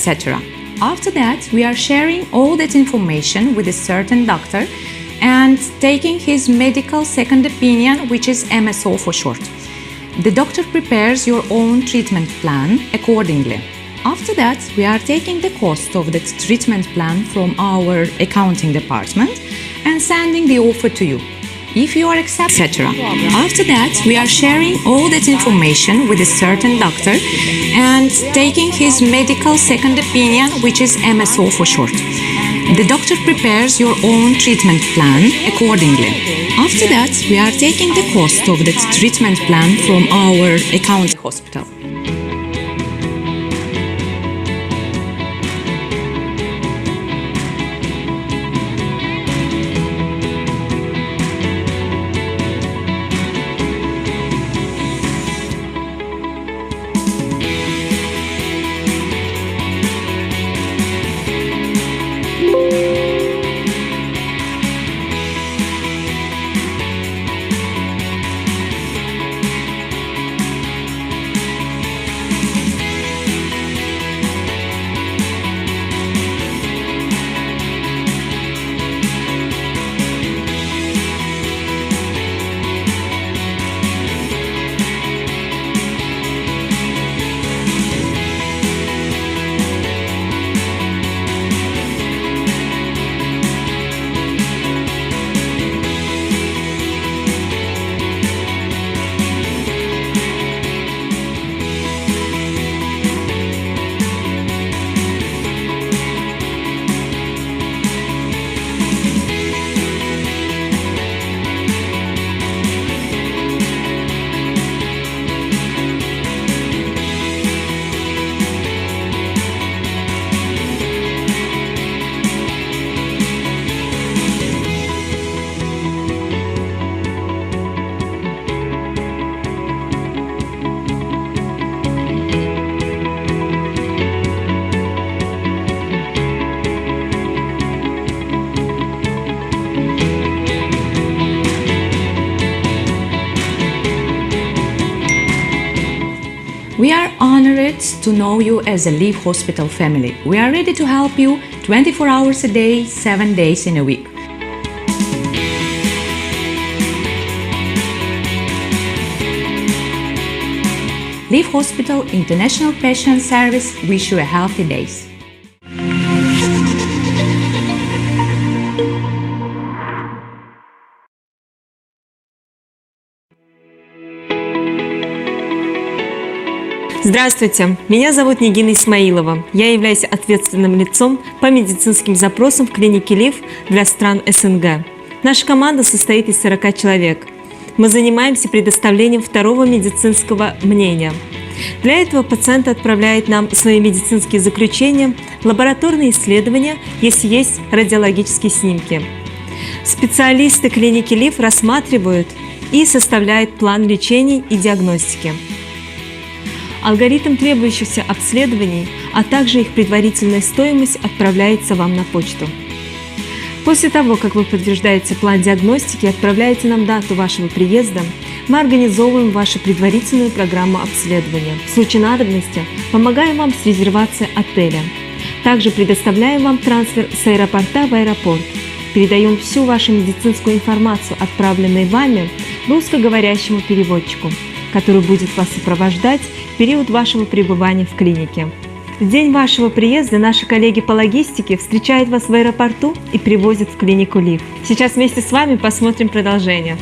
etc. After that, we are sharing all that information with a certain doctor and taking his medical second opinion, which is MSO for short. The doctor prepares your own treatment plan accordingly. After that, we are taking the cost of that treatment plan from our accounting department and sending the offer to you. If you are accepted, etc. After that, we are sharing all that information with a certain doctor and taking his medical second opinion, which is MSO for short. The doctor prepares your own treatment plan accordingly. After that, we are taking the cost of that treatment plan from our accounting hospital. We are honored to know you as a Live Hospital family. We are ready to help you 24 hours a day, 7 days in a week. Live Hospital International Patient Service wish you a healthy days. Здравствуйте, меня зовут Нигина Исмаилова. Я являюсь ответственным лицом по медицинским запросам в клинике ЛИВ для стран СНГ. Наша команда состоит из 40 человек. Мы занимаемся предоставлением второго медицинского мнения. Для этого пациент отправляет нам свои медицинские заключения, лабораторные исследования, если есть радиологические снимки. Специалисты клиники ЛИВ рассматривают и составляют план лечения и диагностики. Алгоритм требующихся обследований, а также их предварительная стоимость отправляется вам на почту. После того, как вы подтверждаете план диагностики и отправляете нам дату вашего приезда, мы организовываем вашу предварительную программу обследования. В случае надобности помогаем вам с резервацией отеля. Также предоставляем вам трансфер с аэропорта в аэропорт. Передаем всю вашу медицинскую информацию, отправленную вами, русскоговорящему переводчику, который будет вас сопровождать в период вашего пребывания в клинике. В день вашего приезда наши коллеги по логистике встречают вас в аэропорту и привозят в клинику ЛИВ. Сейчас вместе с вами посмотрим продолжение.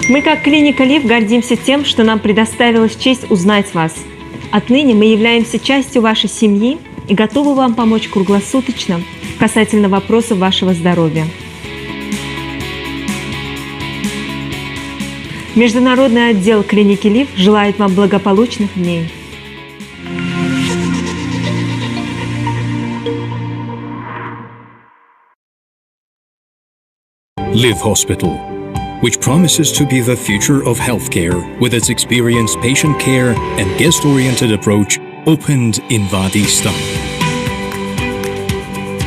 Мы, как клиника Лив, гордимся тем, что нам предоставилась честь узнать вас. Отныне мы являемся частью вашей семьи и готовы вам помочь круглосуточно касательно вопросов вашего здоровья. Международный отдел клиники Лив желает вам благополучных дней. Live Hospital, which promises to be the future of healthcare with its experienced patient care and guest-oriented approach, opened in Vadi Istanbul.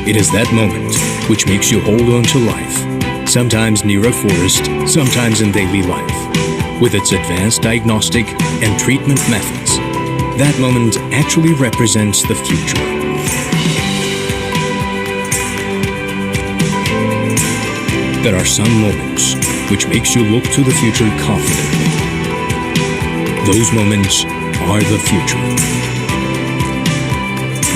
It is that moment which makes you hold on to life, sometimes near a forest, sometimes in daily life. With its advanced diagnostic and treatment methods, that moment actually represents the future. There are some moments which makes you look to the future confidently. Those moments are the future.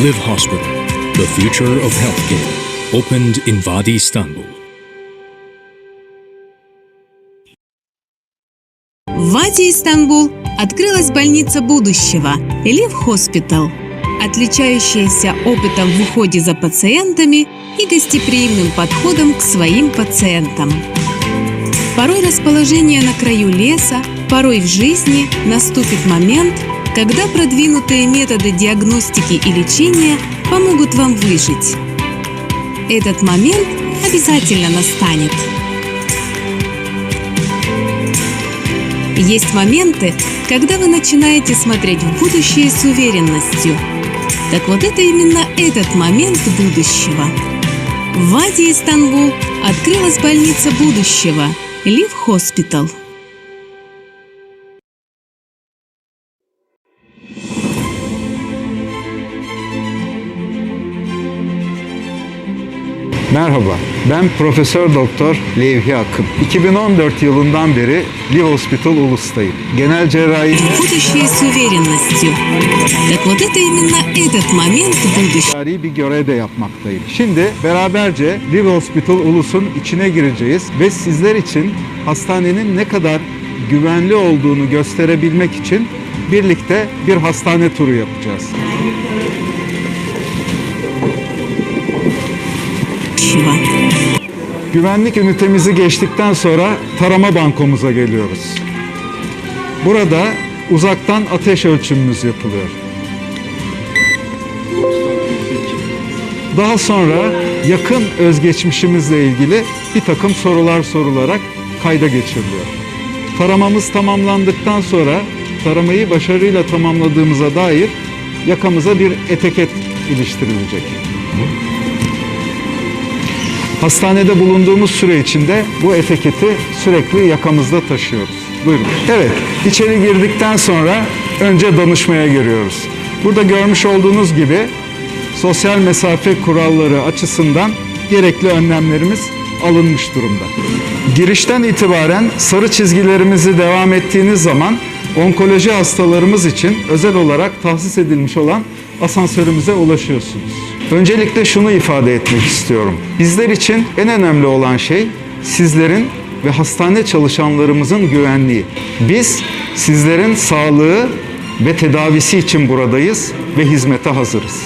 Live Hospital, the future of healthcare, opened in Vadi Istanbul. В Вади, Истанбул, открылась больница будущего – Live Hospital, отличающаяся опытом в уходе за пациентами и гостеприимным подходом к своим пациентам. Порой расположение на краю леса, порой в жизни наступит момент, когда продвинутые методы диагностики и лечения помогут вам выжить. Этот момент обязательно настанет. Есть моменты, когда вы начинаете смотреть в будущее с уверенностью. Так вот это именно этот момент будущего. В Вади, Истанбул, открылась больница будущего – Live Hospital. Merhaba, ben Profesör Doktor Levhi Akın. 2014 yılından beri Live Hospital Ulus'tayım. Genel cerrahi Будущее с уверенностью. Так вот это именно этот момент будущего. bir görev de yapmaktayım. Şimdi beraberce Live Hospital Ulus'un içine gireceğiz ve sizler için hastanenin ne kadar güvenli olduğunu gösterebilmek için birlikte bir hastane turu yapacağız. Güvenlik ünitemizi geçtikten sonra tarama bankomuza geliyoruz. Burada uzaktan ateş ölçümümüz yapılıyor. Daha sonra yakın özgeçmişimizle ilgili bir takım sorular sorularak kayda geçiriliyor. Taramamız tamamlandıktan sonra taramayı başarıyla tamamladığımıza dair yakamıza bir etiket iliştirilecek. Hastanede bulunduğumuz süre içinde bu etiketi sürekli yakamızda taşıyoruz. Buyurun. Evet, içeri girdikten sonra önce danışmaya giriyoruz. Burada görmüş olduğunuz gibi sosyal mesafe kuralları açısından gerekli önlemlerimiz alınmış durumda. Girişten itibaren sarı çizgilerimizi devam ettiğiniz zaman onkoloji hastalarımız için özel olarak tahsis edilmiş olan asansörümüze ulaşıyorsunuz. Öncelikle şunu ifade etmek istiyorum. Bizler için en önemli olan şey sizlerin ve hastane çalışanlarımızın güvenliği. Biz sizlerin sağlığı ve tedavisi için buradayız ve hizmete hazırız.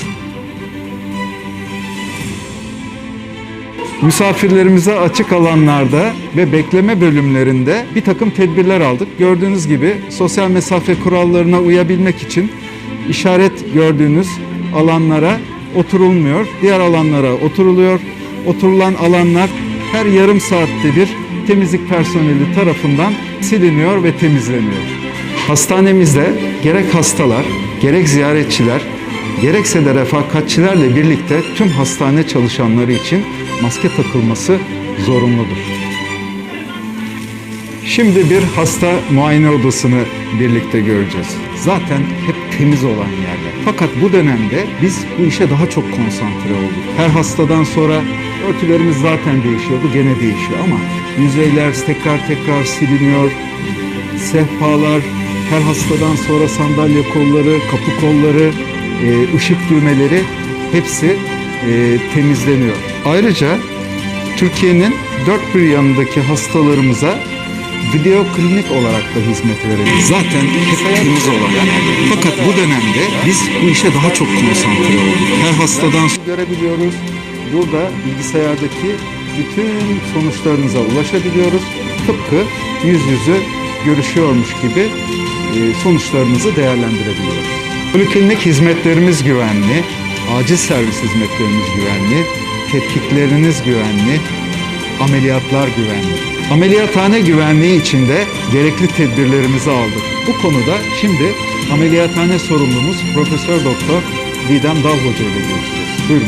Misafirlerimize açık alanlarda ve bekleme bölümlerinde bir takım tedbirler aldık. Gördüğünüz gibi sosyal mesafe kurallarına uyabilmek için işaret gördüğünüz alanlara oturulmuyor. Diğer alanlara oturuluyor. Oturulan alanlar her yarım saatte bir temizlik personeli tarafından siliniyor ve temizleniyor. Hastanemizde gerek hastalar, gerek ziyaretçiler, gerekse de refakatçilerle birlikte tüm hastane çalışanları için maske takılması zorunludur. Şimdi bir hasta muayene odasını birlikte göreceğiz. Zaten hep temiz olan yerler. Fakat bu dönemde biz bu işe daha çok konsantre olduk. Her hastadan sonra örtülerimiz zaten değişiyordu, gene değişiyor ama yüzeyler tekrar siliniyor. Sehpalar, her hastadan sonra sandalye kolları, kapı kolları, ışık düğmeleri hepsi temizleniyor. Ayrıca Türkiye'nin dört bir yanındaki hastalarımıza video klinik olarak da hizmet verebiliriz. Zaten hep aklımızda olan. Fakat bu dönemde biz bu işe daha çok konsantre olduk. Her hastadan görebiliyoruz. Burada bilgisayardaki bütün sonuçlarınıza ulaşabiliyoruz. Tıpkı yüz yüze görüşüyormuş gibi sonuçlarınızı değerlendirebiliyoruz. Poliklinik hizmetlerimiz güvenli, acil servis hizmetlerimiz güvenli, tetkikleriniz güvenli, ameliyatlar güvenli. Ameliyathane güvenliği için de gerekli tedbirlerimizi aldık. Bu konuda şimdi ameliyathane sorumlumuz Profesör Doktor Didem Dal Hoca ile görüşeceğiz. Buyurun.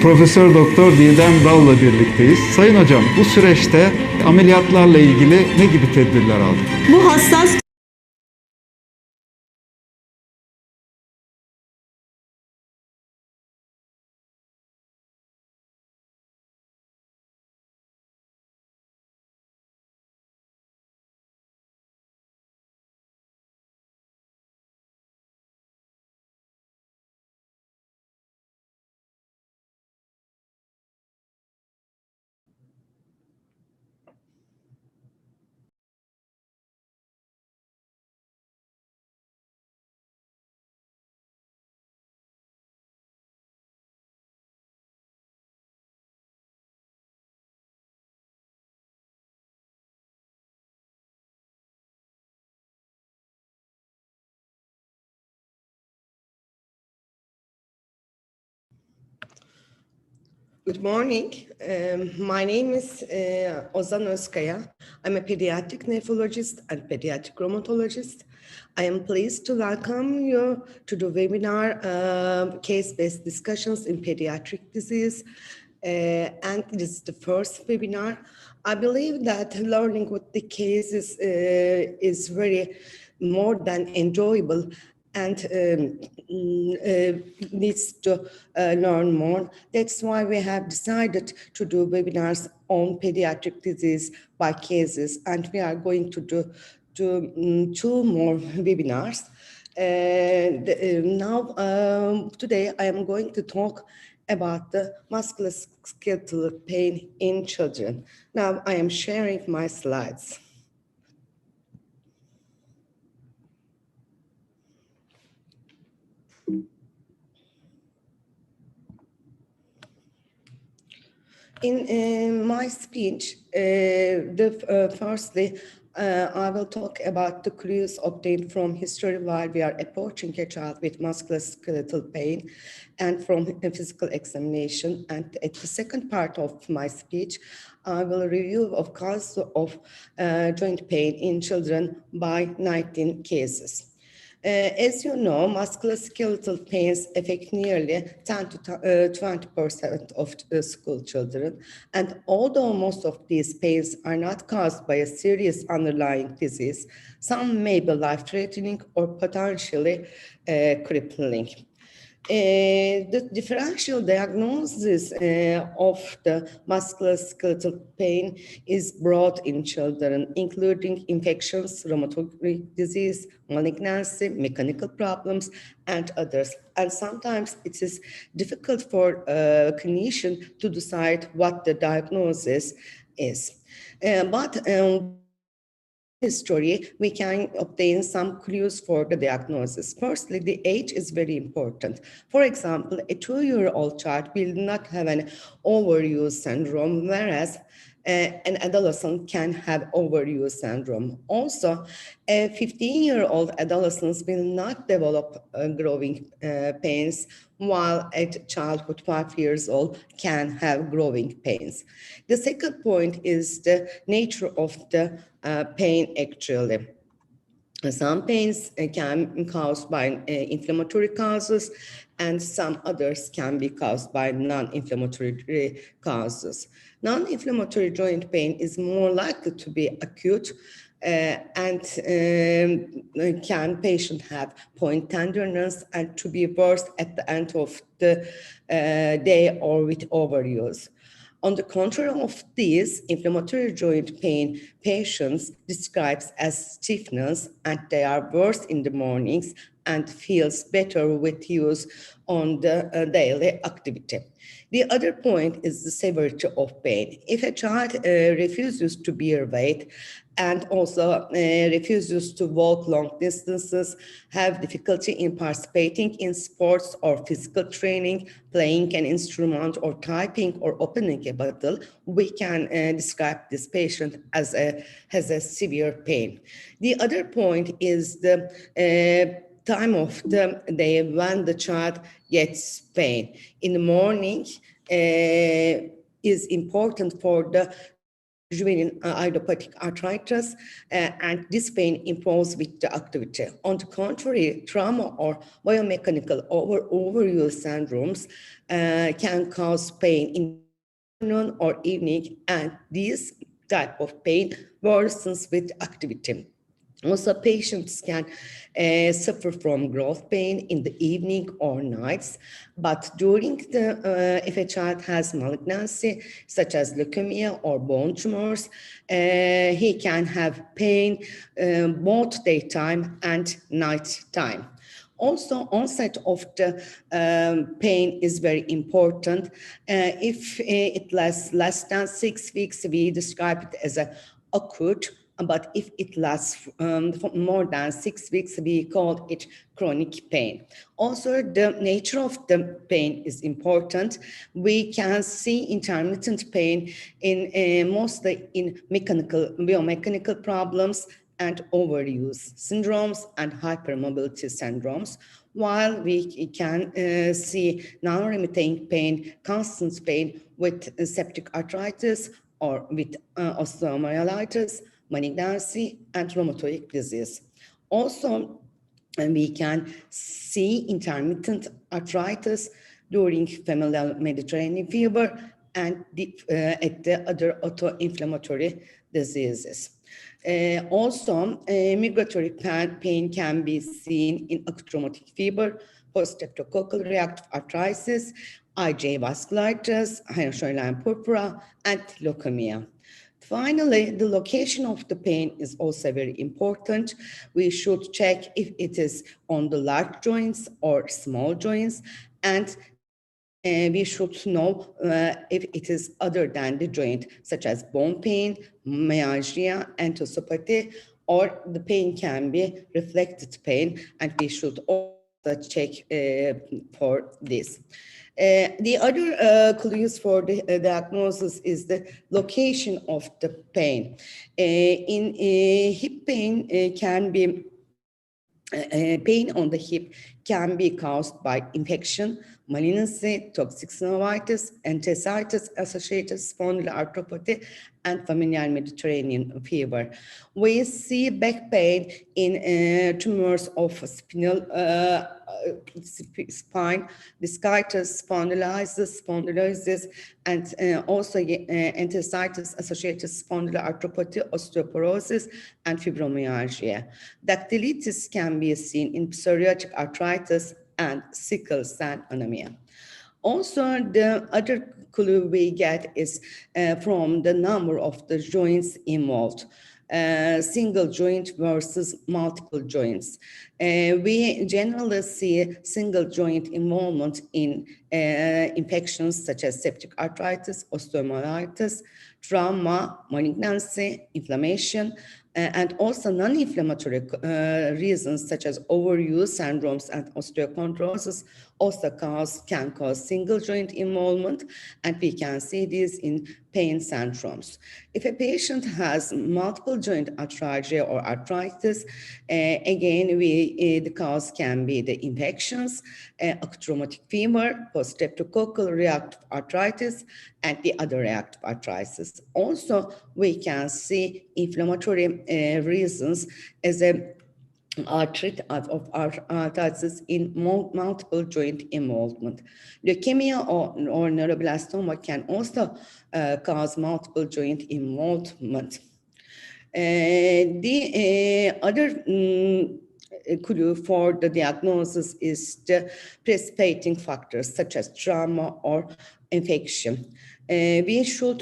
Profesör Doktor Didem Dal'la birlikteyiz. Sayın hocam, bu süreçte ameliyatlarla ilgili ne gibi tedbirler aldık? Bu hassas Good morning. My name is Ozan Özkaya. I'm a pediatric nephrologist and pediatric rheumatologist. I am pleased to welcome you to the webinar case-based discussions in pediatric disease. And this is the first webinar. I believe that learning with the cases is very more than enjoyable and needs to learn more. That's why we have decided to do webinars on pediatric disease by cases, and we are going to do two more webinars. Today I am going to talk about the musculoskeletal pain in children. Now I am sharing my slides. In my speech, firstly, I will talk about the clues obtained from history while we are approaching a child with musculoskeletal pain and from a physical examination. And at the second part of my speech, I will review of causes of joint pain in children by 19 cases. As you know, musculoskeletal pains affect nearly 10 to 20% of school children. And although most of these pains are not caused by a serious underlying disease, some may be life-threatening or potentially crippling. The differential diagnosis of the musculoskeletal pain is broad in children, including infections, rheumatoid disease, malignancy, mechanical problems, and others. And sometimes it is difficult for a clinician to decide what the diagnosis is. History, we can obtain some clues for the diagnosis. Firstly, the age is very important. For example, a 2-year-old child will not have an overuse syndrome, whereas an adolescent can have overuse syndrome. Also, a 15-year-old adolescent will not develop growing pains, while a child who's 5 years old can have growing pains. The second point is the nature of the pain actually. Some pains can be caused by inflammatory causes, and some others can be caused by non-inflammatory causes. Non-inflammatory joint pain is more likely to be acute, and can patient have point tenderness and to be worse at the end of the day or with overuse. On the contrary of these, inflammatory joint pain patients describes as stiffness, and they are worse in the mornings and feels better with use on the daily activity. The other point is the severity of pain. If a child refuses to bear weight and also refuses to walk long distances, have difficulty in participating in sports or physical training, playing an instrument or typing or opening a bottle, we can describe this patient as has a severe pain. The other point is the time of the day when the child gets pain. In the morning is important for the juvenile idiopathic arthritis, and this pain improves with the activity. On the contrary, trauma or biomechanical overuse syndromes can cause pain in the afternoon or evening, and this type of pain worsens with activity. Also, patients can suffer from growth pain in the evening or nights, but during the, if a child has malignancy, such as leukemia or bone tumors, he can have pain both daytime and nighttime. Also, onset of the pain is very important. If it lasts less than 6 weeks, we describe it as an acute, but if it lasts for more than 6 weeks, we call it chronic pain. Also, the nature of the pain is important. We can see intermittent pain in mostly in biomechanical problems and overuse syndromes and hypermobility syndromes, while we can see non-remitting pain, constant pain with septic arthritis or with osteomyelitis, malignancy, and rheumatoid disease. Also, we can see intermittent arthritis during familial Mediterranean fever and at the other autoinflammatory diseases. Also, migratory pain can be seen in acute rheumatic fever, post-streptococcal reactive arthritis, IgA vasculitis, hydroxyline purpura, and leukemia. Finally, the location of the pain is also very important. We should check if it is on the large joints or small joints, and we should know if it is other than the joint, such as bone pain, myalgia, enteropathy, or the pain can be reflected pain, and we should also check for this. The other clues for the diagnosis is the location of the pain. In hip pain can be pain on the hip can be caused by infection, malignancy, toxic synovitis, enthesitis, associated spondyloarthropathy, and familial Mediterranean fever. We see back pain in tumors of spinal spine, discitis, spondylosis, and also enthesitis, associated spondyloarthropathy, osteoporosis, and fibromyalgia. Dactylitis can be seen in psoriatic arthritis and sickle cell anemia. Also, the other clue we get is from the number of the joints involved. Single joint versus multiple joints. We generally see single joint involvement in infections such as septic arthritis, osteomyelitis, trauma, malignancy, inflammation, and also non-inflammatory reasons such as overuse syndromes and osteochondrosis also can cause single joint involvement, and we can see this in pain syndromes. If a patient has multiple joint arthralgia or arthritis, again, the cause can be the infections, acute rheumatic fever, post-streptococcal reactive arthritis, and the other reactive arthritis. Also, we can see inflammatory reasons as a arthritis in multiple joint involvement. Leukemia or neuroblastoma can also cause multiple joint involvement. The other clue for the diagnosis is the precipitating factors such as trauma or infection. We should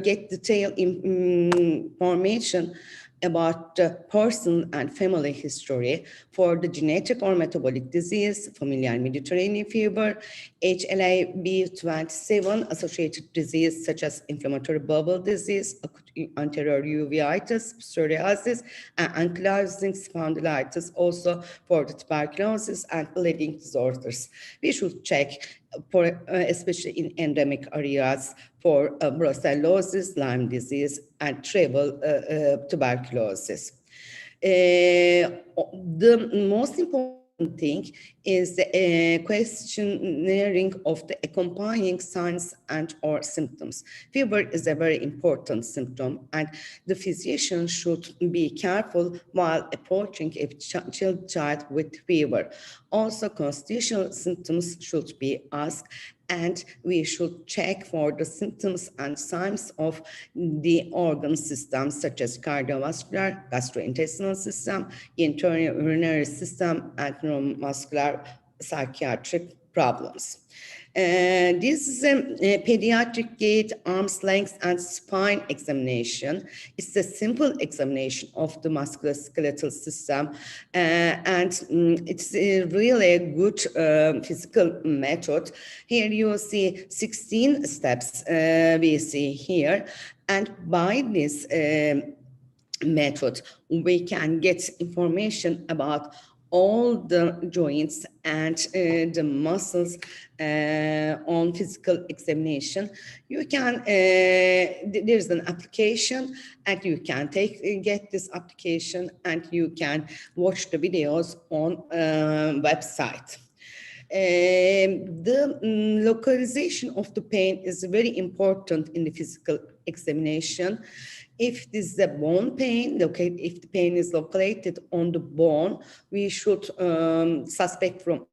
get detailed information about the person and family history for the genetic or metabolic disease, familial Mediterranean fever, HLA-B27 associated disease such as inflammatory bowel disease, acute anterior uveitis, psoriasis, and ankylosing spondylitis, also for the tuberculosis and bleeding disorders. We should check for, especially in endemic areas, for brucellosis, Lyme disease, and travel tuberculosis. The most important thing is the questionnaire of the accompanying signs and or symptoms. Fever is a very important symptom, and the physician should be careful while approaching a child with fever. Also, constitutional symptoms should be asked, and we should check for the symptoms and signs of the organ systems such as cardiovascular, gastrointestinal system, internal urinary system, and neuromuscular psychiatric problems. This is a pediatric gait, arm's length, and spine examination. It's a simple examination of the musculoskeletal system, and it's really a good physical method. Here you see 16 steps we see here, and by this method, we can get information about all the joints and the muscles on physical examination. You can, there's an application, and you can get this application, and you can watch the videos on website. The localization of the pain is very important in the physical examination. If this is a bone pain, if the pain is located on the bone, we should suspect from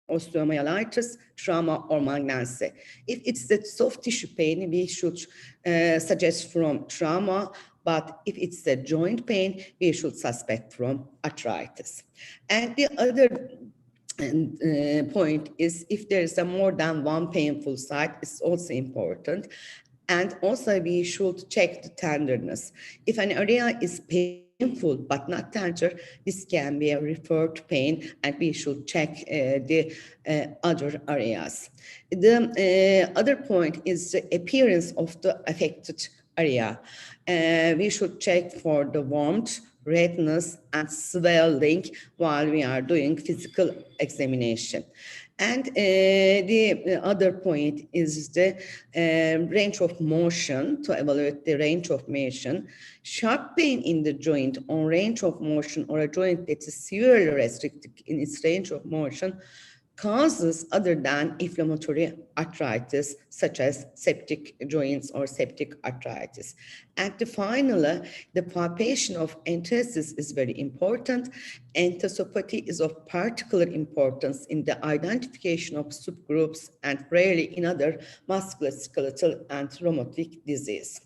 osteomyelitis, trauma, or malignancy. If it's a soft tissue pain, we should suggest from trauma, but if it's a joint pain, we should suspect from arthritis. And the other point is, if there is a more than one painful site, it's also important. And also we should check the tenderness. If an area is painful but not tender, this can be a referred pain, and we should check the other areas. The other point is the appearance of the affected area. We should check for the warmth, redness, and swelling while we are doing physical examination. And the other point is the range of motion, to evaluate the range of motion. Sharp pain in the joint on range of motion, or a joint that is severely restricted in its range of motion, causes other than inflammatory arthritis, such as septic joints or septic arthritis. And finally, the palpation of enthesis is very important. Enthesopathy is of particular importance in the identification of subgroups, and rarely in other musculoskeletal and rheumatic disease.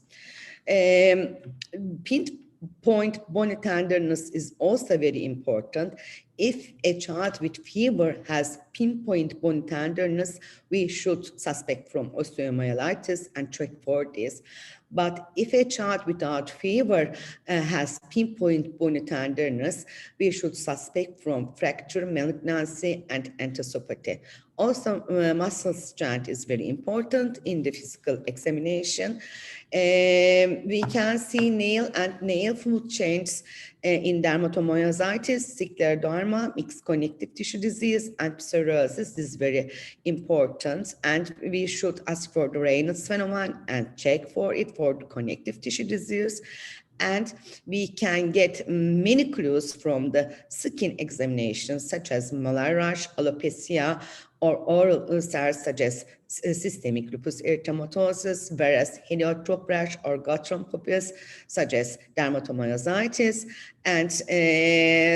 Pinpoint bony tenderness is also very important. If a child with fever has pinpoint bony tenderness, we should suspect from osteomyelitis and check for this. But if a child without fever has pinpoint bony tenderness, we should suspect from fracture, malignancy, and enthesopathy. Also, muscle strength is very important in the physical examination. We can see nail and nail foot changes in dermatomyositis, scleroderma, mixed connective tissue disease, and psoriasis. This is very important, and we should ask for the Raynaud's phenomenon and check for it for the connective tissue disease. And we can get many clues from the skin examinations, such as malar rash, alopecia, or oral ulcers such as systemic lupus erythematosus, whereas heliotrope rash or Gottron pupils such as dermatomyositis, and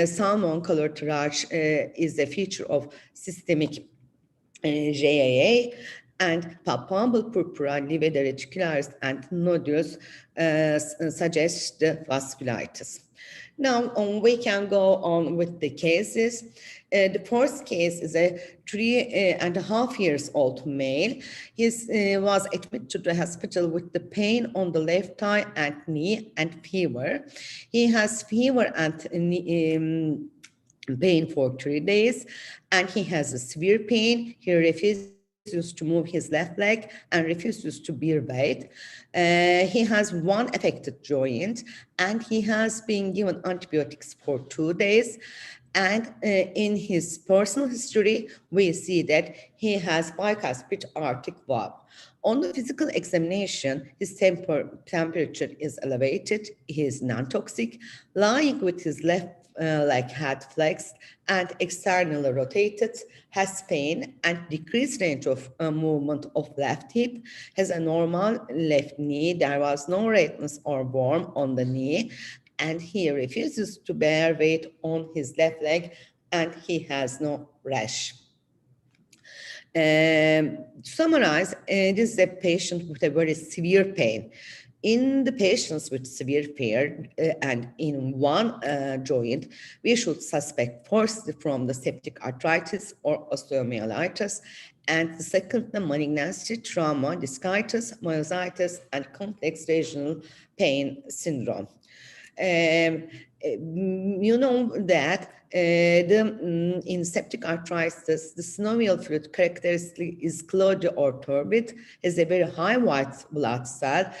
salmon-colored rash is a feature of systemic JAA. and palpable purpura, livida reticularis, and nodules suggest the vasculitis. Now, we can go on with the cases. The first case is a 3.5-year-old male. He was admitted to the hospital with the pain on the left thigh and knee and fever. He has fever and pain for 3 days, and he has a severe pain. He refuses to move his left leg and refuses to bear weight. He has one affected joint, and he has been given antibiotics for 2 days. And in his personal history, we see that he has bicuspid aortic valve. On the physical examination, his temperature is elevated, he is non-toxic, lying with his left leg head flexed and externally rotated, has pain and decreased range of movement of left hip, has a normal left knee, there was no redness or burn on the knee, and he refuses to bear weight on his left leg, and he has no rash. To summarize, this is a patient with a very severe pain. In the patients with severe pain and in one joint, we should suspect first from the septic arthritis or osteomyelitis, and the second, the malignancy, trauma, discitis, myositis, and complex regional pain syndrome. You know that in septic arthritis, the synovial fluid characteristic is cloudy or turbid, has a very high white blood cell,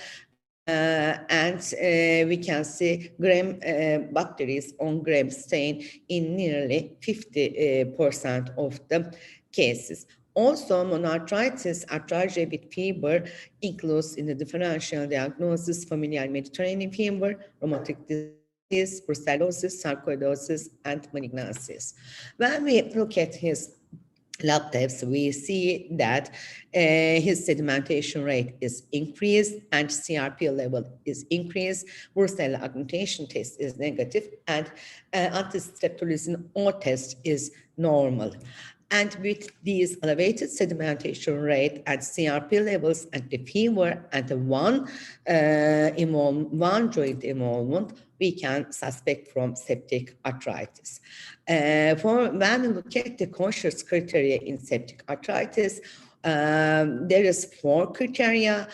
and we can see gram bacteria on gram stain in nearly 50% of the cases. Also, monoarthritis, arthralgia with fever includes in the differential diagnosis familial Mediterranean fever, rheumatic disease, brucellosis, sarcoidosis, and malignancies. When we look at his lab tests, we see that his sedimentation rate is increased and CRP level is increased. Brucella augmentation test is negative, and antistreptolysin O test is normal. And with these elevated sedimentation rate and CRP levels and the fever and the one joint involvement, we can suspect from septic arthritis. When we look at the conscious criteria in septic arthritis, there is 4 criteria.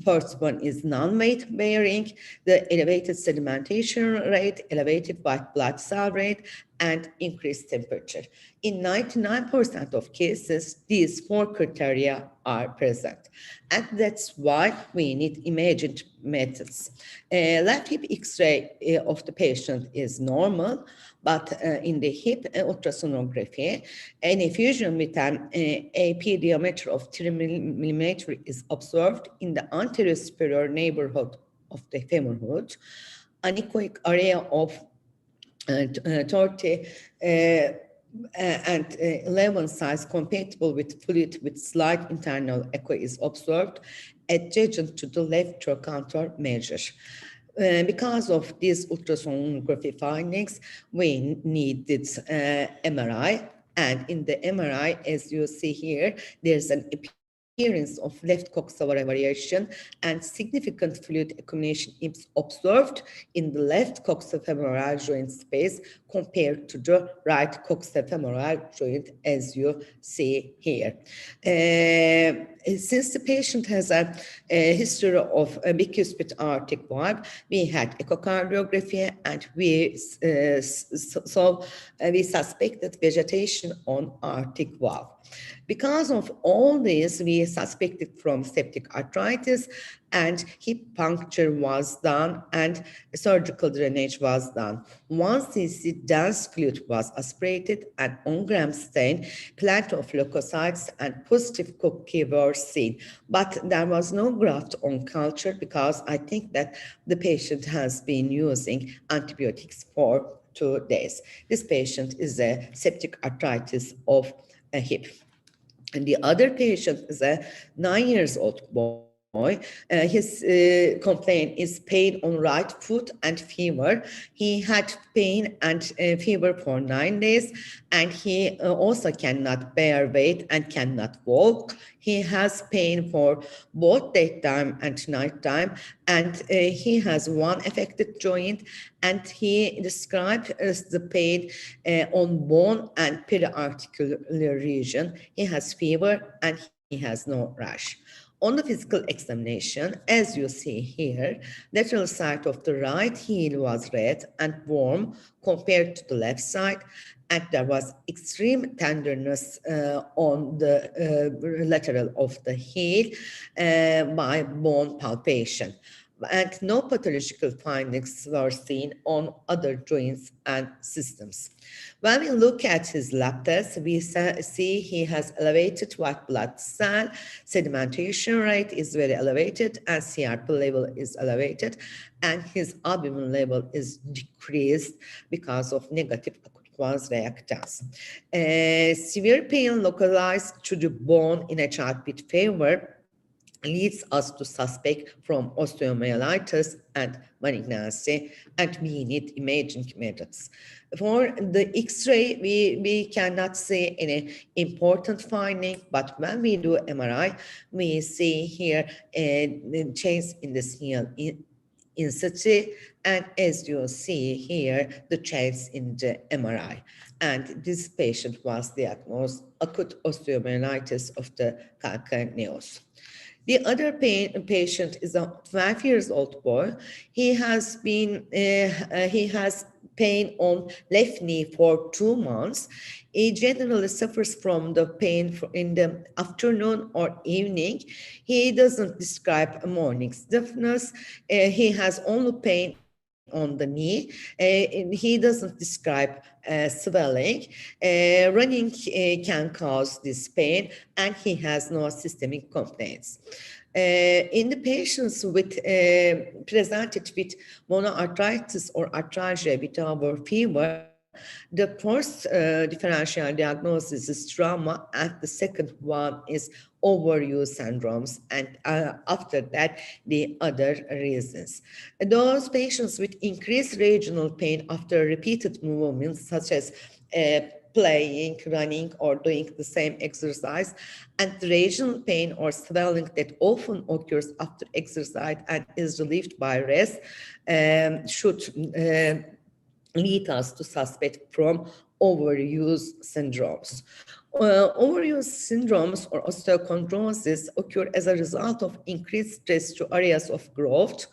First one is non-weight bearing, the elevated sedimentation rate, elevated white blood cell rate, and increased temperature. In 99% of cases, these 4 criteria are present. And that's why we need imaging methods. Left hip X-ray of the patient is normal, but in the hip ultrasonography, an effusion with an AP diameter of 3 millimeter is observed in the anterior superior neighborhood of the femur hood. Anechoic area of 30 and 11 size compatible with fluid with slight internal echo is observed adjacent to the left trochanter measure. Because of these ultrasonography findings, we needed MRI, and in the MRI, as you see here, there's an appearance of left coxsacral variation and significant fluid accumulation is observed in the left coxofemoral joint space compared to the right coxofemoral joint, as you see here. Since the patient has a history of a bicuspid aortic valve, we had echocardiography, and we suspected vegetation on aortic valve. Because of all this, we suspected from septic arthritis, and hip puncture was done and surgical drainage was done. Once this dense fluid was aspirated and on gram stain, plenty of leukocytes and positive cookie were seen. But there was no graft on culture because I think that the patient has been using antibiotics for 2 days. This patient is a septic arthritis of a hip. And the other patient is a 9-year-old boy. His complaint is pain on right foot and fever. He had pain and fever for 9 days, and he also cannot bear weight and cannot walk. He has pain for both daytime and nighttime, and he has one affected joint, and he described as the pain on bone and periarticular region. He has fever and he has no rash. On the physical examination, as you see here, lateral side of the right heel was red and warm compared to the left side, and there was extreme tenderness on the lateral of the heel by bone palpation. And no pathological findings were seen on other joints and systems. When we look at his lab test, we see he has elevated white blood cell, sedimentation rate is very elevated, and CRP level is elevated, and his albumin level is decreased because of negative acute reactance. Severe pain localized to the bone in a child with fever leads us to suspect from osteomyelitis and malignancy, and we need imaging methods. For the X-ray, we cannot see any important finding, but when we do MRI, we see here a change in the heel in situ, and as you see here, the change in the MRI. And this patient was diagnosed acute osteomyelitis of the calcaneus. The other patient is a 12 years old boy. He has pain on left knee for 2 months. He generally suffers from the pain in the afternoon or evening. He doesn't describe morning stiffness. He has only pain on the knee. He doesn't describe swelling. Running can cause this pain, and he has no systemic complaints. In the patients with presented with monoarthritis or arthralgia with our fever, the first differential diagnosis is trauma, and the second one is overuse syndromes, and after that, the other reasons. Those patients with increased regional pain after repeated movements, such as playing, running, or doing the same exercise, and the regional pain or swelling that often occurs after exercise and is relieved by rest, should lead us to suspect from overuse syndromes. Overuse syndromes or osteochondrosis occur as a result of increased stress to areas of growth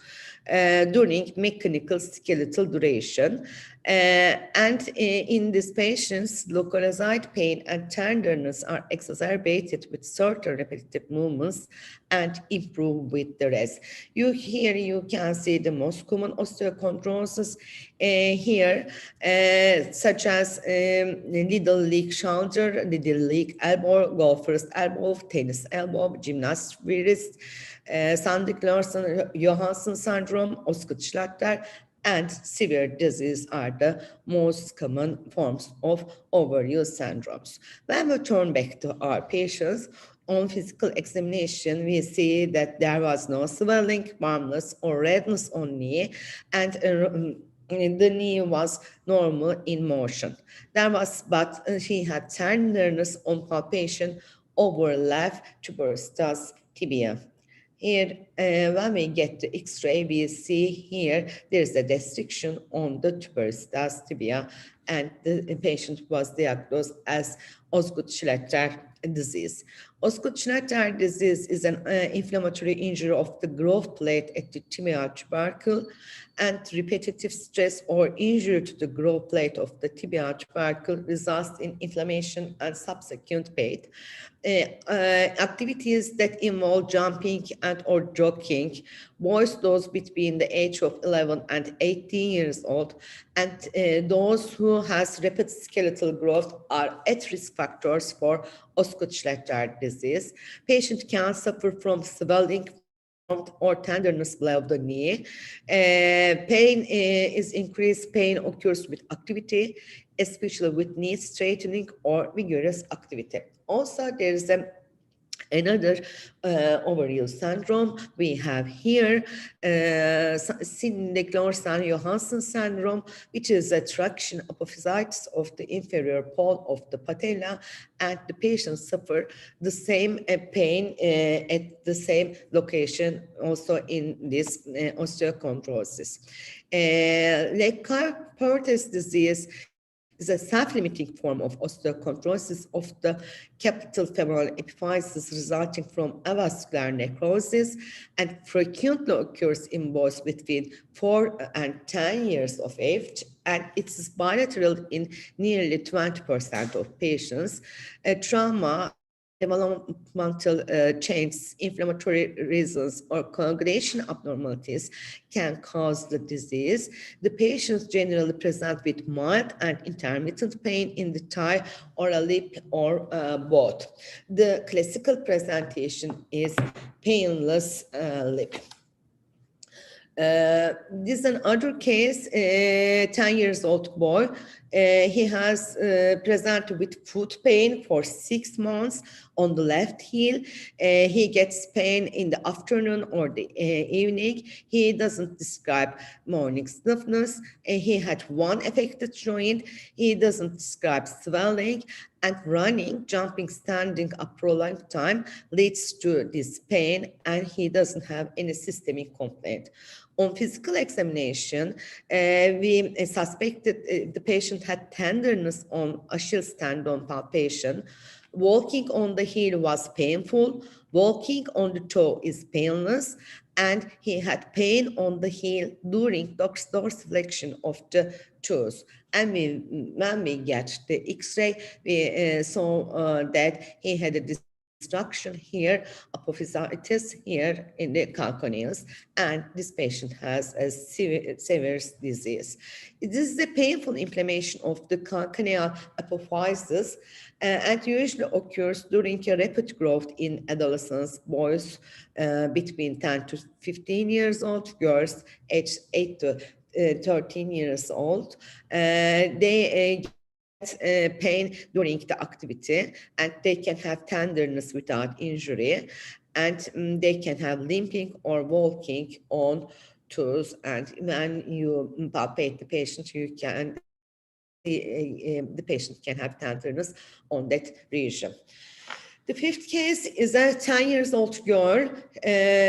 during mechanical skeletal duration. And in these patients, localized pain and tenderness are exacerbated with certain repetitive movements and improve with the rest. Here you can see the most common osteochondrosis here, such as little league shoulder, little league elbow, golfer's elbow, tennis elbow, gymnast wrist, Sandy-Larsen-Johansson syndrome, Osgood-Schlatter, and severe disease are the most common forms of overuse syndromes. When we turn back to our patients, on physical examination, we see that there was no swelling, warmness, or redness on knee, and the knee was normal in motion. But he had tenderness on palpation over left tuberous tibia. Here, when we get the X-ray, we see here there's a restriction on the tuberous tibia, and the patient was diagnosed as Osgood-Schlatter disease. Osgood-Schlatter disease is an inflammatory injury of the growth plate at the tibial tubercle, and repetitive stress or injury to the growth plate of the tibial tubercle results in inflammation and subsequent pain. Activities that involve jumping and or jogging, boys those between the age of 11 and 18 years old, and those who has rapid skeletal growth are at-risk factors for Osgood-Schlatter disease. Patient can suffer from swelling or tenderness below the knee. Pain is increased. Pain occurs with activity, especially with knee straightening or vigorous activity. Also, there is a Another overuse syndrome we have here, Syndeglor-Johansson syndrome, which is a traction apophysitis of the inferior pole of the patella, and the patients suffer the same pain at the same location also in this osteochondrosis. Leg-Carpenter disease is a self-limiting form of osteochondrosis of the capital femoral epiphysis resulting from avascular necrosis, and frequently occurs in boys between 4 and 10 years of age, and it's bilateral in nearly 20% of patients. Trauma, developmental changes, inflammatory reasons, or coagulation abnormalities can cause the disease. The patients generally present with mild and intermittent pain in the thigh or a lip or both. The classical presentation is painless lip. This is another case, 10 years old boy. He has presented with foot pain for 6 months on the left heel. He gets pain in the afternoon or the evening. He doesn't describe morning stiffness. He had one affected joint. He doesn't describe swelling, and running, jumping, standing up for a long time leads to this pain, and he doesn't have any systemic complaint. On physical examination, we suspected the patient had tenderness on Achilles tendon palpation. Walking on the heel was painful. Walking on the toe is painless, and he had pain on the heel during dorsiflexion of the toes. And when we get the X-ray, we saw that he had a destruction here, apophysitis here in the calcaneus, and this patient has a severe disease. This is a painful inflammation of the calcaneal apophysis, and usually occurs during a rapid growth in adolescents, boys between 10 to 15 years old, girls aged 8 to 13 years old. They pain during the activity, and they can have tenderness without injury, and they can have limping or walking on toes. And when you palpate the patient, you can the patient can have tenderness on that region. The fifth case is a 10 years old girl.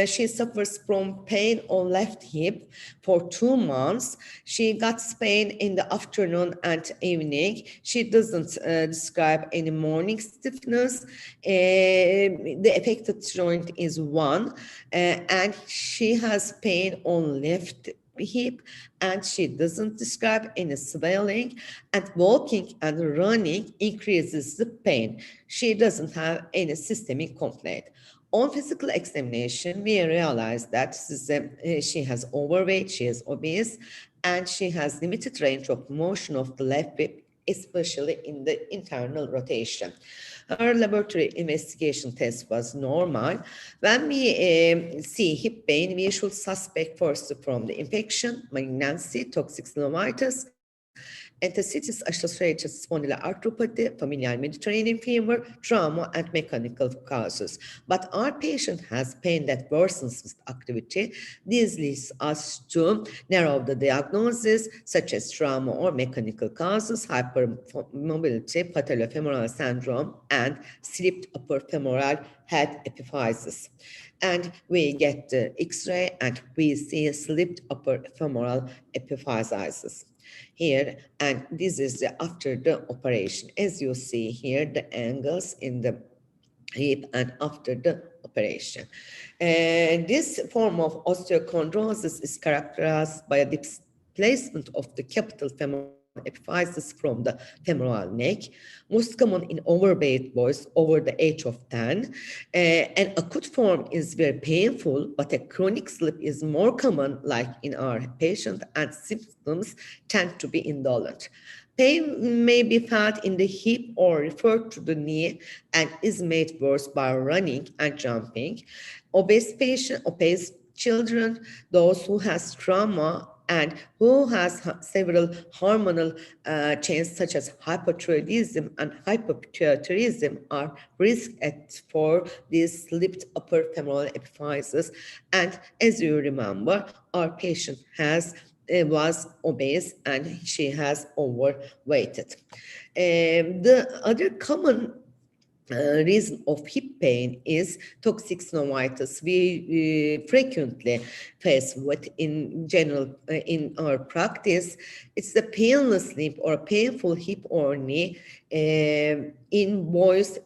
She suffers from pain on left hip for 2 months. She got pain in the afternoon and evening. She doesn't describe any morning stiffness. The affected joint is 1, and she has pain on left hip, and she doesn't describe any swelling, and walking and running increases the pain. She doesn't have any systemic complaint. On physical examination, we realized that she has overweight, she is obese, and she has limited range of motion of the left hip, especially in the internal rotation. Her laboratory investigation test was normal. When we see hip pain, we should suspect first from the infection, malignancy, toxic synovitis, enthesitis associated spondyloarthropathy, familial Mediterranean fever, trauma, and mechanical causes. But our patient has pain that worsens with activity. This leads us to narrow the diagnosis, such as trauma or mechanical causes, hypermobility, patellofemoral syndrome, and slipped upper femoral head epiphysis. And we get the X-ray, and we see slipped upper femoral epiphysis here, and this is after the operation. As you see here, the angles in the hip and after the operation. This form of osteochondrosis is characterized by a displacement of the capital femoral epiphysis from the femoral neck, most common in overweight boys over the age of 10. An acute form is very painful, but a chronic slip is more common, like in our patient, and symptoms tend to be indolent. Pain may be felt in the hip or referred to the knee and is made worse by running and jumping. Obese children, those who has trauma, and who has several hormonal changes such as hypothyroidism and hypopituitarism are risk for these slipped upper femoral epiphysis. And as you remember, our patient was obese and she has overweighted. The other common reason of hip pain is toxic synovitis. We frequently face what in general in our practice, it's the painless limp or painful hip or knee in boys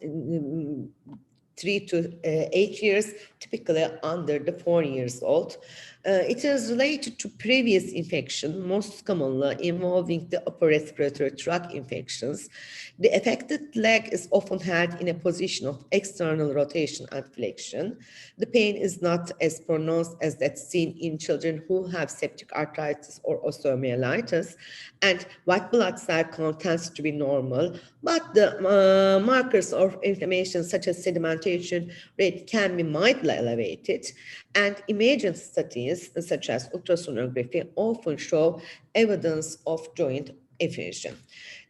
3 to 8 years, typically under the 4 years old. It is related to previous infection, most commonly involving the upper respiratory tract infections. The affected leg is often held in a position of external rotation and flexion. The pain is not as pronounced as that seen in children who have septic arthritis or osteomyelitis, and white blood cell count tends to be normal, but the markers of inflammation such as sedimentation rate can be mildly elevated, and imaging studies such as ultrasonography often show evidence of joint effusion.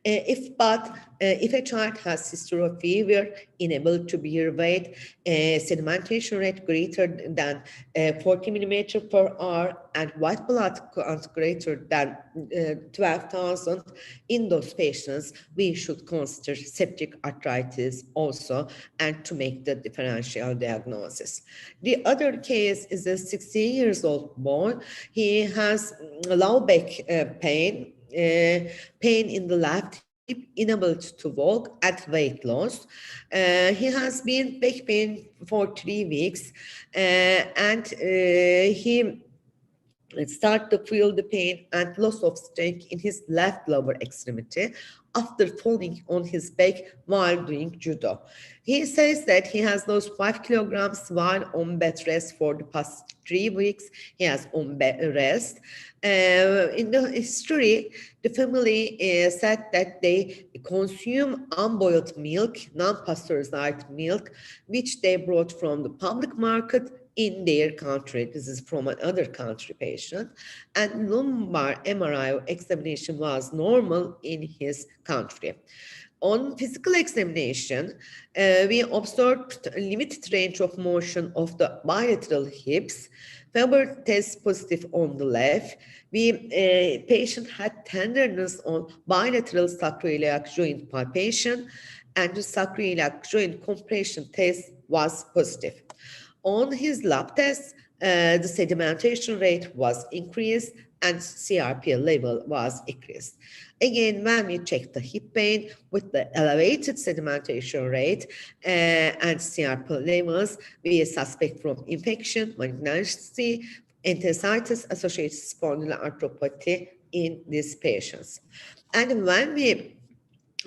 If a child has history of fever, unable to bear weight, sedimentation rate greater than 40 millimeter per hour, and white blood count greater than 12,000, in those patients, we should consider septic arthritis also, and to make the differential diagnosis. The other case is a 16 years old boy. He has low back pain, pain in the left hip, unable to walk, at weight loss. He has been back pain for 3 weeks, and he start to feel the pain and loss of strength in his left lower extremity after falling on his back while doing judo. He says that he has lost 5 kilograms while on bed rest for the past 3 weeks. He has on bed rest. In the history, the family said that they consume unboiled milk, non-pasteurized milk, which they brought from the public market in their country. This is from another country patient. And lumbar MRI examination was normal in his country. On physical examination, we observed a limited range of motion of the bilateral hips. Feber test positive on the left. Patient had tenderness on bilateral sacroiliac joint palpation, and the sacroiliac joint compression test was positive. On his lab test, the sedimentation rate was increased and CRP level was increased. Again, when we check the hip pain with the elevated sedimentation rate and CRP levels, we suspect from infection, malignancy, enthesitis, associated spondyloarthropathy in these patients. And when we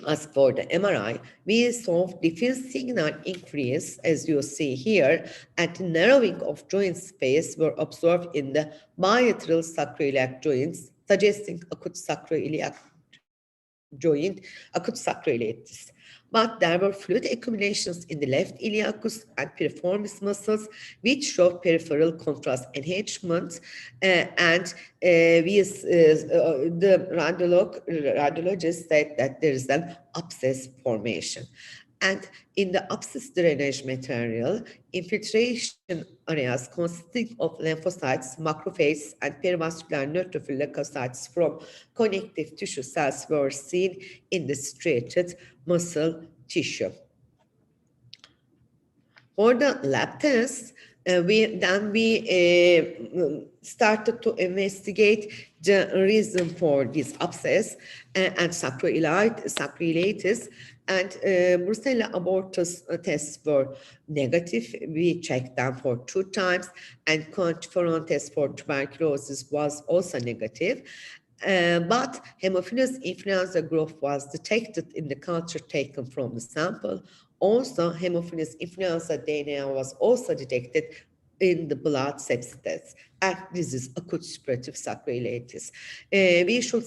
as for the MRI, we saw diffuse signal increase, as you see here, and narrowing of joint space were observed in the bilateral sacroiliac joints, suggesting acute sacroiliac joint, acute sacroiliitis. But there were fluid accumulations in the left iliacus and piriformis muscles, which showed peripheral contrast enhancement, and the radiologist said that there is an abscess formation. And in the abscess drainage material, infiltration areas consisting of lymphocytes, macrophages, and perivascular neutrophil leukocytes from connective tissue cells were seen in the striated muscle tissue. For the lab test, we started to investigate the reason for this abscess and sacroiliitis, and Brucella abortus tests were negative. We checked them for 2 times, and quantiferon test for tuberculosis was also negative. But Haemophilus influenza growth was detected in the culture taken from the sample. Also, Haemophilus influenza DNA was also detected in the blood sepsis tests, and this is acute suppurative sacroiliitis. We should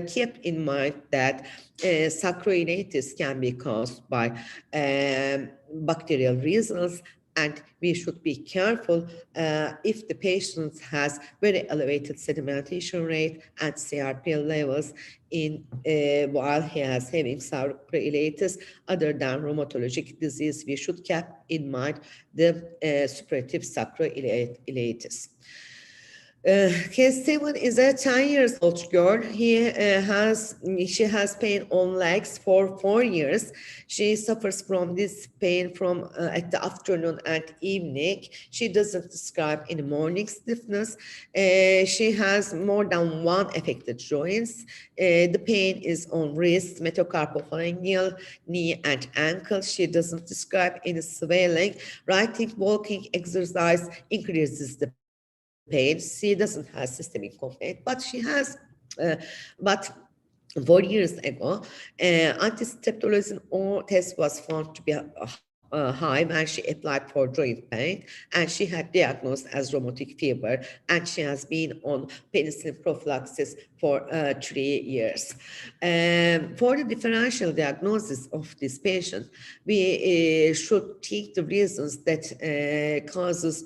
keep in mind that sacroiliitis can be caused by bacterial reasons and we should be careful if the patient has very elevated sedimentation rate and CRP levels in while he is having sacroiliitis other than rheumatologic disease. We should keep in mind the suppurative sacroiliitis. Case 7 is a 10 years old girl. She has pain on legs for 4 years. She suffers from this pain from at the afternoon and evening. She doesn't describe any morning stiffness. She has more than one affected joints. The pain is on wrist, metacarpopharyngeal, knee, and ankle. She doesn't describe any swelling. Writing, walking exercise increases the pain. She doesn't have systemic complaint, but she has, but 4 years ago, anti-streptolizin test was found to be high when she applied for joint pain, and she had diagnosed as rheumatic fever, and she has been on penicillin prophylaxis for 3 years. For the differential diagnosis of this patient, we should take the reasons that causes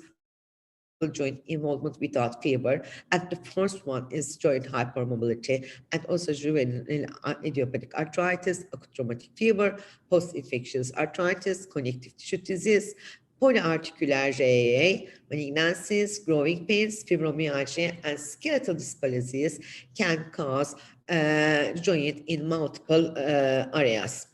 joint involvement without fever, and the first one is joint hypermobility and also juvenile idiopathic arthritis, acute rheumatic fever, post-infectious arthritis, connective tissue disease, polyarticular JAA, malignancies, growing pains, fibromyalgia, and skeletal dysplasias can cause joint in multiple areas.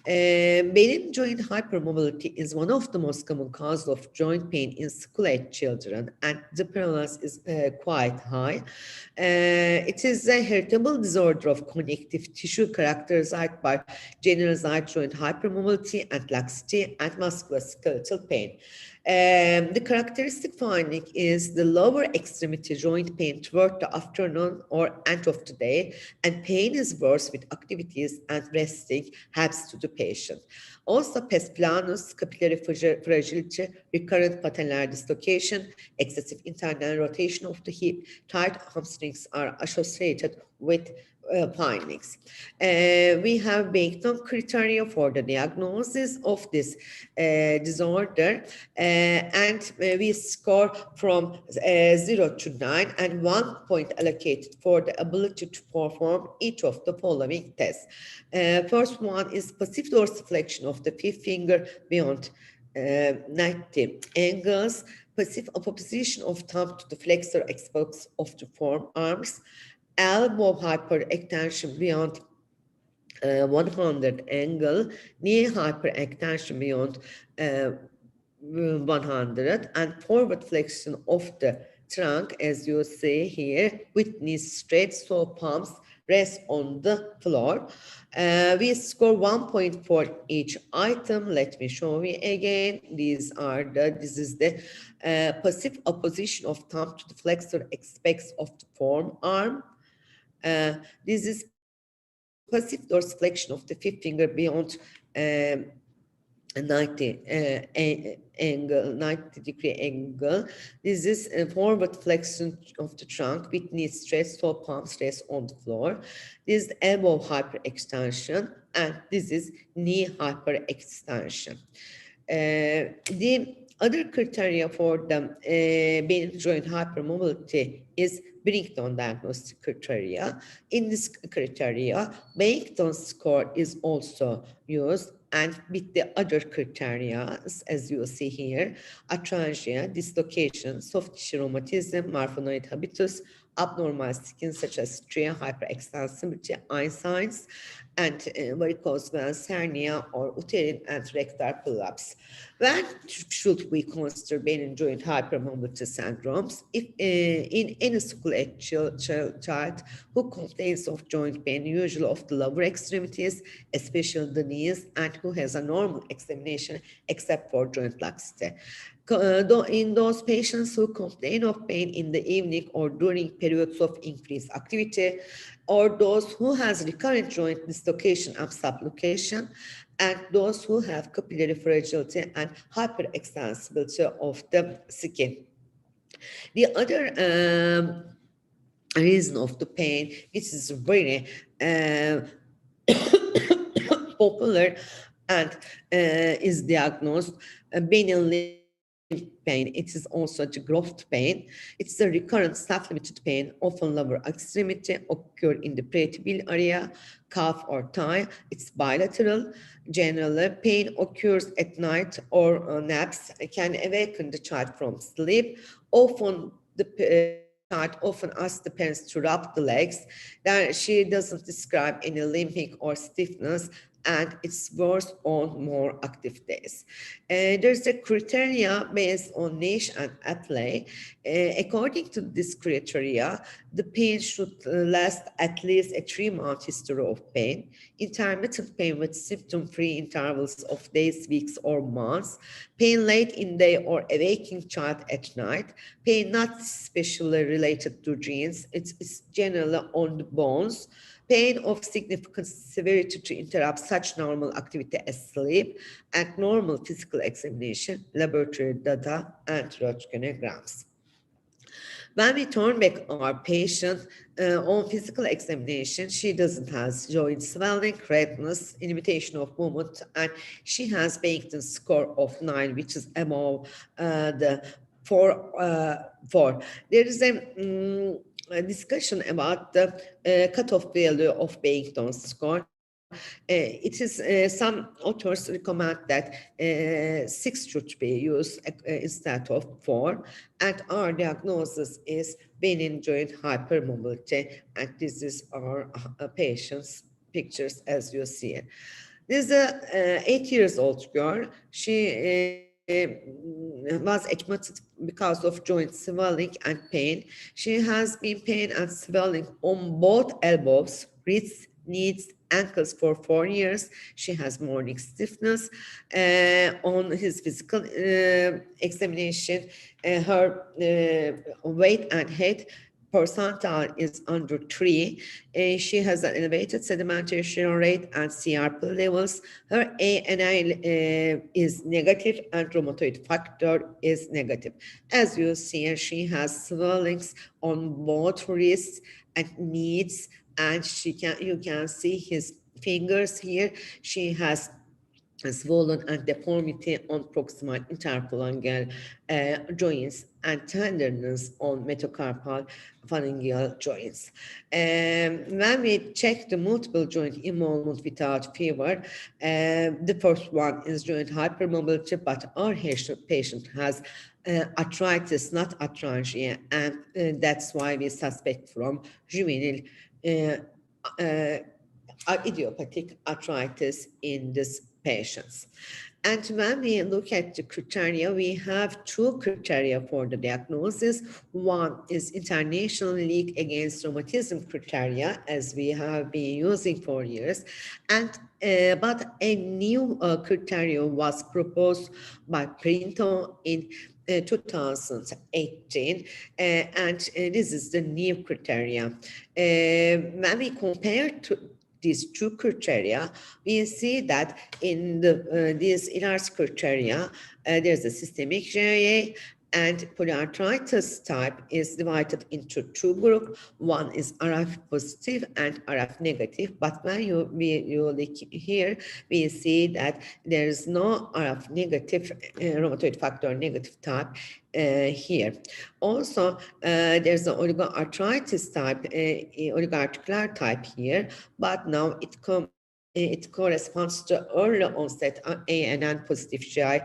Benign joint hypermobility is one of the most common causes of joint pain in school-age children, and the prevalence is quite high. It is a heritable disorder of connective tissue characterized by generalized joint hypermobility and laxity and musculoskeletal pain. The characteristic finding is the lower extremity joint pain toward the afternoon or end of the day, and pain is worse with activities, and resting helps to the patient. Also, pes planus, capillary fragility, recurrent patellar dislocation, excessive internal rotation of the hip, tight hamstrings are associated with findings. We have baked-on criteria for the diagnosis of this disorder, and we score from 0 to 9, and 1 point allocated for the ability to perform each of the following tests. First one is passive dorsiflexion of the fifth finger beyond 90 angles, passive apposition of thumb to the flexor exposed of the forearms, elbow hyperextension beyond 100 angle, knee hyperextension beyond 100, and forward flexion of the trunk, as you see here, with knees straight, so palms rest on the floor. We score 1 point for each item. Let me show you again. This is the passive opposition of thumb to the flexor apex of the forearm. This is passive dorsiflexion of the fifth finger beyond 90 degree angle. This is a forward flexion of the trunk with knees straight, so palms rest on the floor. This is elbow hyperextension, and this is knee hyperextension. The other criteria for the benign joint hypermobility is Bennington diagnostic criteria. In this criteria, Bennington score is also used, and with the other criteria, as you see here, arthralgia, dislocation, soft tissue rheumatism, marfanoid habitus, abnormal skin such as stria, hyperextensibility, eye signs, and varicose veins hernia or uterine and rectal prolapse. When should we consider benign joint hypermobility syndromes? If in any school-age child who complains of joint pain, usually of the lower extremities, especially the knees, and who has a normal examination except for joint laxity. In those patients who complain of pain in the evening or during periods of increased activity, or those who has recurrent joint dislocation and subluxation, and those who have capillary fragility and hyperextensibility of the skin. The other reason of the pain, which is very popular and is diagnosed benign pain. It is also the growth pain. It's a recurrent self-limited pain, often lower extremity, occur in the pre-tibial area, calf or thigh. It's bilateral. Generally, pain occurs at night or naps. It can awaken the child from sleep. Often, the child often asks the parents to rub the legs. Then she doesn't describe any limping or stiffness, and it's worse on more active days. There's a criteria based on niche and Atley. According to this criteria, the pain should last at least a 3-month history of pain, intermittent pain with symptom-free intervals of days, weeks, or months, pain late in day or awaking child at night, pain not specially related to genes, it's generally on the bones, pain of significant severity to interrupt such normal activity as sleep, and normal physical examination, laboratory data, and röntgenograms. When we turn back our patient on physical examination, she doesn't have joint swelling, redness, inhibition of movement, and she has Bennington's score of 9, which is above the 4. There is a discussion about the cutoff value of Bennington's score. It is some authors recommend that 6 should be used instead of 4, and our diagnosis is benign joint hypermobility, and this is our patient's pictures as you see it. This is a 8-year-old girl. She was admitted because of joint swelling and pain. She has been pain and swelling on both elbows, wrists, knees, ankles for 4 years. She has morning stiffness. On his physical examination, her weight and head percentile is under 3. She has an elevated sedimentation rate and CRP levels. Her ANI is negative and rheumatoid factor is negative. As you see, she has swellings on both wrists and knees, and you can see his fingers here. She has swollen and deformity on proximal interphalangeal joints and tenderness on metacarpal phalangeal joints. When we check the multiple joint involvement without fever, the first one is joint hypermobility, but our patient has arthritis, not arthralgia, and that's why we suspect from juvenile idiopathic arthritis in these patients. And when we look at the criteria, we have 2 criteria for the diagnosis. One is International League Against Rheumatism criteria, as we have been using for years. And but a new criteria was proposed by Printo in 2018, and this is the new criteria. When we compare to these 2 criteria, we see that in these ILARS criteria, there's a systemic GIA, and polyarthritis type is divided into 2 groups. One is RF positive and RF negative, but when you look here, we see that there is no RF negative, rheumatoid factor negative type here. Also, there's an oligoarthritis type, oligoarticular type here, but now it corresponds to early onset ANN positive GI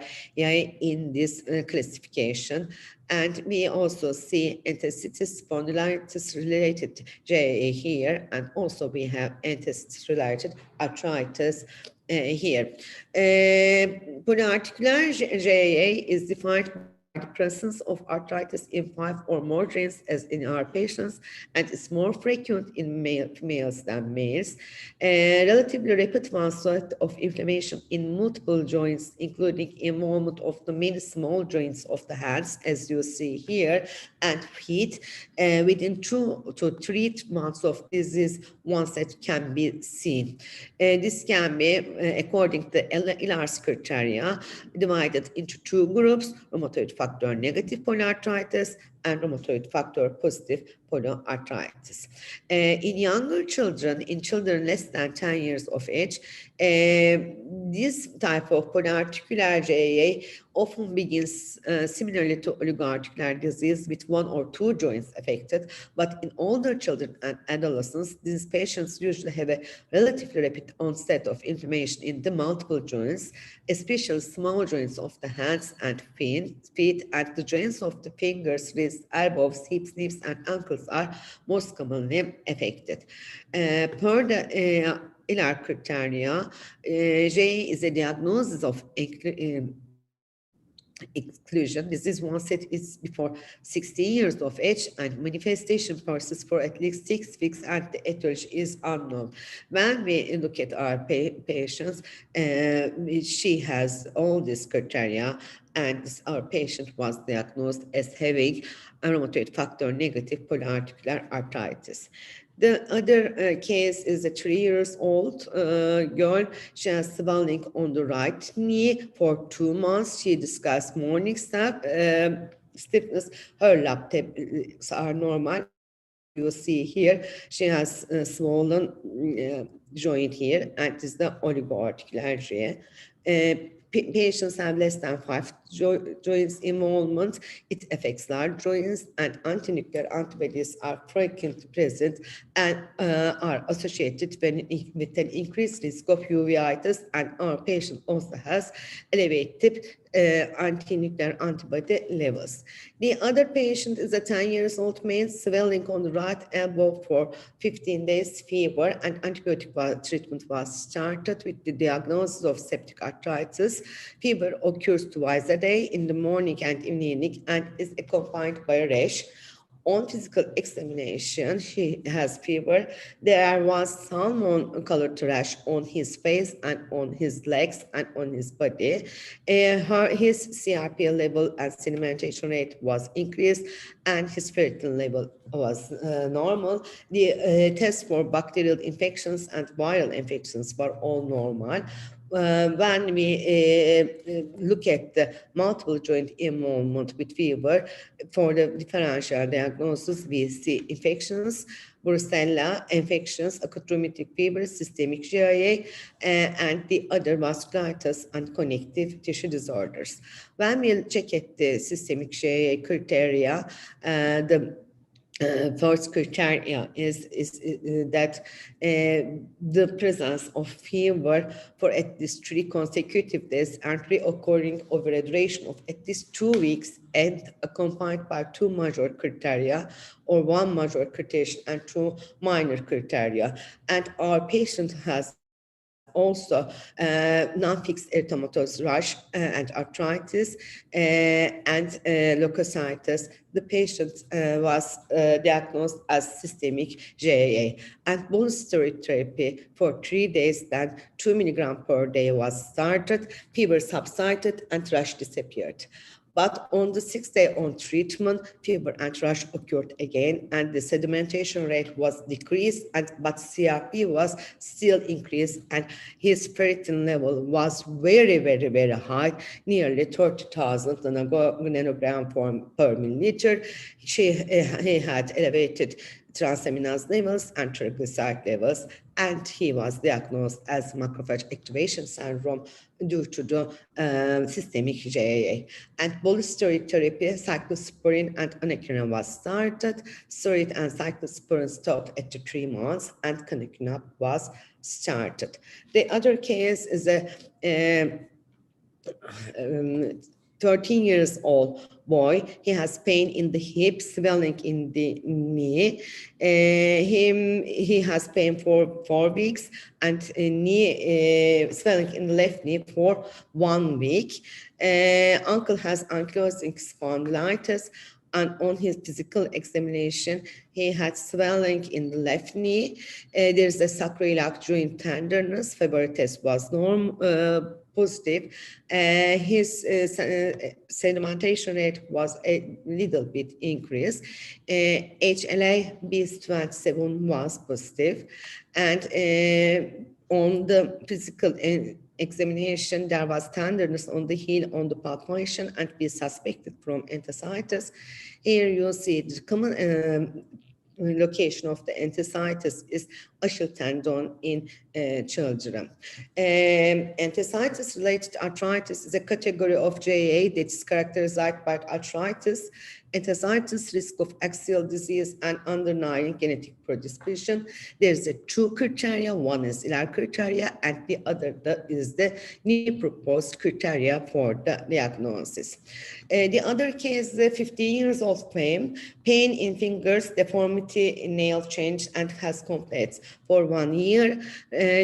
in this classification. And we also see enthesitis spondylitis related GIA here, and also we have enthesitis related arthritis here. Polyarticular GIA is defined the presence of arthritis in 5 or more genes as in our patients, and is more frequent in females than males. Relatively rapid onset of inflammation in multiple joints, including involvement of the many small joints of the hands, as you see here, and feet. Within 2 to 3 months of disease, onset can be seen. This can be, according to the ILARS criteria, divided into 2 groups: rheumatoid factor negative polyarthritis and rheumatoid factor positive polyarthritis. In younger children, in children less than 10 years of age, this type of polyarticular JA often begins similarly to oligoarticular disease with one or two joints affected, but in older children and adolescents, these patients usually have a relatively rapid onset of inflammation in the multiple joints, especially small joints of the hands and feet, and the joints of the fingers, wrists, elbows, hips, knees, and ankles are most commonly affected. Per the ILAR criteria, J is a diagnosis of exclusion. Disease onset is before 60 years of age and manifestation persists for at least 6 weeks and the etiology is unknown. When we look at our patients, she has all these criteria and our patient was diagnosed as having rheumatoid factor negative polyarticular arthritis. The other case is a 3-year-old girl. She has swelling on the right knee for 2 months. She discussed morning stiffness. Her lab tests are normal. You see here, she has a swollen joint here, and this is the oligoarticular patients have less than 5 joints involvement. It affects large joints, and anti-nuclear antibodies are frequently present and are associated with an increased risk of uveitis, and our patient also has elevated anti-nuclear antibody levels. The other patient is a 10-year-old male, swelling on the right elbow for 15 days, fever, and antibiotic treatment was started with the diagnosis of septic arthritis. Fever occurs twice a day in the morning and evening and is accompanied by a rash. On physical examination, he has fever. There was salmon-colored rash on his face and on his legs and on his body. His CRP level and sedimentation rate was increased, and his ferritin level was normal. The tests for bacterial infections and viral infections were all normal. When we look at the multiple joint involvement with fever, for the differential diagnosis, we see infections, brucella infections, acute rheumatic fever, systemic GIA, and the other vasculitis and connective tissue disorders. When we check at the systemic GIA criteria, the first criteria is that the presence of fever for at least 3 consecutive days and reoccurring over a duration of at least 2 weeks and accompanied by 2 major criteria or 1 major criteria and 2 minor criteria. And our patient has also non-fixed erythematous rash and arthritis and leukocytis. The patient was diagnosed as systemic GAA, and bone steroid therapy for 3 days, then 2 milligrams per day was started. Fever subsided and rash disappeared. But on the 6th day on treatment, fever and rash occurred again, and the sedimentation rate was decreased, but CRP was still increased, and his ferritin level was very, very, very high, nearly 30,000 nanogram per milliliter. He had elevated transaminase levels and triglyceride levels, and he was diagnosed as macrophage activation syndrome due to the systemic GAA. And steroid therapy, cyclosporin and anakinra was started. Steroid and cyclosporin stopped at 3 months, and anakinra was started. The other case is a 13 years old boy. He has pain in the hip, swelling in the knee. He has pain for 4 weeks and swelling in the left knee for 1 week. Uncle has ankylosing spondylitis, and on his physical examination, he had swelling in the left knee. There's a sacroiliac joint tenderness. February test was positive. His sedimentation rate was a little bit increased. HLA-B27 was positive. And on the physical examination, there was tenderness on the heel, on the palpation, and we suspected from enthesitis. Here you see the common location of the enthesitis is Achilles tendon in children. Enthesitis-related arthritis is a category of JA that is characterized by arthritis, enthesitis, risk of axial disease, and underlying genetic predisposition. There's a two criteria. One is ILAR criteria, and the other is the new proposed criteria for the diagnosis. The other case, the 15 years old pain in fingers, deformity in nail change, and has complaints for 1 year.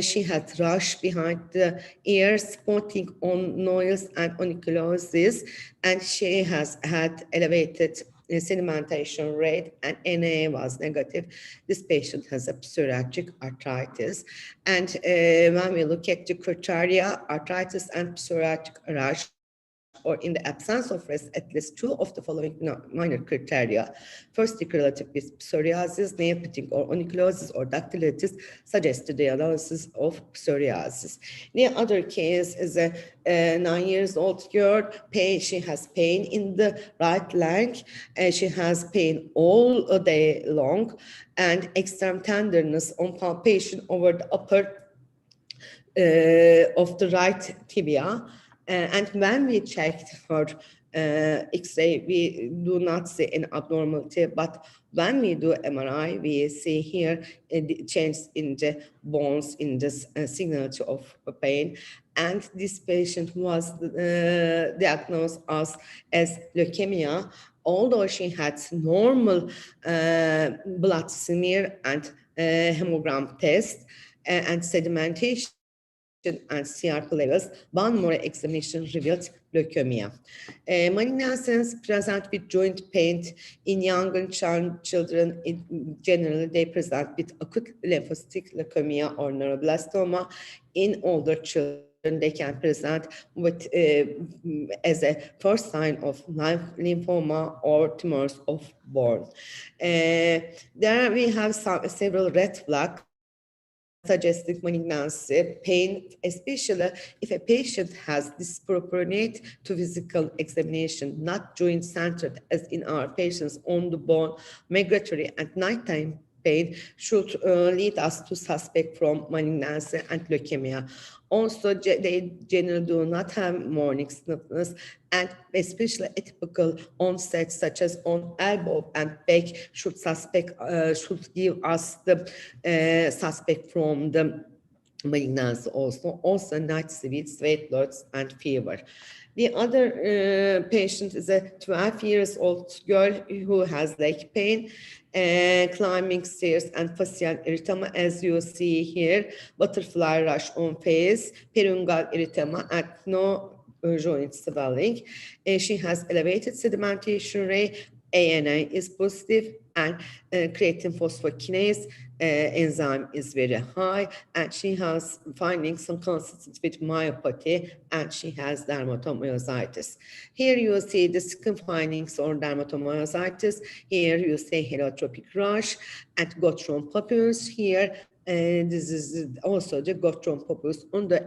She had rash behind the ears, spotting on noise and onychosis, and she has had elevated sedimentation rate, and Na was negative. This patient has a psoriatic arthritis. And when we look at the criteria, arthritis and psoriatic rash, or in the absence of rest, at least two of the following minor criteria. First, correlative with psoriasis, nail pitting or onychosis or dactylitis suggests the diagnosis of psoriasis. The other case is a 9 years old girl. She has pain in the right leg. She has pain all day long and extreme tenderness on palpation over the upper of the right tibia. And when we checked her X-ray, we do not see an abnormality, but when we do MRI, we see here a change in the bones, in this signature of pain. And this patient was diagnosed as leukemia, although she had normal blood smear and hemogram test and sedimentation and CRP levels. One more examination revealed leukemia. Malignancies present with joint pain in younger children. Generally, they present with acute lymphocytic leukemia or neuroblastoma. In older children, they can present with as a first sign of lymphoma or tumors of bone. There we have several red flags suggesting malignancy, pain, especially if a patient has disproportionate to physical examination, not joint-centered as in our patients on the bone, migratory and nighttime pain should lead us to suspect from malignancy and leukemia. Also, they generally do not have morning stiffness, and especially atypical onset, such as on elbow and back, should give us the suspect from the malignancy also. Also, night sweats, weight loss, and fever. The other patient is a 12 years old girl who has leg pain, climbing stairs and facial erythema, as you see here, butterfly rash on face, perungal erythema, and no joint swelling. She has elevated sedimentation rate, ANA is positive, and creatine phosphokinase enzyme is very high, and she has findings consistent with myopathy, and she has dermatomyositis. Here you see the skin findings on dermatomyositis. Here you see heliotropic rash and Gottron papules. Here this is also the Gottron papules. On the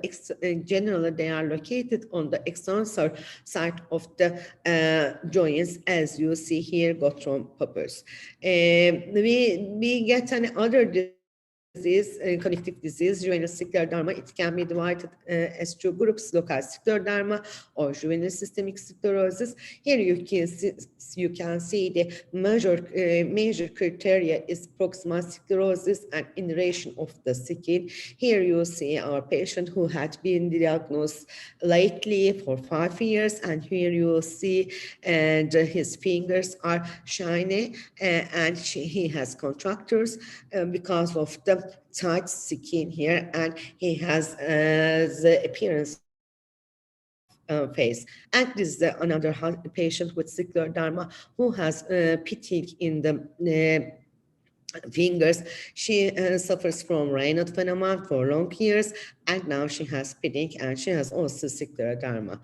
generally they are located on the external side of the joints, as you see here, Gottron papules. We get another disease, connective disease, juvenile scleroderma. It can be divided as two groups: local scleroderma or juvenile systemic sclerosis. Here you can see the major criteria is proximal sclerosis and inerration of the skin. Here you see our patient who had been diagnosed lately for 5 years, and here you see his fingers are shiny, and he has contractures because of the tight skin here, and he has the appearance face. And this is another patient with scleroderma who has pitting in the fingers. She suffers from Raynaud phenomenon for long years, and now she has spinning and she has also scleroderma.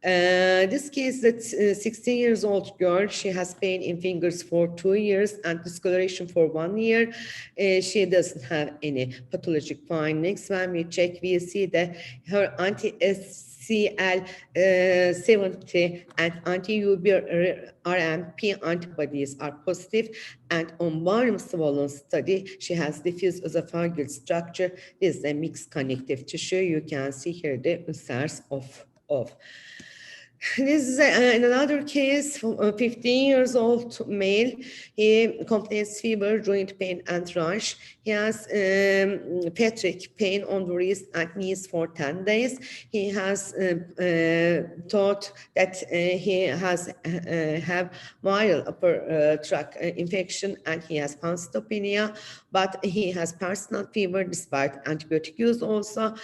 This case, that 16 years old girl, she has pain in fingers for 2 years and discoloration for 1 year. She doesn't have any pathologic findings. When we check, we see that her anti-CL70 and anti-UBRMP antibodies are positive, and on barium swollen study, she has diffuse esophageal structure. This is a mixed connective tissue. You can see here the ulcers of. This is another case, a 15 years old male. He complains fever, joint pain, and rash. He has pediatric pain on the wrist and knees for 10 days. He has thought that he has have viral upper tract infection, and he has pancytopenia, but he has personal fever despite antibiotic use also.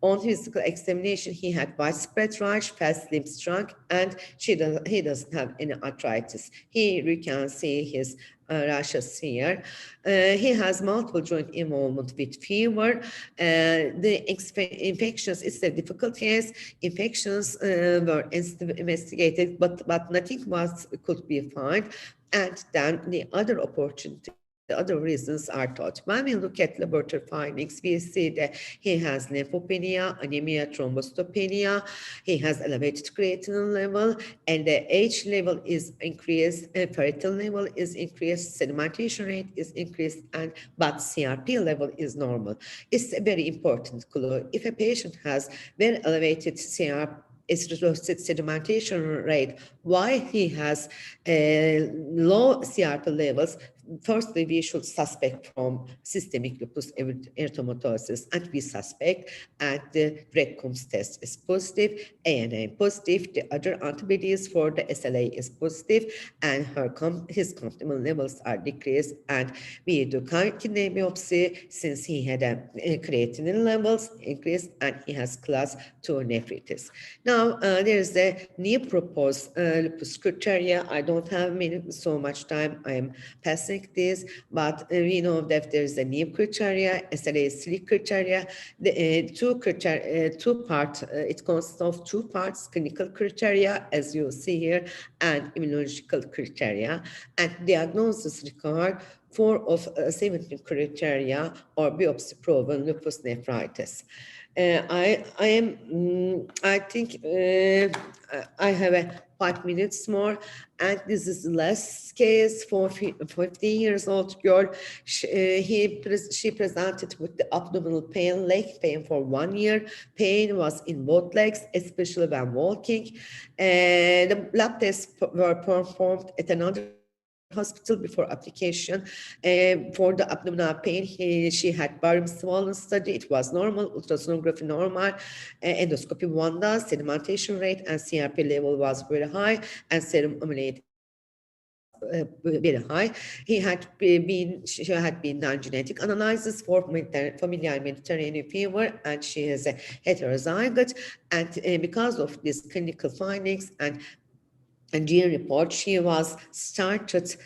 On physical examination, he had widespread rash, fast limb shrunk, and he doesn't have any arthritis. Here you can see his rashes here. He has multiple joint involvement with fever. The infections, it's a difficult case. Infections were investigated, but nothing could be found. And then the other opportunity, the other reasons are taught. When we look at laboratory findings, we see that he has lymphopenia, anemia, thrombocytopenia, he has elevated creatinine level, and the H level is increased, ferritin level is increased, sedimentation rate is increased, but CRP level is normal. It's a very important clue. If a patient has very elevated CRP, sedimentation rate, why he has low CRP levels, firstly, we should suspect from systemic lupus erythematosus, and we suspect, and the Breckham's test is positive, ANA positive, the other antibodies for the SLA is positive, and his complement levels are decreased, and we do kidney biopsy since he had creatinine levels increased, and he has class 2 nephritis. Now, there is a new proposed lupus criteria. I don't have so much time. I am passing this, but we know that there is a new criteria, SLA3 criteria. The two parts. It consists of 2 parts: clinical criteria, as you see here, and immunological criteria. And diagnosis required 4 of 17 criteria or biopsy-proven lupus nephritis. I think I have 5 minutes more, and this is the last case for 15 years old girl. She presented with the abdominal pain, leg pain for 1 year. Pain was in both legs, especially when walking. The lab tests were performed at another hospital before application. For the abdominal pain, she had barium swollen study. It was normal, ultrasonography normal, endoscopy wanda, sedimentation rate and CRP level was very high, and serum amyloid very high. She had been done genetic analysis for familial Mediterranean fever, and she is a heterozygote. And because of these clinical findings and gene report, she was started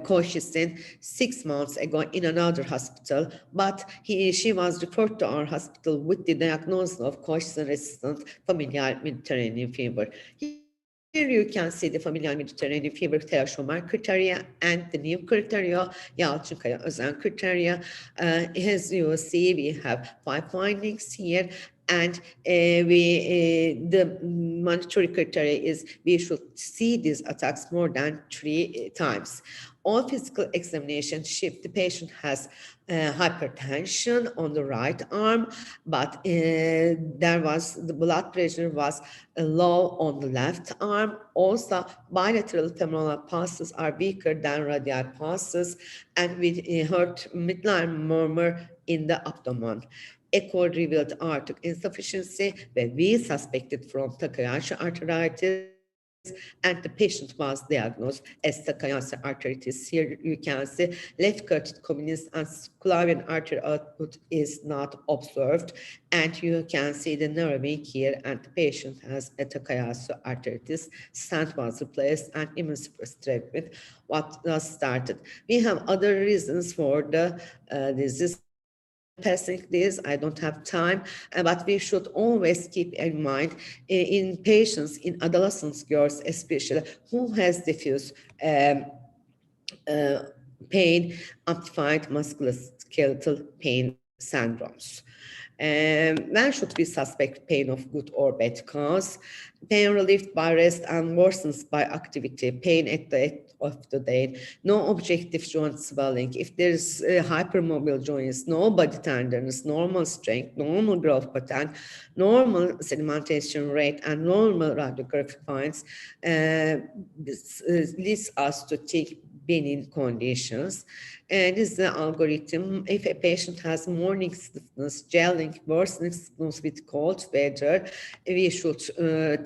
colchicine 6 months ago in another hospital, but she was referred to our hospital with the diagnosis of colchicine-resistant familial Mediterranean fever. Here you can see the familial Mediterranean fever Telaşomer criteria and the new criteria, Yalçınkaya-Özen criteria. As you see, we have 5 findings here. And the mandatory criteria is we should see these attacks more than 3 times. On physical examination, the patient has hypertension on the right arm, but the blood pressure was low on the left arm. Also, bilateral femoral pulses are weaker than radial pulses, and we heard midline murmur in the abdomen. Echo revealed aortic insufficiency, where we suspected from Takayasu arteritis. and the patient was diagnosed as Takayasu arteritis. Here you can see left carotid communis and subclavian artery output is not observed, and you can see the narrowing here, and the patient has a Takayasu arteritis. Stent was replaced and immunosuppressive treatment was started. We have other reasons for the disease. Passing this, I don't have time, but we should always keep in mind in patients, in adolescent girls especially, who has diffuse pain, amplified musculoskeletal pain syndromes. When should we suspect pain of good or bad cause? Pain relieved by rest and worsens by activity. Pain at the end of the day. No objective joint swelling. If there's hypermobile joints, no body tenderness, normal strength, normal growth pattern, normal sedimentation rate, and normal radiographic finds, this leads us to think benign conditions. And this is the algorithm. If a patient has morning stiffness, gelling, worsening stiffness with cold weather, we should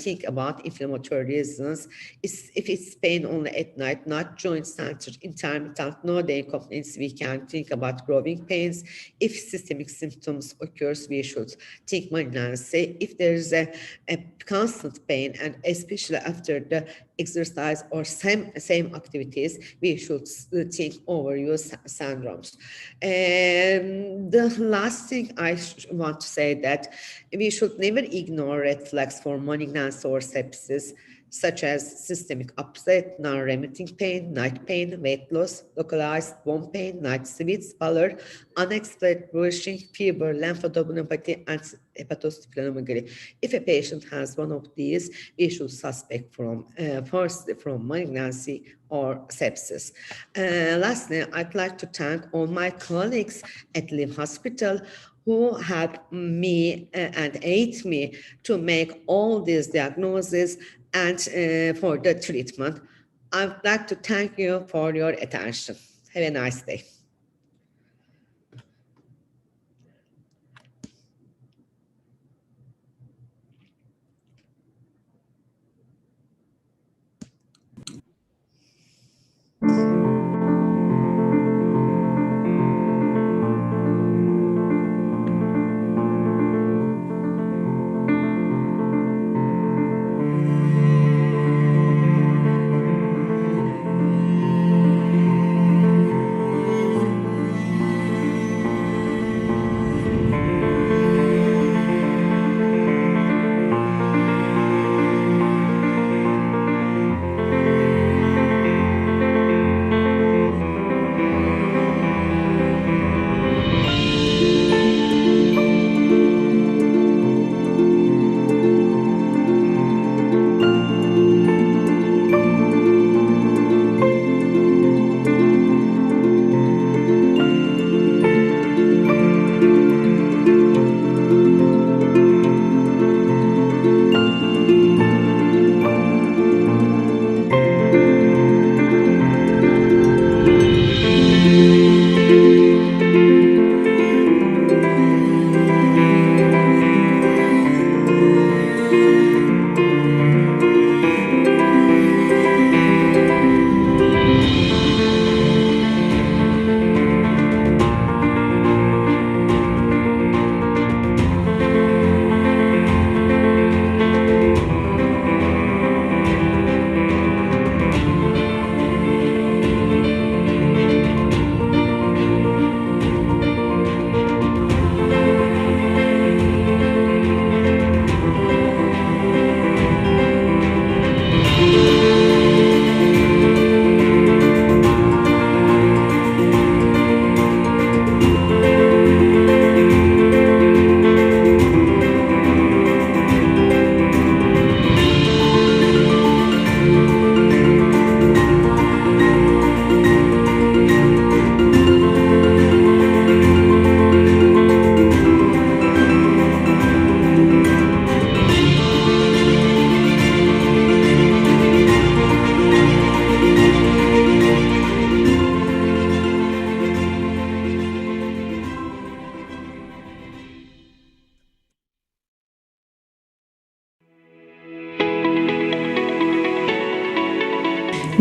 think about inflammatory reasons. If it's pain only at night, not joint-centered, intermittent, no day complaints, we can think about growing pains. If systemic symptoms occurs, we should think malignancy. If there is a constant pain, and especially after the exercise or same activities, we should think overuse syndromes. And the last thing I want to say that we should never ignore red flags for malignancy or sepsis, such as systemic upset, non-remitting pain, night pain, weight loss, localized bone pain, night sweats, pallor, unexplained bruising, fever, lymphadenopathy, and hepatosplenomegaly. If a patient has one of these, we should suspect from first from malignancy or sepsis. Lastly, I'd like to thank all my colleagues at Live Hospital who helped me and aid me to make all these diagnoses and for the treatment. I'd like to thank you for your attention. Have a nice day.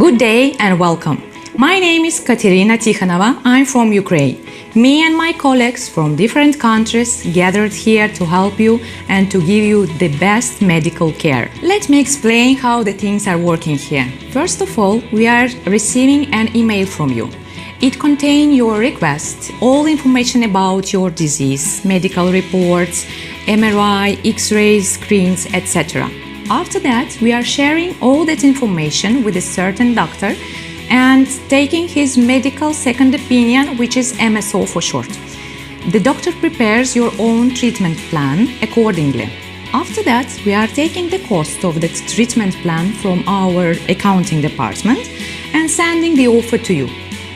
Good day and welcome. My name is Katerina Tikhonova. I'm from Ukraine. Me and my colleagues from different countries gathered here to help you and to give you the best medical care. Let me explain how the things are working here. First of all, we are receiving an email from you. It contains your request, all information about your disease, medical reports, MRI, X-rays, screens, etc. After that, we are sharing all that information with a certain doctor and taking his medical second opinion, which is MSO for short. The doctor prepares your own treatment plan accordingly. After that, we are taking the cost of that treatment plan from our accounting department and sending the offer to you.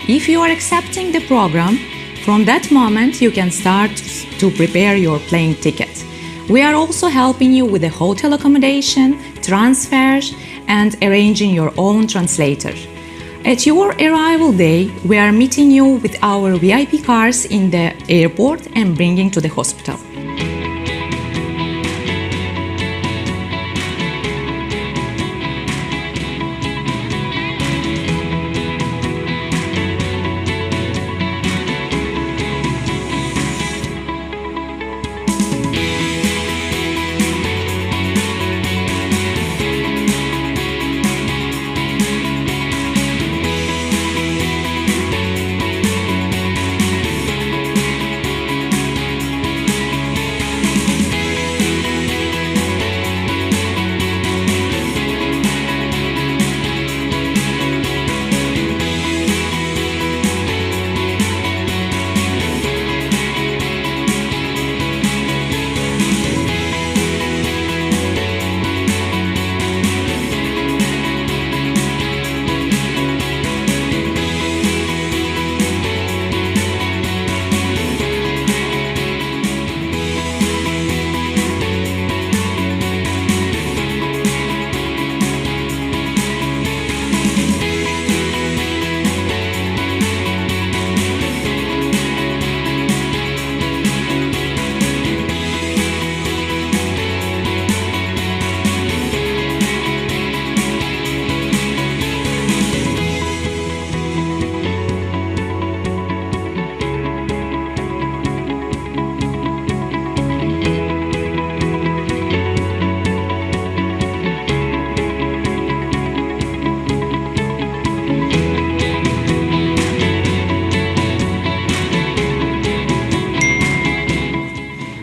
If you are accepting the program, from that moment you can start to prepare your plane ticket. We are also helping you with the hotel accommodation, transfers, and arranging your own translator. At your arrival day, we are meeting you with our VIP cars in the airport and bringing to the hospital.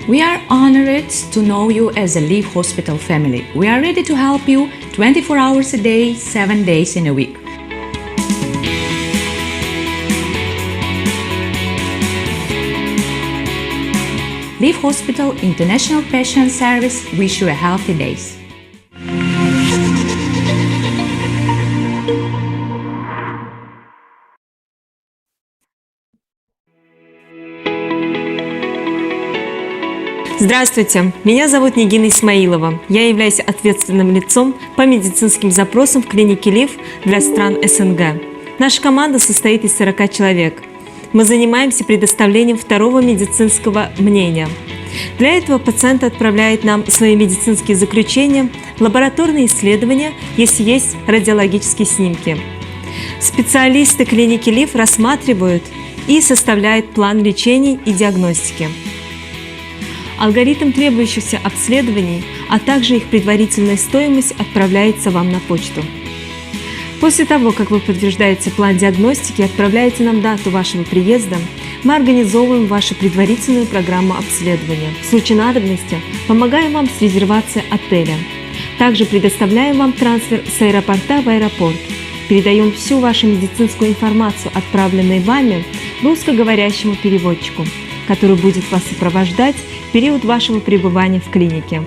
We are honored to know you as a Live Hospital family. We are ready to help you 24 hours a day, 7 days in a week. Live Hospital International Patient Service wish you a healthy days. Здравствуйте, меня зовут Нигина Исмаилова. Я являюсь ответственным лицом по медицинским запросам в клинике ЛИВ для стран СНГ. Наша команда состоит из 40 человек. Мы занимаемся предоставлением второго медицинского мнения. Для этого пациент отправляет нам свои медицинские заключения, лабораторные исследования, если есть радиологические снимки. Специалисты клиники ЛИВ рассматривают и составляют план лечения и диагностики. Алгоритм требующихся обследований, а также их предварительная стоимость отправляется вам на почту. После того, как вы подтверждаете план диагностики и отправляете нам дату вашего приезда, мы организовываем вашу предварительную программу обследования. В случае надобности помогаем вам с резервацией отеля. Также предоставляем вам трансфер с аэропорта в аэропорт. Передаем всю вашу медицинскую информацию, отправленную вами, русскоговорящему переводчику, который будет вас сопровождать в период вашего пребывания в клинике.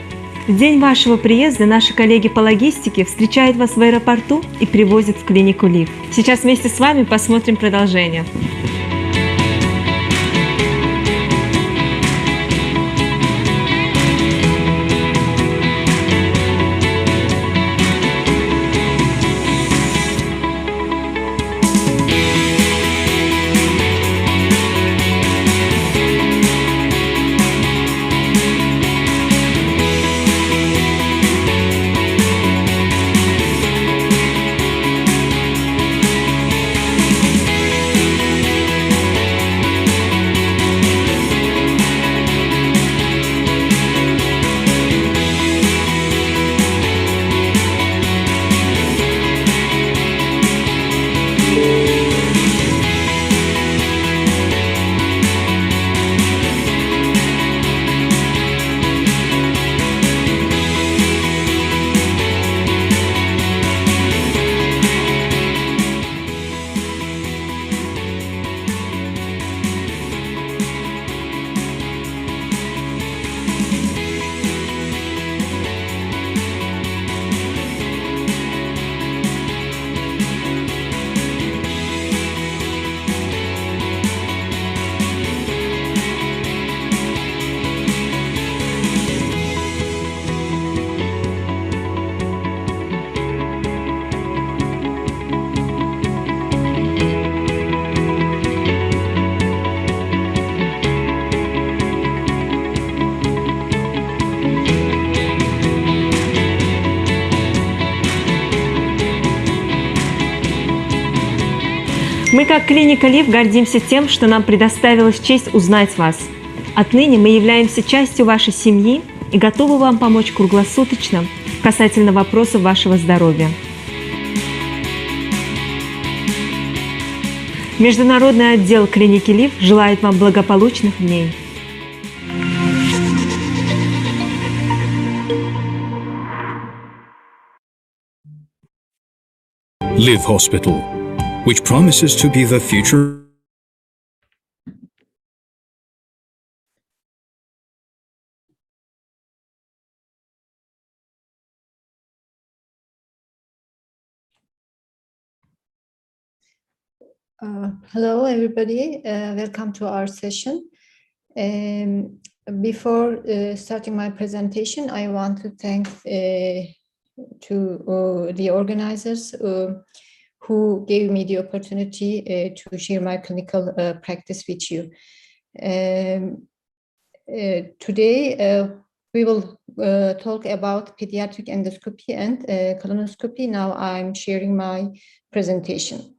В день вашего приезда наши коллеги по логистике встречают вас в аэропорту и привозят в клинику ЛИВ. Сейчас вместе с вами посмотрим продолжение. Мы как клиника ЛИВ гордимся тем, что нам предоставилась честь узнать вас. Отныне мы являемся частью вашей семьи и готовы вам помочь круглосуточно касательно вопросов вашего здоровья. Международный отдел клиники ЛИВ желает вам благополучных дней. Live Hospital, which promises to be the future. Hello, everybody. Welcome to our session. Before starting my presentation, I want to thank to the organizers who gave me the opportunity to share my clinical practice with you. Today, we will talk about pediatric endoscopy and colonoscopy. Now I'm sharing my presentation.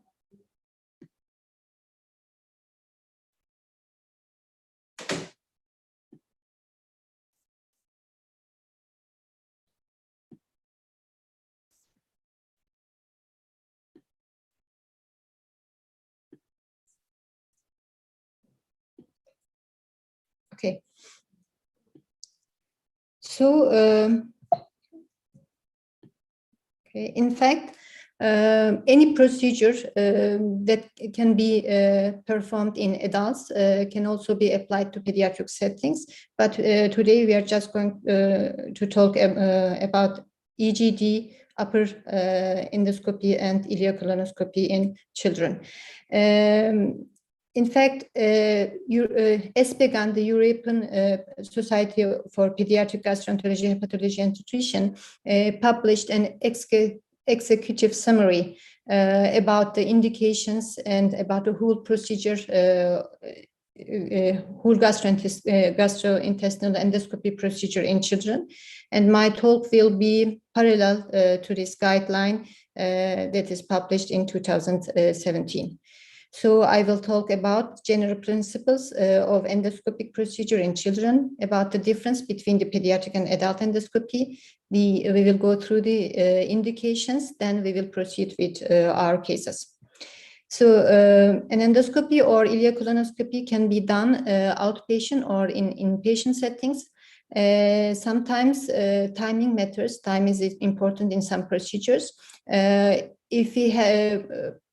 Okay. So, in fact, any procedure that can be performed in adults can also be applied to pediatric settings. But today we are just going to talk about EGD, upper endoscopy, and ileocolonoscopy in children. In fact, ESPGHAN, the European Society for Pediatric Gastroenterology, Hepatology and Nutrition, published an executive summary about the indications and about the whole procedure, whole gastrointestinal endoscopy procedure in children. And my talk will be parallel to this guideline that is published in 2017. So I will talk about general principles of endoscopic procedure in children, about the difference between the pediatric and adult endoscopy. We will go through the indications, then we will proceed with our cases. So an endoscopy or ileocolonoscopy can be done outpatient or in inpatient settings. Sometimes timing matters. Time is important in some procedures. If we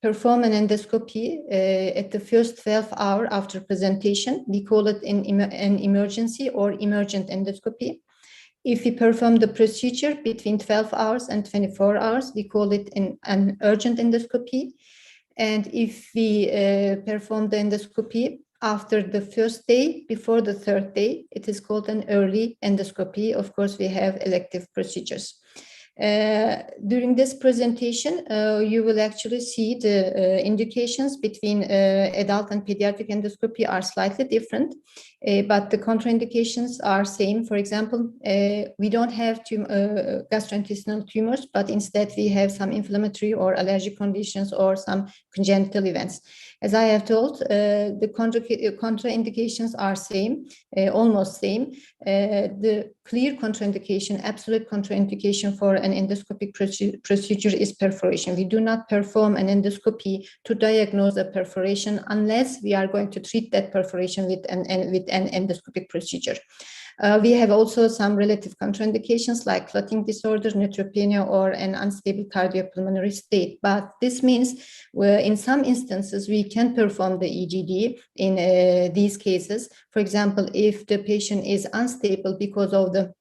perform an endoscopy at the first 12 hours after presentation, we call it an emergency or emergent endoscopy. If we perform the procedure between 12 hours and 24 hours, we call it an urgent endoscopy. And if we perform the endoscopy after the first day, before the third day, it is called an early endoscopy. Of course, we have elective procedures. During this presentation, you will actually see the indications between adult and pediatric endoscopy are slightly different, but the contraindications are same. For example, we don't have gastrointestinal tumors, but instead we have some inflammatory or allergic conditions or some congenital events. As I have told, the contraindications are same, almost same. The clear contraindication, absolute contraindication for an endoscopic procedure is perforation. We do not perform an endoscopy to diagnose a perforation unless we are going to treat that perforation with an endoscopic procedure. We have also some relative contraindications like clotting disorder, neutropenia, or an unstable cardiopulmonary state. But this means in some instances, we can perform the EGD in these cases. For example, if the patient is unstable because of the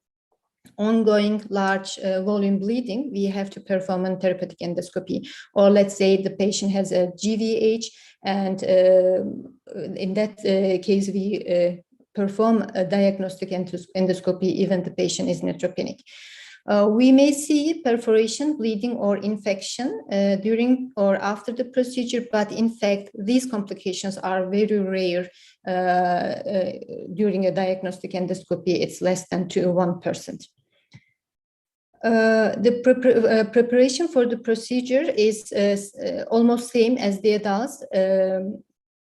ongoing large volume bleeding, we have to perform a therapeutic endoscopy. Or let's say the patient has a GVH, and in that case, we perform a diagnostic endoscopy even the patient is neutropenic. We may see perforation, bleeding, or infection during or after the procedure, but in fact, these complications are very rare during a diagnostic endoscopy. It's less than 1%. Preparation for the procedure is almost same as the adults.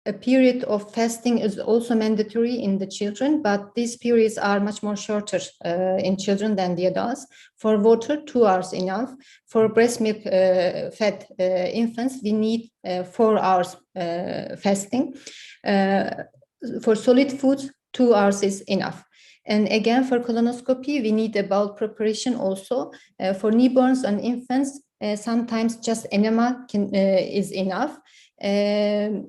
A period of fasting is also mandatory in the children, but these periods are much more shorter in children than the adults. For water, 2 hours enough. For breast milk fed infants, we need 4 hours fasting. For solid foods, 2 hours is enough. And again, for colonoscopy, we need a bowel preparation also. For newborns and infants, sometimes just enema is enough. And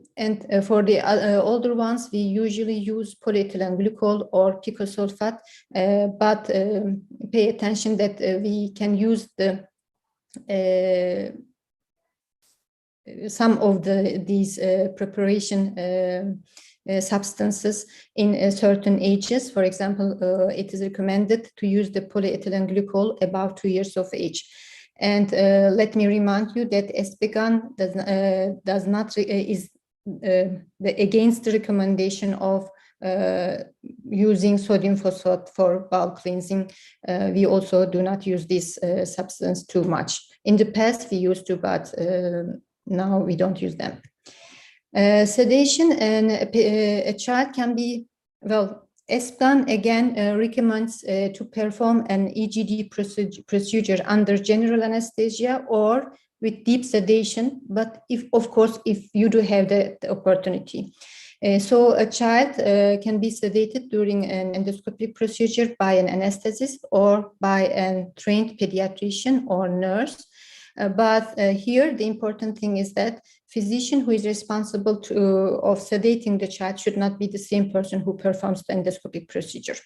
for the older ones, we usually use polyethylene glycol or picosulfate, but pay attention that we can use the some of these preparation substances in certain ages. For example, it is recommended to use the polyethylene glycol above 2 years of age. And let me remind you that espegan does not is against the recommendation of using sodium phosphate for bowel cleansing. We also do not use this substance too much. In the past, we used to, but now we don't use them. Sedation and a child can be, well, ESPLAN again recommends to perform an EGD procedure under general anesthesia or with deep sedation, but of course, if you do have the opportunity. So a child can be sedated during an endoscopic procedure by an anesthetist or by a trained pediatrician or nurse. But here, the important thing is that physician who is responsible of sedating the child should not be the same person who performs the endoscopic procedure.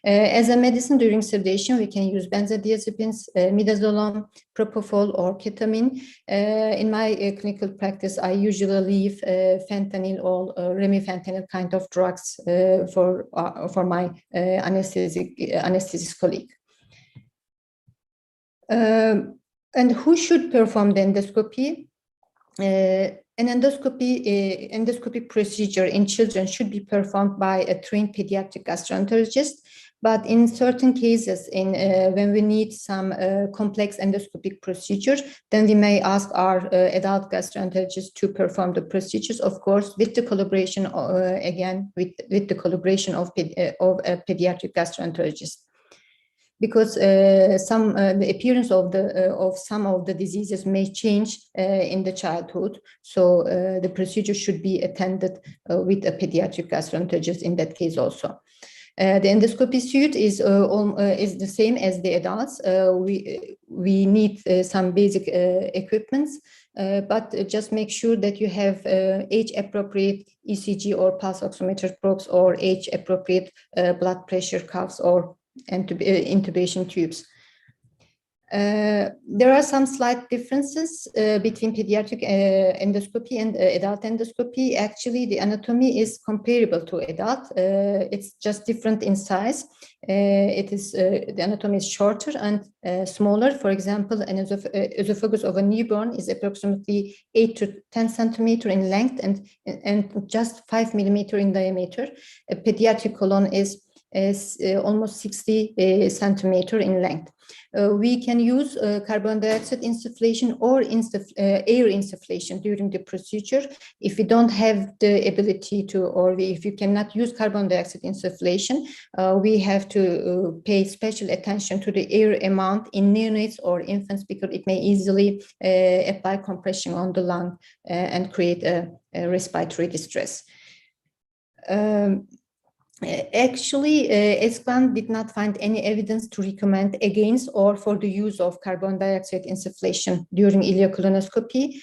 As a medicine during sedation, we can use benzodiazepines, midazolam, propofol, or ketamine. In my clinical practice, I usually leave fentanyl or remifentanil kind of drugs for my anesthetist colleague. And who should perform the endoscopy? An endoscopic procedure in children should be performed by a trained pediatric gastroenterologist. But in certain cases, when we need some complex endoscopic procedure, then we may ask our adult gastroenterologist to perform the procedures, of course, with the collaboration, again, with the collaboration of a pediatric gastroenterologist. Because the appearance of some of the diseases may change in the childhood, so the procedure should be attended with a pediatric gastroenterologist in that case also. The endoscopy suite is the same as the adults. We need some basic equipments, but just make sure that you have age-appropriate ECG or pulse oximeter probes or age-appropriate blood pressure cuffs or intubation tubes. There are some slight differences between pediatric endoscopy and adult endoscopy. Actually, the anatomy is comparable to adult. It's just different in size. The anatomy is shorter and smaller. For example, an esophagus of a newborn is approximately 8 to 10 centimeter in length and just 5 millimeter in diameter. A pediatric colon is almost 60 centimeter in length. We can use carbon dioxide insufflation or air insufflation during the procedure. If we don't have the ability to, or if you cannot use carbon dioxide insufflation, we have to pay special attention to the air amount in neonates or infants because it may easily apply compression on the lung and create a respiratory distress. Actually, ESPLAN did not find any evidence to recommend against or for the use of carbon dioxide insufflation during ileocolonoscopy.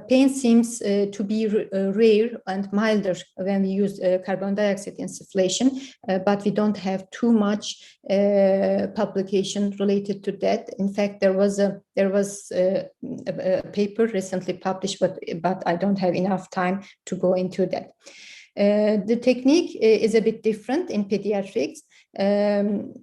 Pain seems to be rare and milder when we use carbon dioxide insufflation, but we don't have too much publication related to that. In fact, there was a paper recently published, but I don't have enough time to go into that. The technique is a bit different in pediatrics. When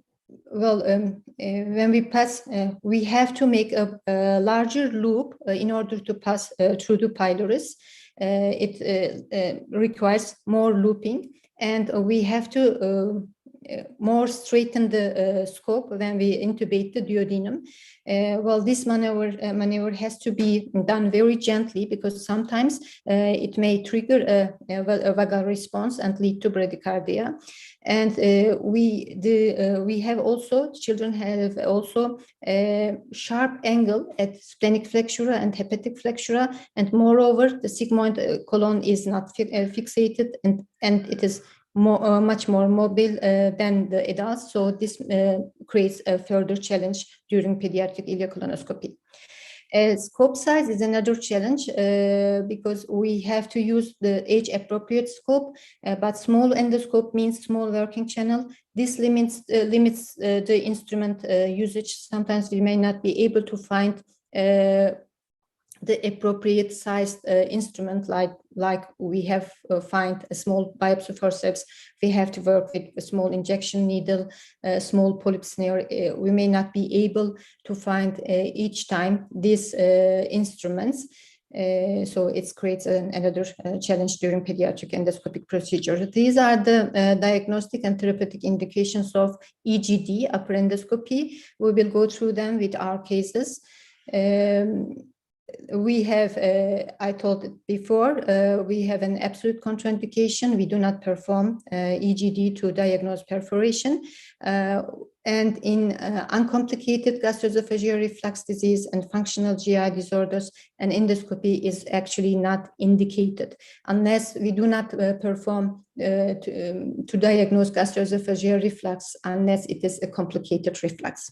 we pass, we have to make a larger loop in order to pass through the pylorus. It requires more looping, and we have to more straighten the scope when we intubate the duodenum. Well, this maneuver has to be done very gently because sometimes it may trigger a vagal response and lead to bradycardia. And we have also, children have also a sharp angle at splenic flexura and hepatic flexura, and moreover, the sigmoid colon is not fixated, and it is much more mobile than the adults. So this creates a further challenge during pediatric ileocolonoscopy. Scope size is another challenge because we have to use the age-appropriate scope, but small endoscope means small working channel. This limits the instrument usage. Sometimes we may not be able to find the appropriate sized instrument, like we have find a small biopsy forceps. We have to work with a small injection needle, a small polyp snare. We may not be able to find each time these instruments. So it creates another challenge during pediatric endoscopic procedure. These are the diagnostic and therapeutic indications of EGD, upper endoscopy. We will go through them with our cases. We have, I told it before, we have an absolute contraindication. We do not perform EGD to diagnose perforation. And in uncomplicated gastroesophageal reflux disease and functional GI disorders, an endoscopy is actually not indicated unless we do not perform to diagnose gastroesophageal reflux unless it is a complicated reflux.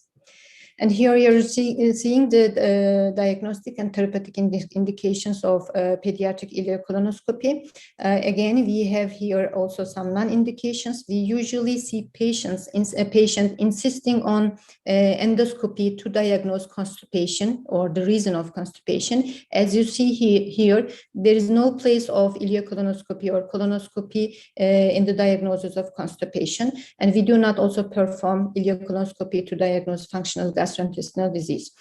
And here you're seeing the diagnostic and therapeutic indications of pediatric ileocolonoscopy. Again, we have here also some non-indications. We usually see a patient insisting on endoscopy to diagnose constipation or the reason of constipation. As you see here, there is no place of ileocolonoscopy or colonoscopy in the diagnosis of constipation. And we do not also perform ileocolonoscopy to diagnose functional gastrointestinal disease.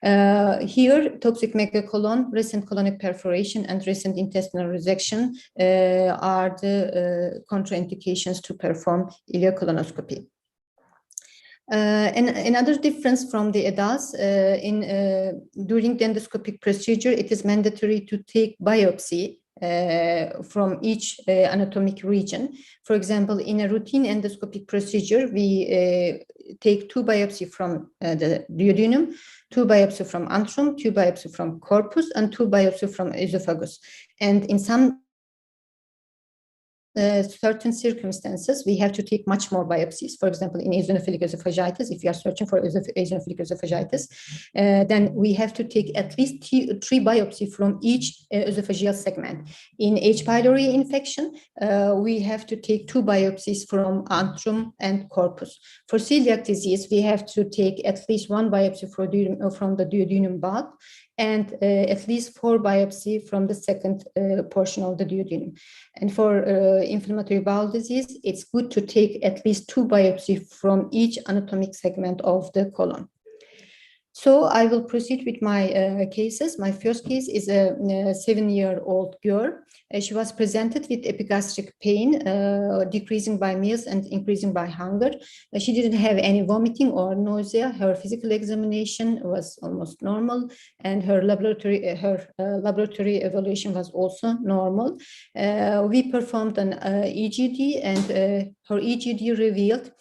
Here, toxic megacolon, recent colonic perforation, and recent intestinal resection are the contraindications to perform ileocolonoscopy. And another difference from the adults, during the endoscopic procedure, it is mandatory to take biopsy from each anatomic region. For example, in a routine endoscopic procedure, we take 2 biopsies from the duodenum, 2 biopsies from antrum, 2 biopsies from corpus, and 2 biopsies from esophagus. And in some certain circumstances, we have to take much more biopsies. For example, in eosinophilic esophagitis, if you are searching for eosinophilic esophagitis, then we have to take at least 3 biopsies from each esophageal segment. In H. pylori infection, we have to take 2 biopsies from antrum and corpus. For celiac disease, we have to take at least 1 biopsy from the duodenum bulb, and at least 4 biopsies from the second portion of the duodenum. And for inflammatory bowel disease, it's good to take at least 2 biopsies from each anatomic segment of the colon. So I will proceed with my cases. My first case is a 7-year-old girl. She was presented with epigastric pain, decreasing by meals and increasing by hunger. She didn't have any vomiting or nausea. Her physical examination was almost normal, and her laboratory evaluation was also normal. We performed an EGD, and her EGD revealed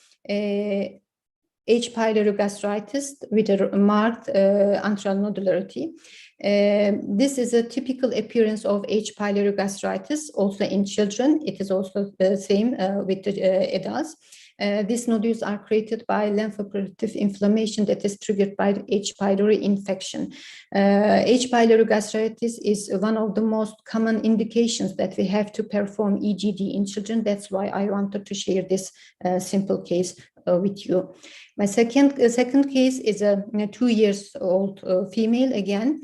H. pylori gastritis with a marked antral nodularity. This is a typical appearance of H. pylori gastritis also in children. It is also the same with the adults. These nodules are created by lymphoproliferative inflammation that is triggered by H. pylori infection. H. pylori gastritis is one of the most common indications that we have to perform EGD in children. That's why I wanted to share this simple case with you. My second case is a 2-year-old female again.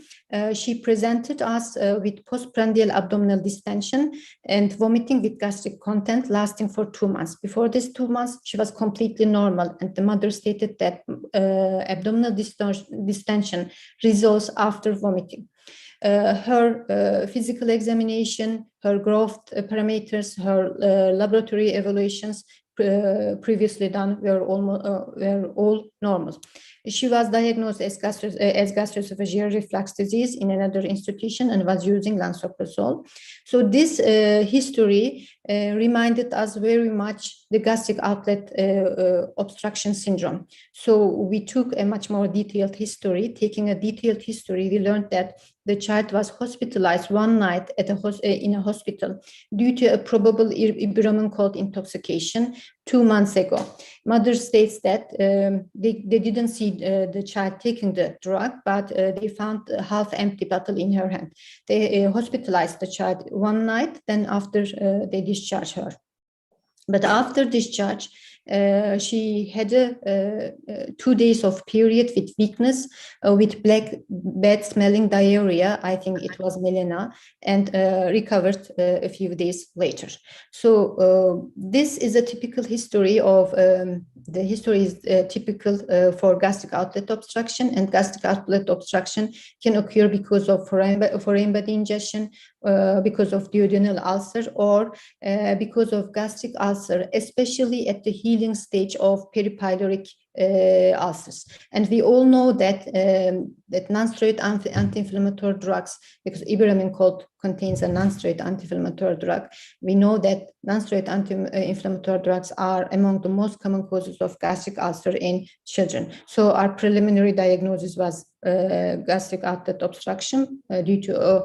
She presented us with postprandial abdominal distension and vomiting with gastric content lasting for 2 months. Before this 2 months, she was completely normal, and the mother stated that abdominal distension resolves after vomiting. Her physical examination, her growth parameters, her laboratory evaluations previously done were all normal. She was diagnosed as gastroesophageal reflux disease in another institution and was using lansoprazole. So this history reminded us very much the gastric outlet obstruction syndrome. So we took a much more detailed history. Taking a detailed history, we learned that the child was hospitalized one night in a hospital due to a probable ibuprofen cold intoxication 2 months ago. Mother states that they didn't see the child taking the drug, but they found a half-empty bottle in her hand. They hospitalized the child one night, then after they discharged her. But after discharge, she had 2 days of period with weakness, with bad smelling diarrhea. I think it was melena, and recovered a few days later. So this is a typical history of the history is typical for gastric outlet obstruction, and gastric outlet obstruction can occur because of foreign body ingestion, because of duodenal ulcer, or because of gastric ulcer, especially at the healing stage of peripyloric ulcers. And we all know that that non-steroid anti-inflammatory drugs, because ibuprofen cold contains a non-steroid anti-inflammatory drug, we know that non-steroid anti-inflammatory drugs are among the most common causes of gastric ulcer in children. So our preliminary diagnosis was gastric outlet obstruction due to a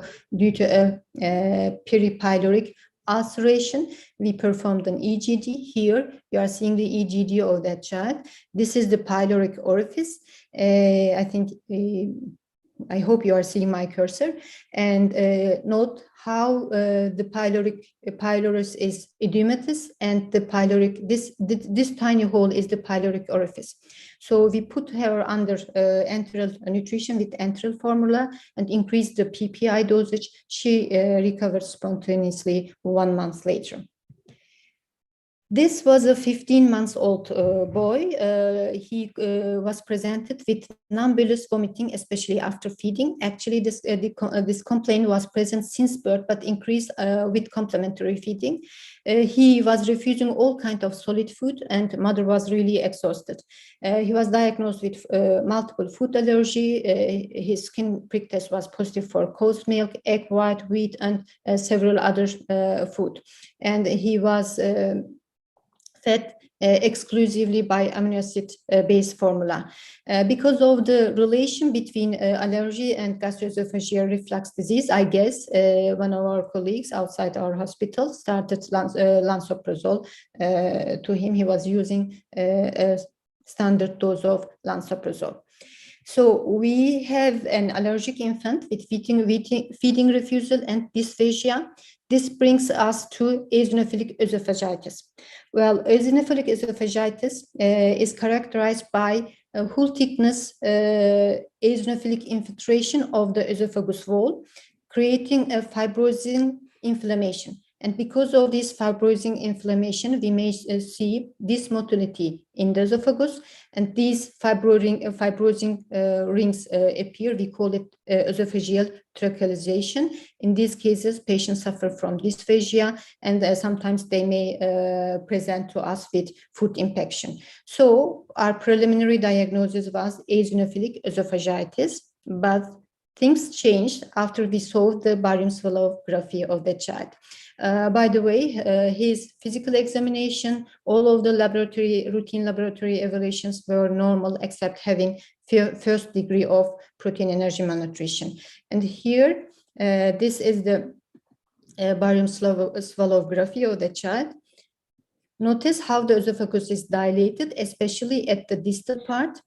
peripyloric ulceration. We performed an EGD. Here you are seeing the EGD of that child. This is the pyloric orifice. I hope you are seeing my cursor, and note how the pylorus is edematous, and the pyloric, this tiny hole is the pyloric orifice. So we put her under enteral nutrition with enteral formula and increased the PPI dosage. She recovered spontaneously 1 month later. This was a 15-month-old boy. He was presented with non-bolus vomiting, especially after feeding. Actually, this complaint was present since birth, but increased with complementary feeding. He was refusing all kinds of solid food, and mother was really exhausted. He was diagnosed with multiple food allergy. His skin prick test was positive for cow's milk, egg white, wheat, and several other food. And he was fed exclusively by amino acid based formula. Because of the relation between allergy and gastroesophageal reflux disease, I guess one of our colleagues outside our hospital started lansoprazole to him. He was using a standard dose of lansoprazole. So we have an allergic infant with feeding refusal and dysphagia. This brings us to eosinophilic esophagitis. Well, eosinophilic esophagitis is characterized by whole thickness eosinophilic infiltration of the esophagus wall, creating a fibrosing inflammation. And because of this fibrosing inflammation, we may see dysmotility in the esophagus, and these fibrosing rings appear. We call it esophageal trachealization. In these cases, patients suffer from dysphagia, and sometimes they may present to us with food infection. So our preliminary diagnosis was eosinophilic esophagitis, but things changed after we solved the barium swallowography of the child. By the way, his physical examination, all of the routine laboratory evaluations were normal, except having first degree of protein energy malnutrition. And here, this is the barium swallowography of the child. Notice how the esophagus is dilated, especially at the distal part.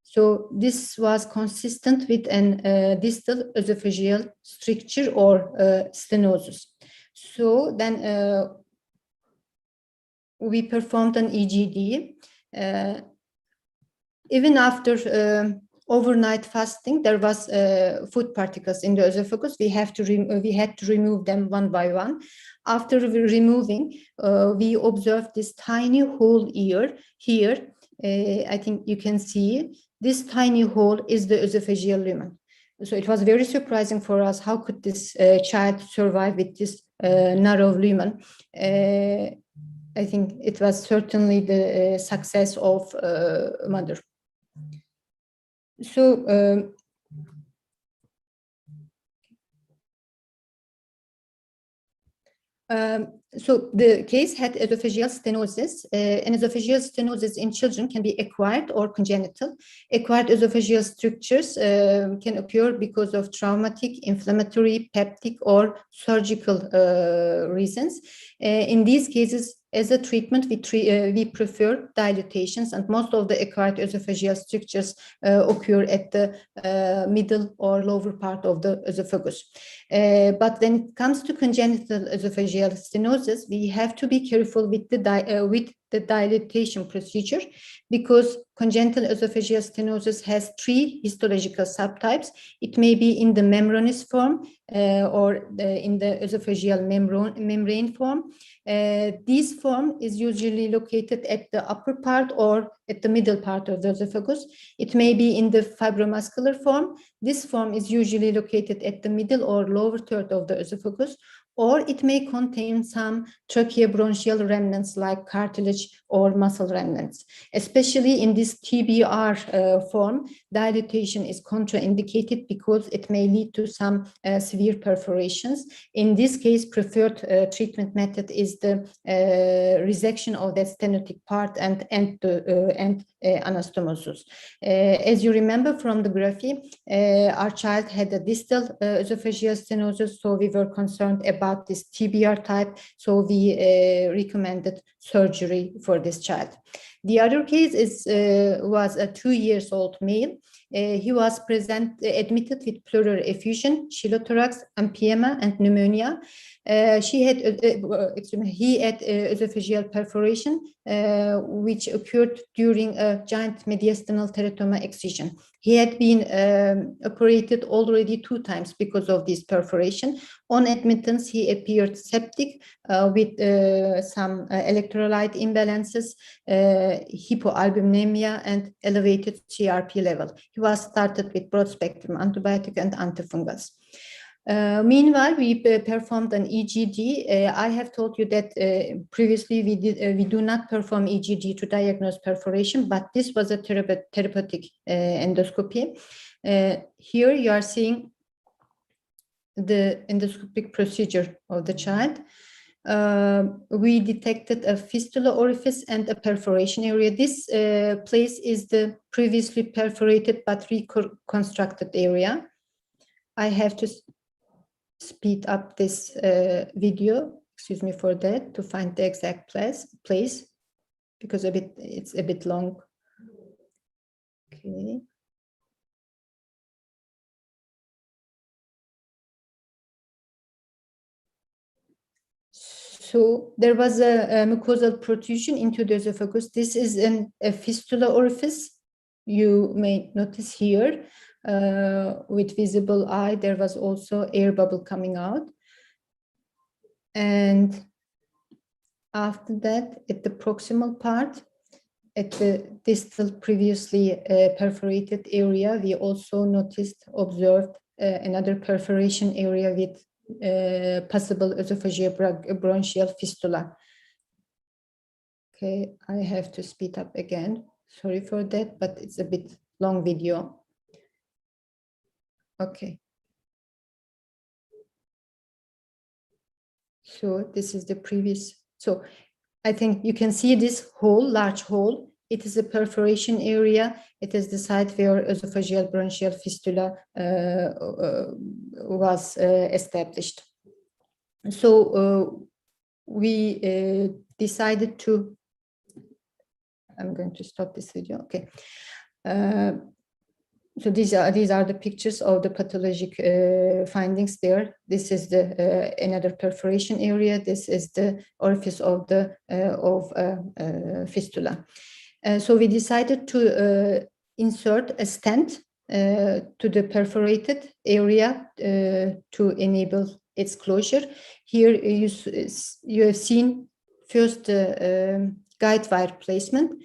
So this was consistent with an distal esophageal stricture or stenosis. So then we performed an EGD. Even after overnight fasting, there was food particles in the esophagus. We had to remove them one by one. After removing, we observed this tiny hole here. I think you can see this tiny hole is the esophageal lumen. So it was very surprising for us. How could this child survive with this narrow lumen? I think it was certainly the success of mother. So so the case had esophageal stenosis. And esophageal stenosis in children can be acquired or congenital. Acquired esophageal strictures can occur because of traumatic, inflammatory, peptic, or surgical reasons. In these cases, as a treatment, we prefer dilatations, and most of the acquired esophageal strictures occur at the middle or lower part of the esophagus. But when it comes to congenital esophageal stenosis, we have to be careful with the dilatation procedure, because congenital esophageal stenosis has 3 histological subtypes. It may be in the membranous form or in the esophageal membrane form. This form is usually located at the upper part or at the middle part of the esophagus. It may be in the fibromuscular form. This form is usually located at the middle or lower third of the esophagus, or it may contain some tracheobronchial remnants like cartilage or muscle remnants. Especially in this TBR form, dilatation is contraindicated because it may lead to some severe perforations. In this case, preferred treatment method is the resection of that stenotic part and anastomosis. As you remember from the graphy, our child had a distal esophageal stenosis, so we were concerned about this TBR type, so we recommended surgery for this child. The other case was a 2-year-old male. He was admitted with pleural effusion, chylothorax, empyema, and pneumonia. He had esophageal perforation, which occurred during a giant mediastinal teratoma excision. He had been operated already 2 times because of this perforation. On admittance, he appeared septic with some electrolyte imbalances, hypoalbuminemia, and elevated CRP level. He was started with broad-spectrum antibiotic and antifungals. Meanwhile, we performed an EGD. I have told you that previously we do not perform EGD to diagnose perforation, but this was a therapeutic endoscopy. Here you are seeing the endoscopic procedure of the child. We detected a fistula orifice and a perforation area. This place is the previously perforated but reconstructed area. I have to speed up this video, excuse me for that, to find the exact place because it's a bit long. Okay. So there was a mucosal protrusion into the esophagus. This is a fistula orifice. You may notice here with visible eye, there was also air bubble coming out. And after that, at the proximal part, at the distal previously perforated area, we also observed another perforation area with possible esophageobronchial fistula. Okay, I have to speed up again. Sorry for that, but it's a bit long video. Okay. So this is the previous. So I think you can see this hole, large hole. It is a perforation area. It is the site where esophageal bronchial fistula was established. So we decided to, I'm going to stop this video. Okay. So these are the pictures of the pathologic findings there. This is the another perforation area. This is the orifice of the fistula. So we decided to insert a stent to the perforated area to enable its closure. Here you have seen first guide wire placement.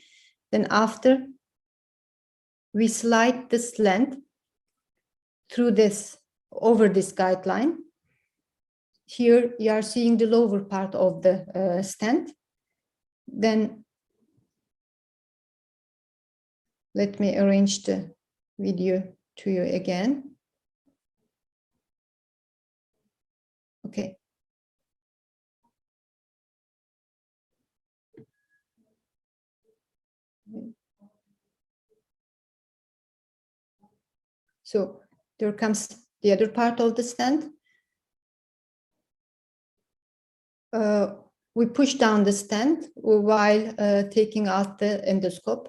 Then after, we slide the stent through over this guideline. Here you are seeing the lower part of the stent. Then let me arrange the video to you again. Okay. So there comes the other part of the stent. We push down the stent while taking out the endoscope.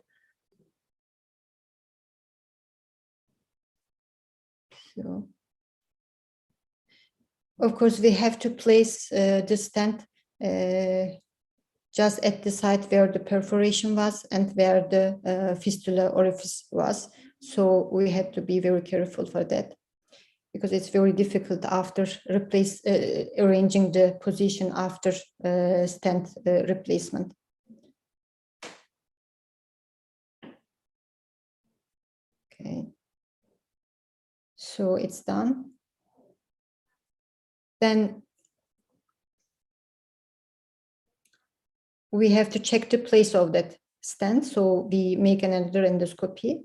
So, of course, we have to place the stent just at the site where the perforation was and where the fistula orifice was. So we had to be very careful for that, because it's very difficult after arranging the position after stent replacement. Okay, so it's done. Then we have to check the place of that stent, so we make another endoscopy.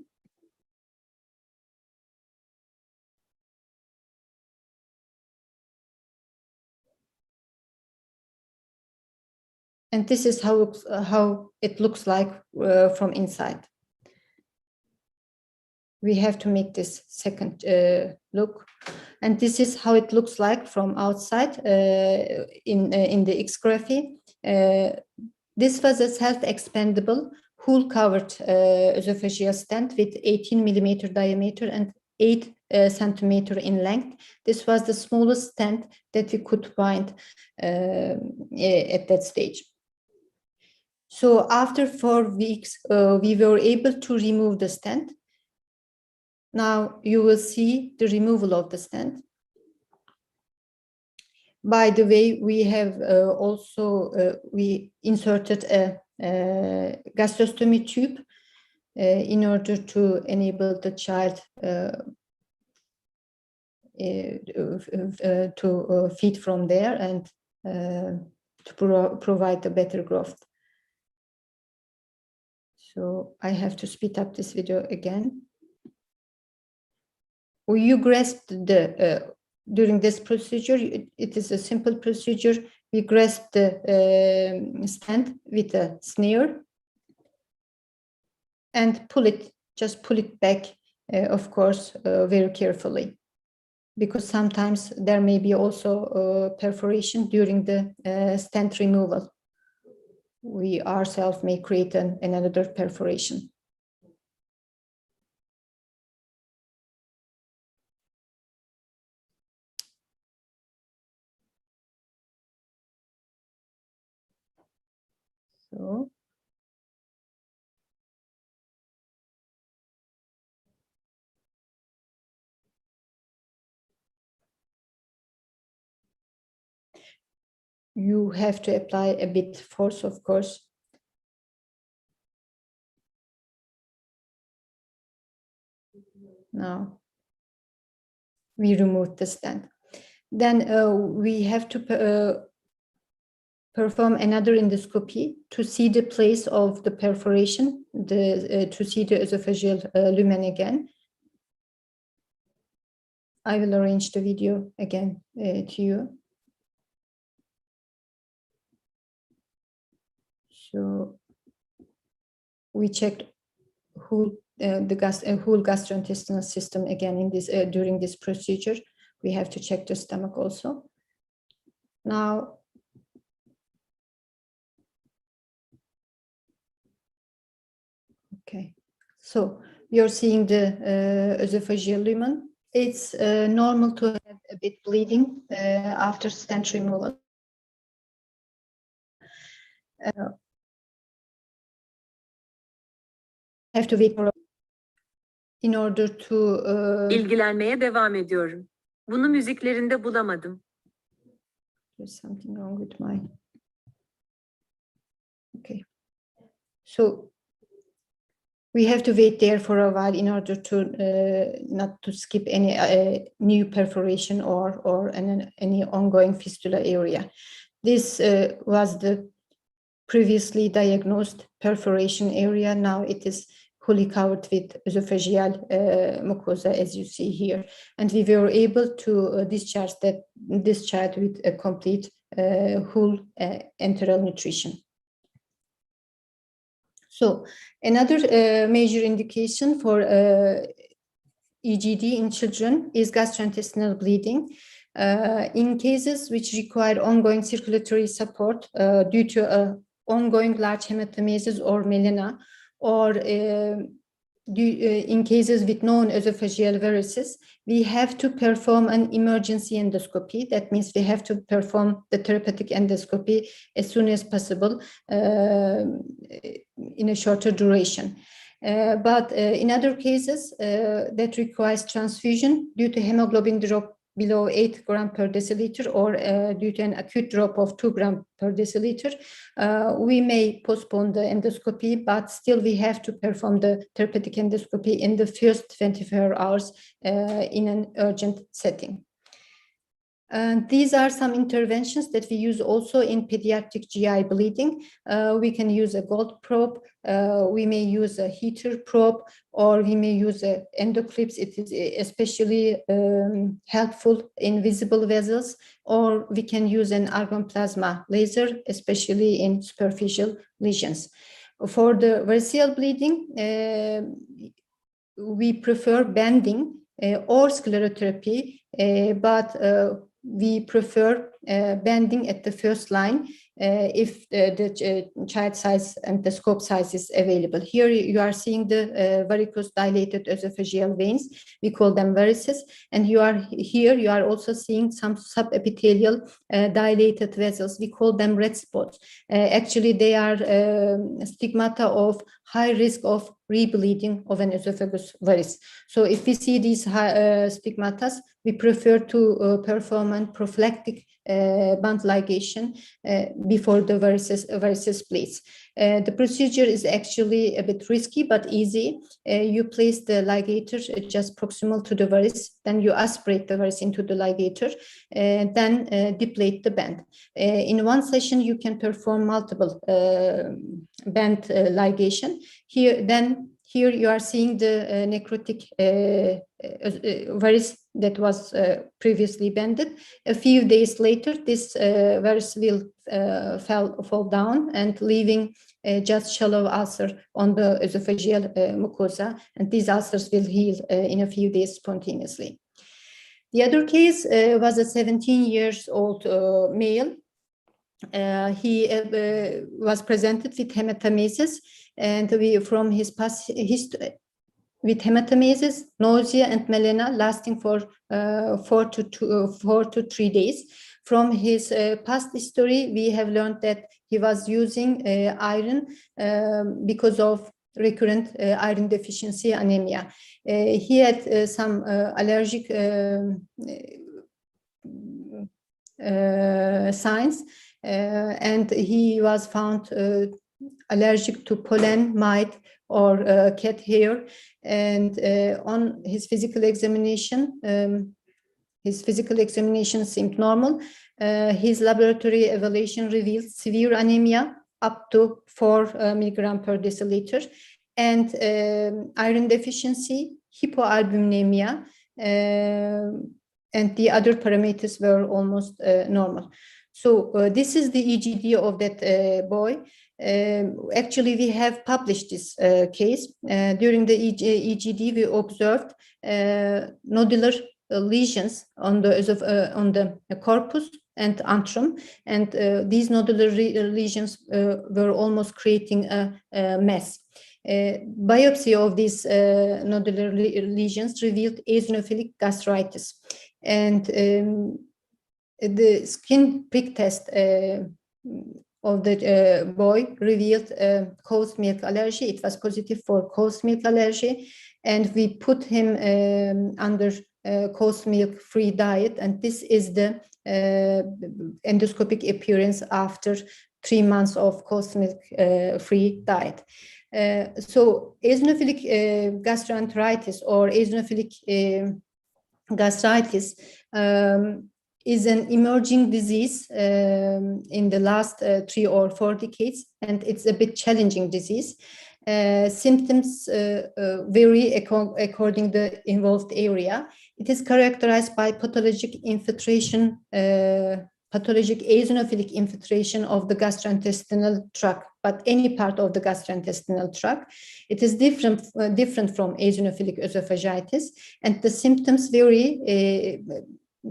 And this is how it looks like from inside. We have to make this second look. And this is how it looks like from outside in the X-graphy. This was a self-expandable, hole-covered esophageal stent with 18 millimeter diameter and 8 centimeter in length. This was the smallest stent that we could find at that stage. So after 4 weeks, we were able to remove the stent. Now you will see the removal of the stent. By the way, we have we inserted a gastrostomy tube in order to enable the child to feed from there and to provide a better growth. So I have to speed up this video again. You grasp the during this procedure, it is a simple procedure. We grasp the stent with a snare and just pull it back, of course, very carefully, because sometimes there may be also perforation during the stent removal. We ourselves may create another perforation. So you have to apply a bit force, of course. Now we remove the stent. Then we have to perform another endoscopy to see the place of the perforation, to see the esophageal lumen again. I will arrange the video again to you. So we checked whole gastrointestinal system again in this during this procedure. We have to check the stomach also. Now okay, so you're seeing the esophageal lumen. It's normal to have a bit bleeding after stent removal. Have to wait for in order to İlgilenmeye devam ediyorum. Bunu müziklerinde bulamadım. there's something wrong with my okay. So we have to wait there for a while in order to not to skip any new perforation or any ongoing fistula area. This was the previously diagnosed perforation area. Now it is fully covered with esophageal mucosa, as you see here. And we were able to discharge this child with a complete whole enteral nutrition. So another major indication for EGD in children is gastrointestinal bleeding. In cases which require ongoing circulatory support due to ongoing large hematemesis or melena, or in cases with known esophageal varices, we have to perform an emergency endoscopy. That means we have to perform the therapeutic endoscopy as soon as possible in a shorter duration. But in other cases that requires transfusion due to hemoglobin drop below 8 gram per deciliter, or due to an acute drop of 2 gram per deciliter, we may postpone the endoscopy, but still we have to perform the therapeutic endoscopy in the first 24 hours in an urgent setting. And these are some interventions that we use also in pediatric GI bleeding. We can use a gold probe, we may use a heater probe, or we may use an endoclips. It is especially helpful in visible vessels, or we can use an argon plasma laser, especially in superficial lesions. For the variceal bleeding, we prefer banding or sclerotherapy, but we prefer banding at the first line if the child size and the scope size is available. Here you are seeing the varicose dilated esophageal veins. We call them varices. And you are also seeing some subepithelial dilated vessels. We call them red spots. Actually, they are stigmata of high risk of rebleeding of an esophagus varice. So if we see these stigmata, we prefer to perform a prophylactic band ligation before the varices bleeds. The procedure is actually a bit risky but easy. You place the ligator just proximal to the varice, then you aspirate the varice into the ligator, then deplate the band. In one session, you can perform multiple band ligation. Here you are seeing the necrotic varice that was previously banded. A few days later, this varice will fall down and leaving just shallow ulcer on the esophageal mucosa, and these ulcers will heal in a few days spontaneously. The other case was a 17-year-old male. He was presented with hematemesis, and from his past history, with hematemesis, nausea, and melena lasting for 4 to 3 days. From his past history, we have learned that he was using iron because of recurrent iron deficiency anemia. He had some allergic signs, and he was found allergic to pollen, mite, or cat hair. And on his physical examination seemed normal. His laboratory evaluation revealed severe anemia up to 4 milligram per deciliter, and iron deficiency, hypoalbuminemia, and the other parameters were almost normal. So this is the EGD of that boy. Actually, we have published this case. During the EGD, we observed nodular lesions on the corpus and antrum, and these nodular lesions were almost creating a mess. Biopsy of these nodular lesions revealed eosinophilic gastritis, and the skin prick test of the boy revealed cow's milk allergy. It was positive for cow's milk allergy, and we put him under cow's milk free diet, and this is the endoscopic appearance after 3 months of cow's milk free diet. So eosinophilic gastroenteritis or eosinophilic gastritis is an emerging disease in the last 3 or 4 decades, and it's a bit challenging disease. Symptoms vary according to the involved area. It is characterized by pathologic infiltration, pathologic eosinophilic infiltration of the gastrointestinal tract, but any part of the gastrointestinal tract. It is different from eosinophilic esophagitis, and the symptoms vary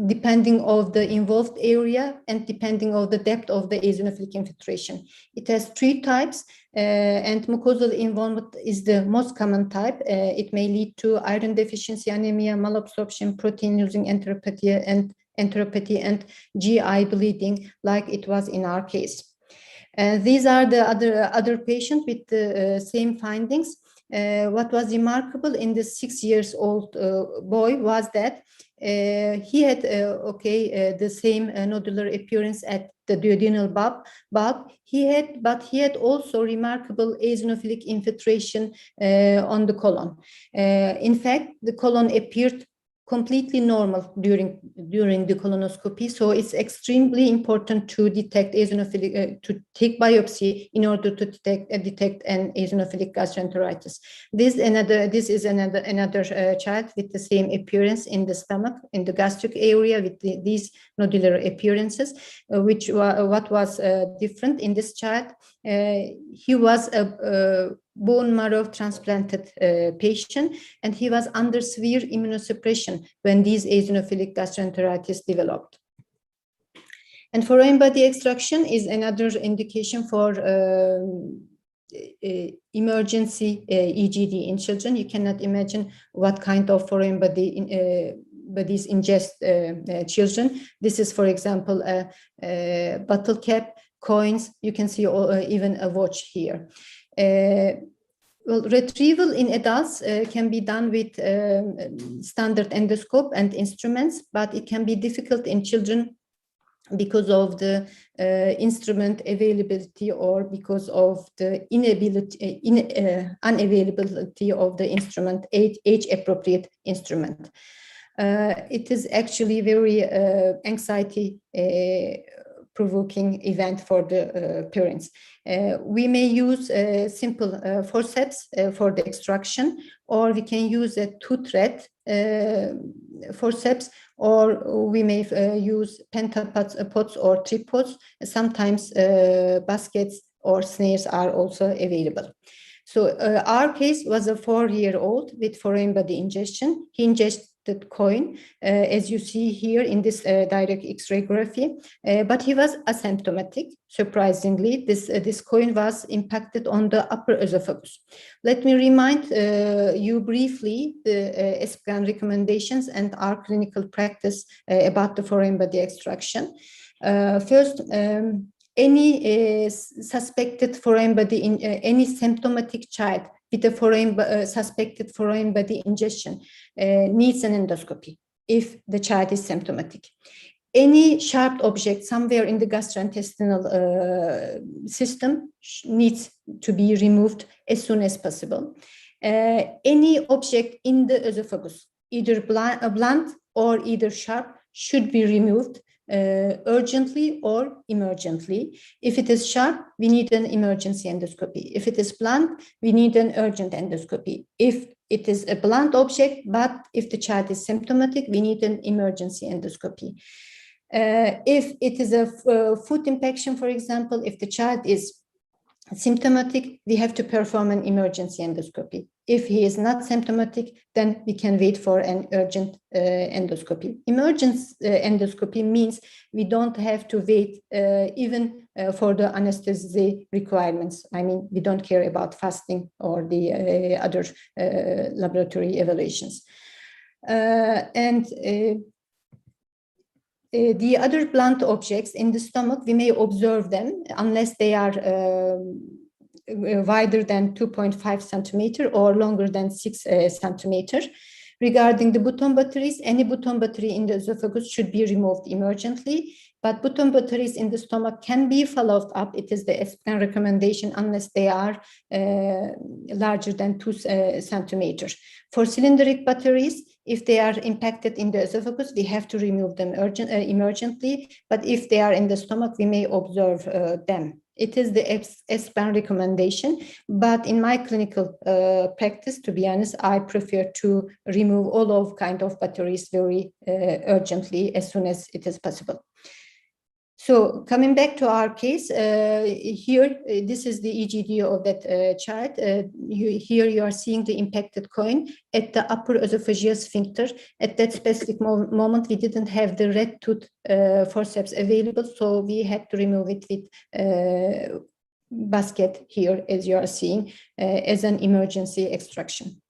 depending on the involved area and depending on the depth of the eosinophilic infiltration. It has 3 types, and mucosal involvement is the most common type. It may lead to iron deficiency, anemia, malabsorption, protein-losing enteropathy, and GI bleeding, like it was in our case. These are the other patients with the same findings. What was remarkable in the 6-year-old boy was that he had the same nodular appearance at the duodenal bulb. But he had also remarkable eosinophilic infiltration on the colon. In fact, the colon appeared completely normal during the colonoscopy. So it's extremely important to detect eosinophilic, to take biopsy in order to detect an eosinophilic gastroenteritis. This is another child with the same appearance in the stomach, in the gastric area, with these nodular appearances. What was different in this child? He was a bone marrow transplanted patient, and he was under severe immunosuppression when these eosinophilic gastroenteritis developed. And foreign body extraction is another indication for emergency EGD in children. You cannot imagine what kind of foreign bodies ingest children. This is, for example, a bottle cap, coins. You can see even a watch here. Well, retrieval in adults can be done with standard endoscope and instruments, but it can be difficult in children because of the instrument availability or because of the unavailability of the instrument, age-appropriate instrument. It is actually very anxiety provoking event for the parents. We may use simple forceps for the extraction, or we can use a 2-thread forceps, or we may use pentapods or tripods. Sometimes baskets or snares are also available. So our case was a 4-year-old with foreign body ingestion. He ingested coin, as you see here in this direct X-rayography, but he was asymptomatic. Surprisingly, this coin was impacted on the upper esophagus. Let me remind you briefly the ESPGHAN recommendations and our clinical practice about the foreign body extraction. First, any suspected foreign body in any symptomatic child with a suspected foreign body ingestion needs an endoscopy if the child is symptomatic. Any sharp object somewhere in the gastrointestinal system needs to be removed as soon as possible. Any object in the esophagus, either blunt or either sharp, should be removed urgently or emergently. If it is sharp, we need an emergency endoscopy. If it is blunt, we need an urgent endoscopy. If it is a blunt object, but if the child is symptomatic, we need an emergency endoscopy. If it is a food infection, for example, if the child is symptomatic, we have to perform an emergency endoscopy. If he is not symptomatic, then we can wait for an urgent endoscopy. Emergency endoscopy means we don't have to wait even for the anesthesia requirements. I mean, we don't care about fasting or the other laboratory evaluations. The other blunt objects in the stomach, we may observe them unless they are wider than 2.5 centimeter or longer than 6 centimeter. Regarding the Bouton batteries, any Bouton battery in the esophagus should be removed emergently. But bottom batteries in the stomach can be followed up. It is the ESPGHAN recommendation unless they are larger than 2 centimeters. For cylindric batteries, if they are impacted in the esophagus, we have to remove them emergently. But if they are in the stomach, we may observe them. It is the ESPGHAN recommendation, but in my clinical practice, to be honest, I prefer to remove all of kind of batteries very urgently as soon as it is possible. So coming back to our case, here, this is the EGD of that child. Here you are seeing the impacted coin at the upper esophageal sphincter. At that specific moment, we didn't have the red tooth forceps available, so we had to remove it with basket here, as you are seeing, as an emergency extraction.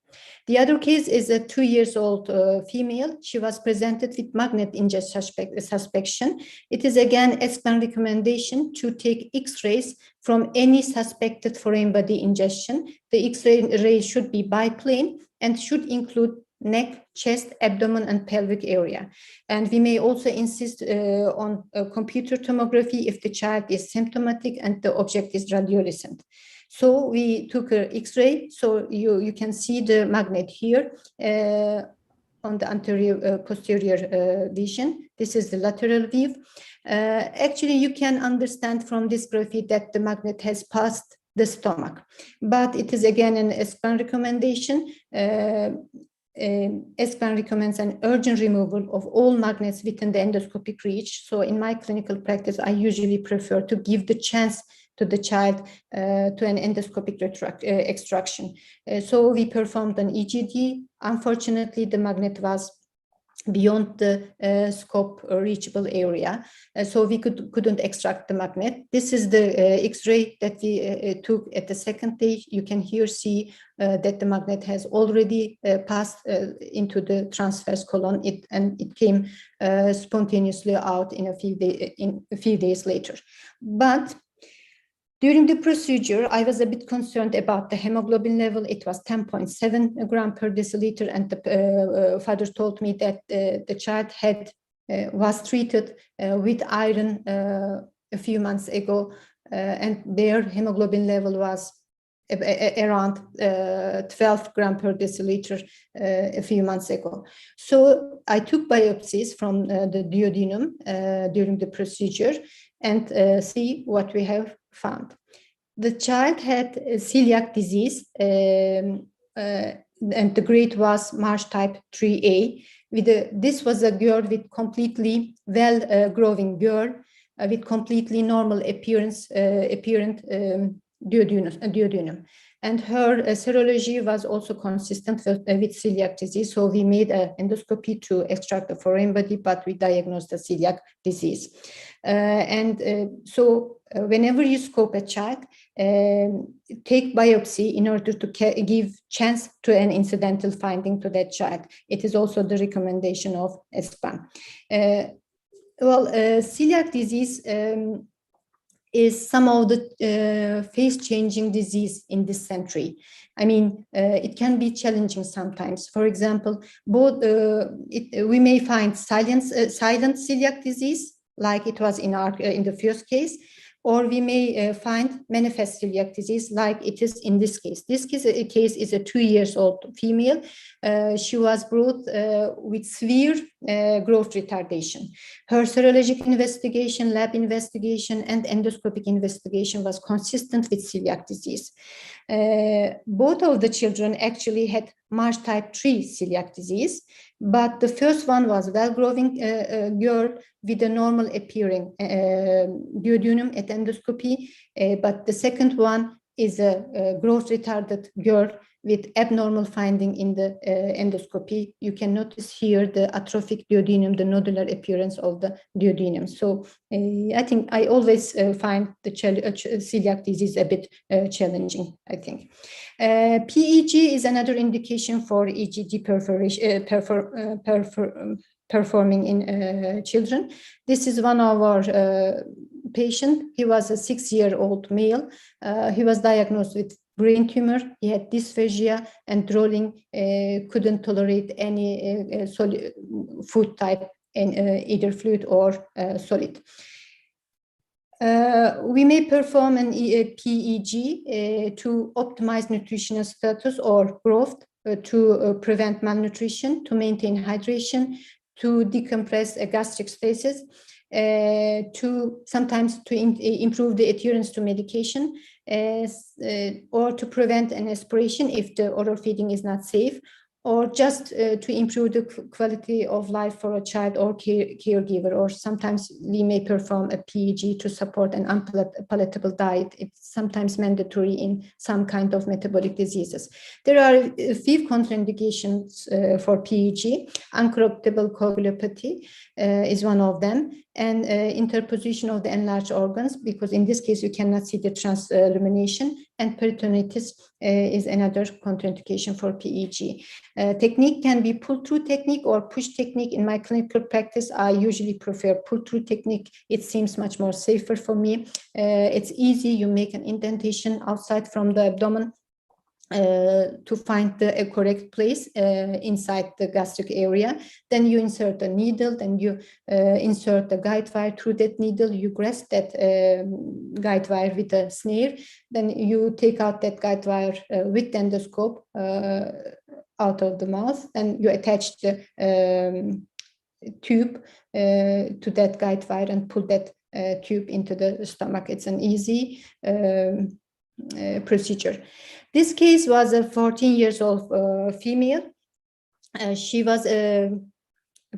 The other case is a 2-year-old female. She was presented with magnet ingestion suspicion. It is again ESPGHAN recommendation to take X-rays from any suspected foreign body ingestion. The X-ray should be biplane and should include neck, chest, abdomen, and pelvic area. And we may also insist on computer tomography if the child is symptomatic and the object is radiolucent. So we took an X-ray. So you can see the magnet here on the anterior posterior vision. This is the lateral view. Actually, you can understand from this graphic that the magnet has passed the stomach, but it is again an ESPGHAN recommendation. ESPGHAN recommends an urgent removal of all magnets within the endoscopic reach. So in my clinical practice, I usually prefer to give the chance to the child to an endoscopic extraction. So we performed an EGD. Unfortunately, the magnet was beyond the scope reachable area, so we couldn't extract the magnet. This is the X-ray that we took at the second day. You can here see that the magnet has already passed into the transverse colon, and it came spontaneously out in a few days later. But during the procedure, I was a bit concerned about the hemoglobin level. It was 10.7 gram per deciliter, and the father told me that the child was treated with iron a few months ago, and their hemoglobin level was around 12 gram per deciliter a few months ago. So I took biopsies from the duodenum during the procedure and see what we have found. The child had celiac disease, and the grade was Marsh type 3A. This was a girl with completely well-growing girl with completely normal appearant duodenum. And her serology was also consistent with celiac disease. So we made an endoscopy to extract the foreign body, but we diagnosed the celiac disease. So whenever you scope a child, take biopsy in order to give chance to an incidental finding to that child. It is also the recommendation of ESPGHAN. Celiac disease is some of the face-changing disease in this century. I mean, it can be challenging sometimes. For example, we may find silent celiac disease, like it was in the first case, or we may find manifest celiac disease, like it is in this case. This case is a 2-year-old female. She was brought with severe growth retardation. Her serologic investigation, lab investigation, and endoscopic investigation was consistent with celiac disease. Both of the children actually had Marsh type 3 celiac disease, but the first one was well-growing girl with a normal appearing duodenum at endoscopy, but the second one is a growth retarded girl with abnormal finding in the endoscopy. You can notice here the atrophic duodenum, the nodular appearance of the duodenum. So I think I always find the celiac disease a bit challenging, I think. PEG is another indication for EGD performing in children. This is one of our patients. He was a 6-year-old male. He was diagnosed with brain tumor. He had dysphagia and drooling, couldn't tolerate any food type in either fluid or solid. We may perform an PEG to optimize nutritional status or growth, to prevent malnutrition, to maintain hydration, to decompress gastric spaces, to sometimes to improve the adherence to medication, or to prevent an aspiration if the oral feeding is not safe, or just to improve the quality of life for a child or caregiver, or sometimes we may perform a PEG to support an unpalatable diet. It's sometimes mandatory in some kind of metabolic diseases. There are a few contraindications for PEG. Uncorruptible coagulopathy is one of them, and interposition of the enlarged organs, because in this case you cannot see the translumination, and peritonitis is another contraindication for PEG. Technique can be pull-through technique or push technique. In my clinical practice, I usually prefer pull-through technique. It seems much more safer for me. It's easy. You make an indentation outside from the abdomen to find the correct place inside the gastric area. Then you insert a needle, then you insert the guide wire through that needle, you grasp that guide wire with a snare, then you take out that guide wire with the endoscope out of the mouth, and you attach the tube to that guide wire and pull that tube into the stomach. It's an easy procedure. This case was a 14 years old female. She was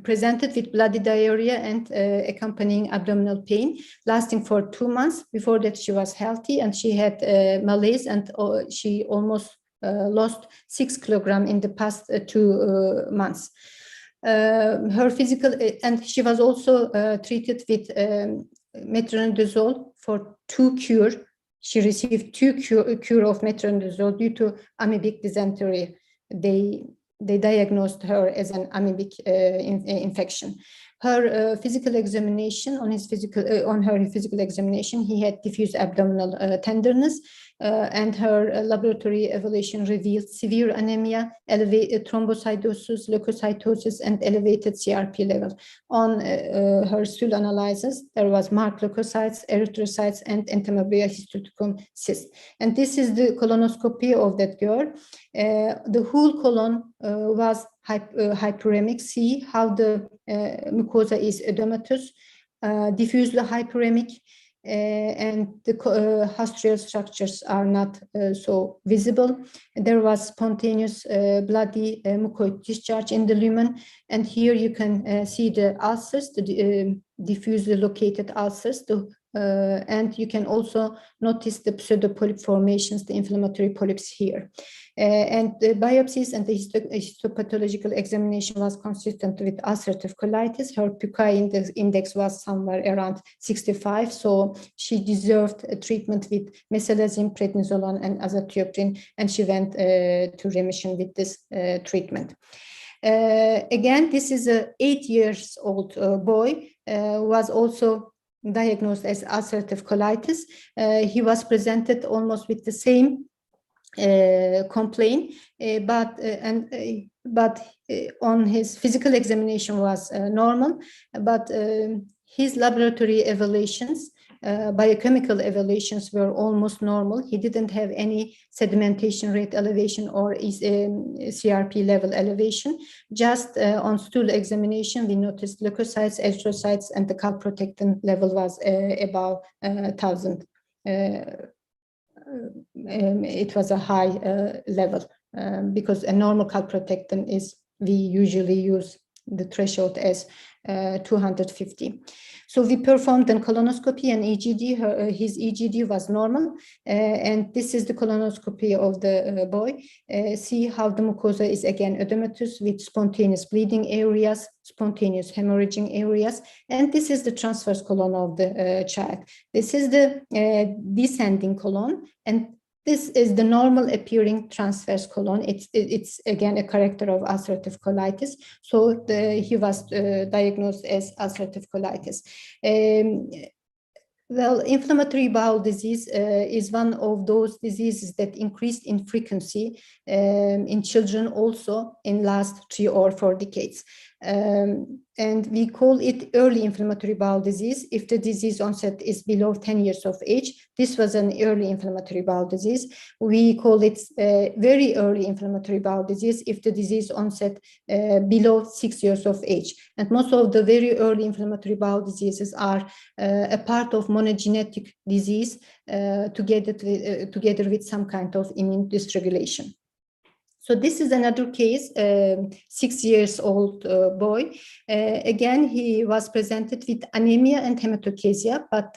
presented with bloody diarrhea and accompanying abdominal pain lasting for 2 months. Before that, she was healthy, and she had malaise, and she almost lost 6 kilograms in the past 2 months. Her physical, and she was also treated with metronidazole for 2 cure. She received 2 cure of metronidazole due to amoebic dysentery. They diagnosed her as an amoebic infection. Her physical examination, on her physical examination, he had diffuse abdominal tenderness, and her laboratory evaluation revealed severe anemia, elevated thrombocytosis, leukocytosis, and elevated CRP level. On her stool analysis, there was marked leukocytes, erythrocytes, and entomobia histoticum cyst. And this is the colonoscopy of that girl. The whole colon was hyperemic. See how the mucosa is edematous, diffusely hyperemic, and the hastrial structures are not so visible. There was spontaneous bloody mucoid discharge in the lumen, and here you can see the ulcers, the diffusely located ulcers, and you can also notice the pseudopolyp formations, the inflammatory polyps here. And the biopsies and the histopathological examination was consistent with ulcerative colitis. Her PUCA index was somewhere around 65, so she deserved a treatment with mesalazine, prednisolone, and azathioprine, and she went to remission with this treatment. Again, this is a 8-year-old boy, was also diagnosed as ulcerative colitis. He was presented almost with the same complaint, but on his physical examination was normal, but his laboratory evaluations, biochemical evaluations were almost normal. He didn't have any sedimentation rate elevation or CRP level elevation. Just on stool examination, we noticed leukocytes, erythrocytes, and the calprotectin level was above 1,000. It was a high level because a normal calprotectin is, we usually use the threshold as 250. So we performed a colonoscopy and EGD. His EGD was normal, and this is the colonoscopy of the boy. See how the mucosa is again edematous with spontaneous bleeding areas, spontaneous hemorrhaging areas, and this is the transverse colon of the child. This is the descending colon, and this is the normal appearing transverse colon. It's again a character of ulcerative colitis. So he was diagnosed as ulcerative colitis. Well, inflammatory bowel disease is one of those diseases that increased in frequency in children also in last 3 or 4 decades. And we call it early inflammatory bowel disease if the disease onset is below 10 years of age. This was an early inflammatory bowel disease. We call it very early inflammatory bowel disease if the disease onset below 6 years of age. And most of the very early inflammatory bowel diseases are a part of monogenetic disease together with some kind of immune dysregulation. So this is another case, 6 years old boy. Again, he was presented with anemia and hematochezia, but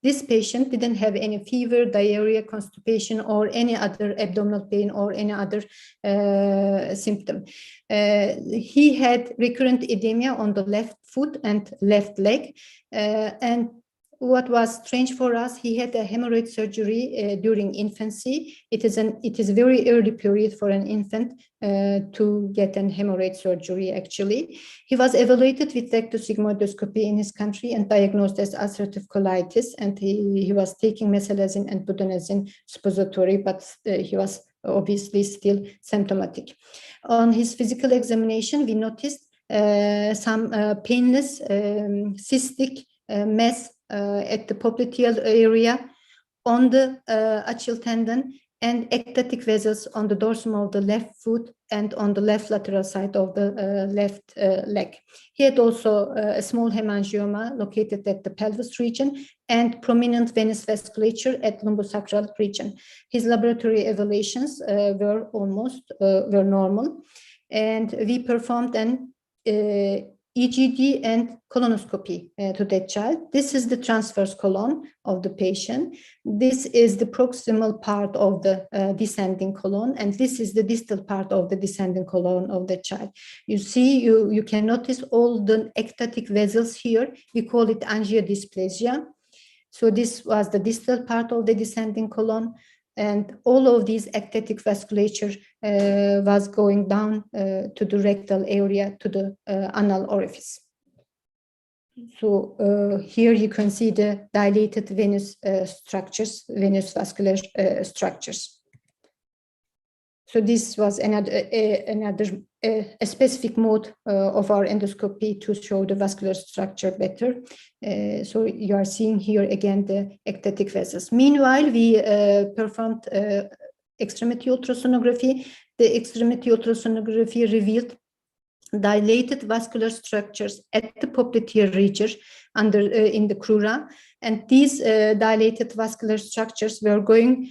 this patient didn't have any fever, diarrhea, constipation, or any other abdominal pain or any other symptom. He had recurrent edema on the left foot and left leg, and what was strange for us, he had a hemorrhoid surgery during infancy. It is a very early period for an infant to get an hemorrhoid surgery, actually. He was evaluated with rectosigmoidoscopy in his country and diagnosed as ulcerative colitis, and he was taking mesalazine and budesonide suppository, but he was obviously still symptomatic. On his physical examination, we noticed some painless cystic mass at the popliteal area on the Achilles tendon and ectatic vessels on the dorsum of the left foot and on the left lateral side of the left leg. He had also a small hemangioma located at the pelvis region and prominent venous vasculature at lumbosacral region. His laboratory evaluations were normal, and we performed an EGD and colonoscopy to that child. This is the transverse colon of the patient. This is the proximal part of the descending colon, and this is the distal part of the descending colon of the child. You see, you can notice all the ectatic vessels here. We call it angiodysplasia. So this was the distal part of the descending colon, and all of these ectatic vasculature was going down to the rectal area, to the anal orifice. So here you can see the dilated venous structures, venous vascular structures. So this was another specific mode of our endoscopy to show the vascular structure better. So you are seeing here again the ectatic vessels. Meanwhile, we performed extremity ultrasonography. The extremity ultrasonography revealed dilated vascular structures at the popliteal region in the crura, and these dilated vascular structures were going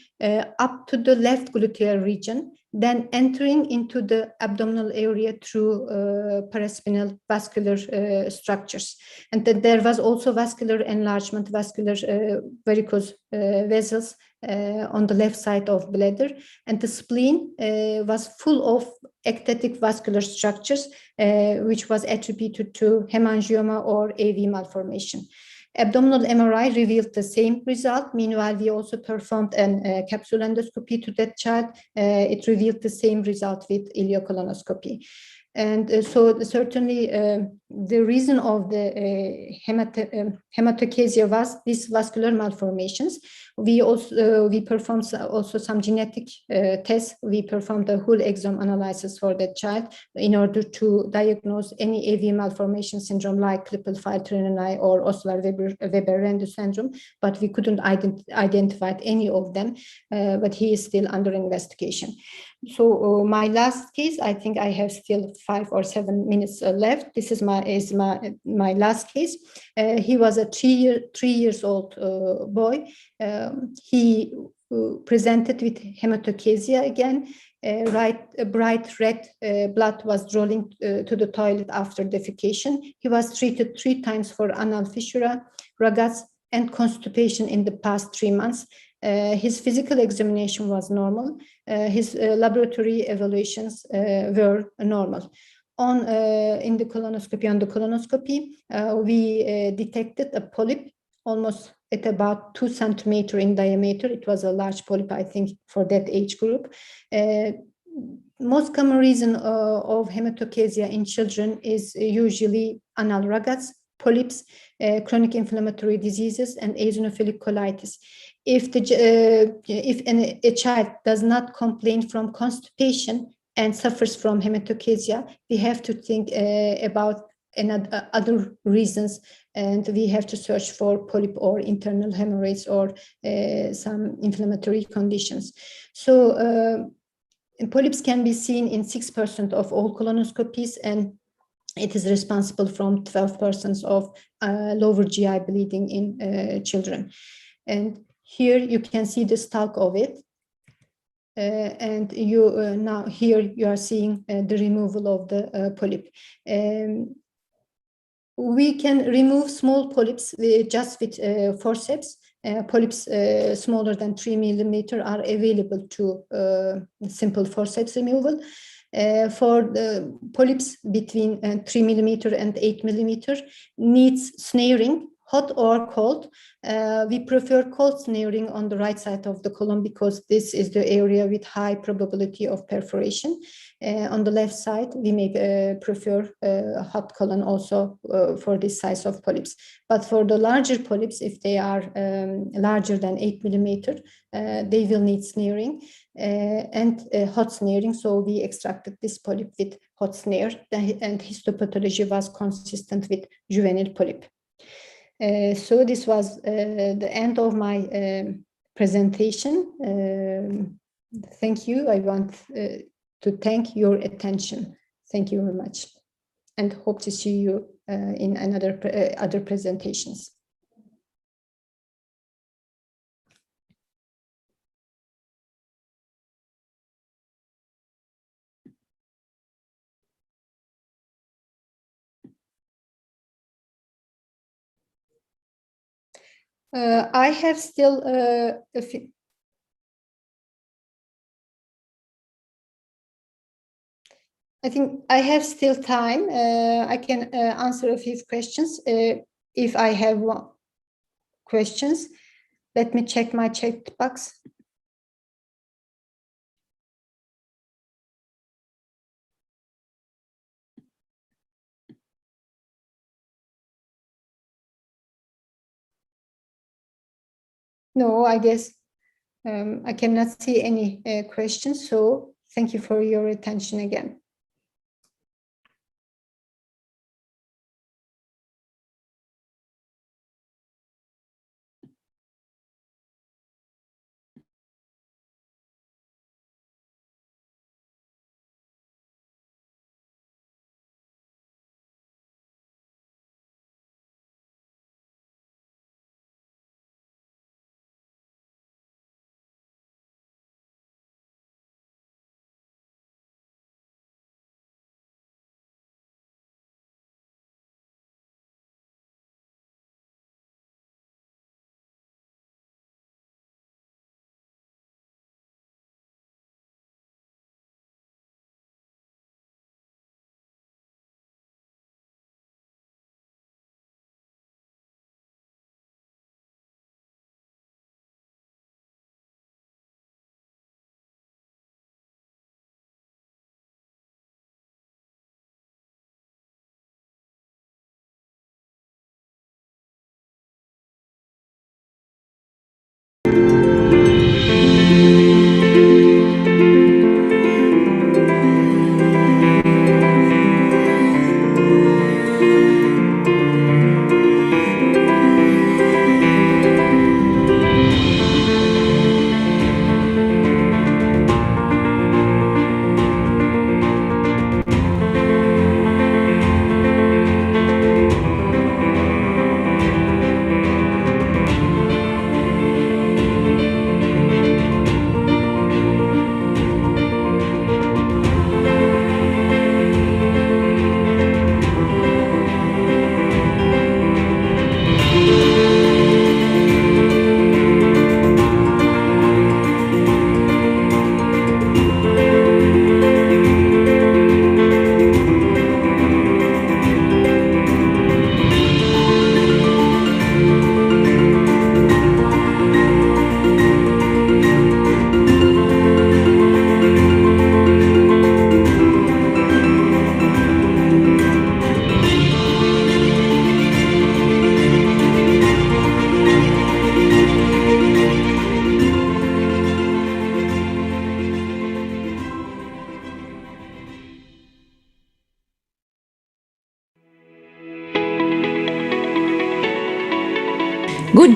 up to the left gluteal region, then entering into the abdominal area through paraspinal vascular structures. And then there was also vascular enlargement, vascular varicose vessels on the left side of bladder, and the spleen was full of ectatic vascular structures, which was attributed to hemangioma or AV malformation. Abdominal MRI revealed the same result. Meanwhile, we also performed a capsule endoscopy to that child. It revealed the same result with ileocolonoscopy. And so certainly the reason of the hematochezia was these vascular malformations. We performed also some genetic tests. We performed a whole exome analysis for that child in order to diagnose any AV malformation syndrome like Klippel-Feil-Trenaunay or Osler-Weber-Rendu syndrome, but we couldn't identify any of them, but he is still under investigation. So my last case, I think I have still 5 or 7 minutes left. This is my last case. He was a 3 years old boy. He presented with hematochezia again. Bright red blood was rolling to the toilet after defecation. He was treated 3 times for anal fissura, Ragaz, and constipation in the past 3 months. His physical examination was normal. His laboratory evaluations were normal. In the colonoscopy, we detected a polyp almost at about 2 centimeters in diameter. It was a large polyp, I think, for that age group. Most common reason of hematochezia in children is usually anal Ragaz, polyps, chronic inflammatory diseases, and eosinophilic colitis. If a child does not complain from constipation and suffers from hematochezia, we have to think about other reasons, and we have to search for polyp or internal hemorrhages or some inflammatory conditions. So polyps can be seen in 6% of all colonoscopies, and it is responsible from 12% of lower GI bleeding in children. And here you can see the stalk of it. And you now here you are seeing the removal of the polyp. We can remove small polyps just with forceps. Polyps smaller than 3 millimeter are available to simple forceps removal. For the polyps between 3 millimeter and 8 millimeter needs snaring, hot or cold. We prefer cold snaring on the right side of the colon because this is the area with high probability of perforation. On the left side, we may prefer hot colon also for this size of polyps. But for the larger polyps, if they are larger than 8 millimeter, they will need snaring and hot snaring. So we extracted this polyp with hot snare, and histopathology was consistent with juvenile polyp. So this was the end of my presentation. Thank you. I want to thank your attention. Thank you very much, and hope to see you in other presentations. I have still a few. I think I have still time. I can answer a few questions. If I have questions, let me check my chat box. No, I guess I cannot see any questions. So thank you for your attention again.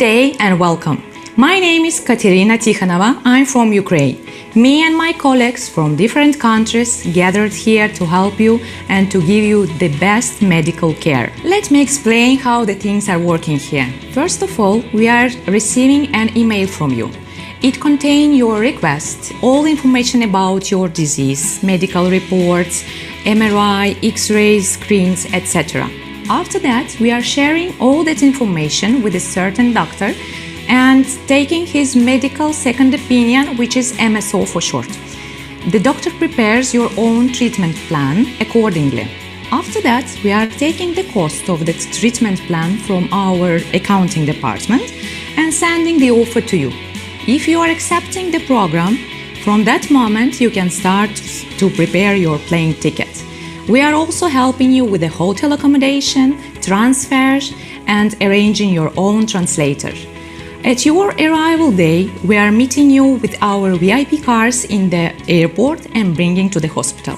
day and welcome. My name is Katerina Tikhonova. I'm from Ukraine. Me and my colleagues from different countries gathered here to help you and to give you the best medical care. Let me explain how the things are working here. First of all, we are receiving an email from you. It contains your request, all information about your disease, medical reports, MRI, X-rays, screens, etc. After that, we are sharing all that information with a certain doctor and taking his medical second opinion, which is MSO for short. The doctor prepares your own treatment plan accordingly. After that, we are taking the cost of that treatment plan from our accounting department and sending the offer to you. If you are accepting the program, from that moment you can start to prepare your plane ticket. We are also helping you with the hotel accommodation, transfers, and arranging your own translator. At your arrival day, we are meeting you with our VIP cars in the airport and bringing to the hospital.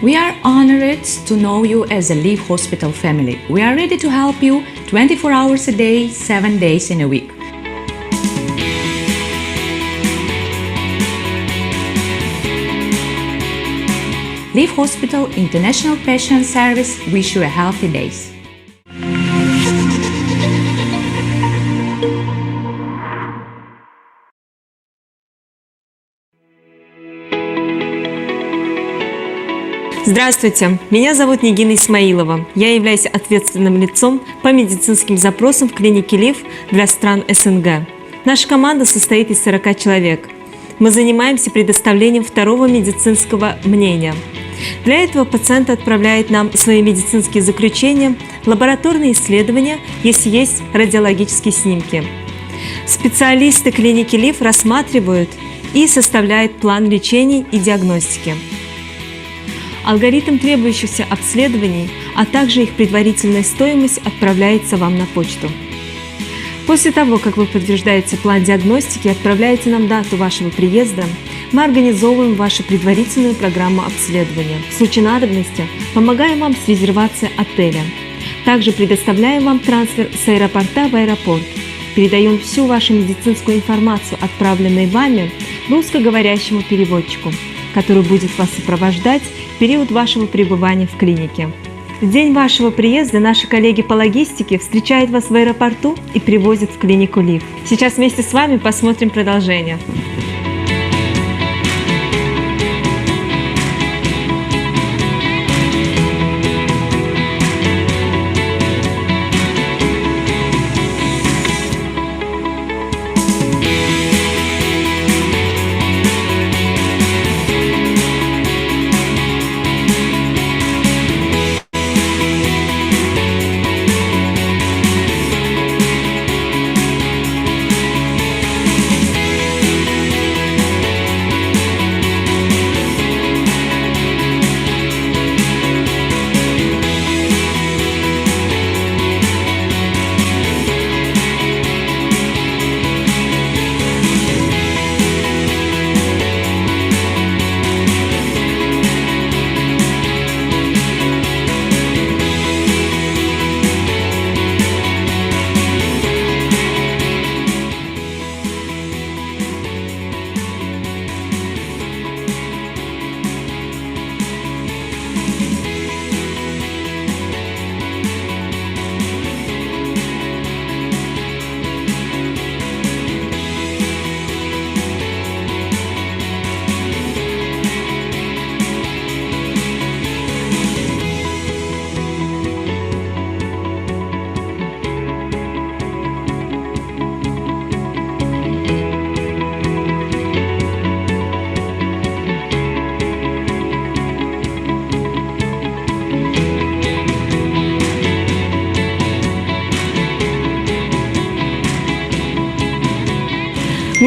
We are honored to know you as a Live Hospital family. We are ready to help you 24 hours a day, 7 days in a week. Live Hospital International Patient Service wish you a healthy days. Здравствуйте, меня зовут Нигина Исмаилова. Я являюсь ответственным лицом по медицинским запросам в клинике ЛИВ для стран СНГ. Наша команда состоит из 40 человек. Мы занимаемся предоставлением второго медицинского мнения. Для этого пациент отправляет нам свои медицинские заключения, лабораторные исследования, если есть радиологические снимки. Специалисты клиники ЛИВ рассматривают и составляют план лечения и диагностики. Алгоритм требующихся обследований, а также их предварительная стоимость отправляется вам на почту. После того, как вы подтверждаете план диагностики и отправляете нам дату вашего приезда, мы организовываем вашу предварительную программу обследования. В случае надобности помогаем вам с резервацией отеля. Также предоставляем вам трансфер с аэропорта в аэропорт. Передаем всю вашу медицинскую информацию, отправленную вами, русскоговорящему переводчику, который будет вас сопровождать в период вашего пребывания в клинике. В день вашего приезда наши коллеги по логистике встречают вас в аэропорту и привозят в клинику ЛИВ. Сейчас вместе с вами посмотрим продолжение.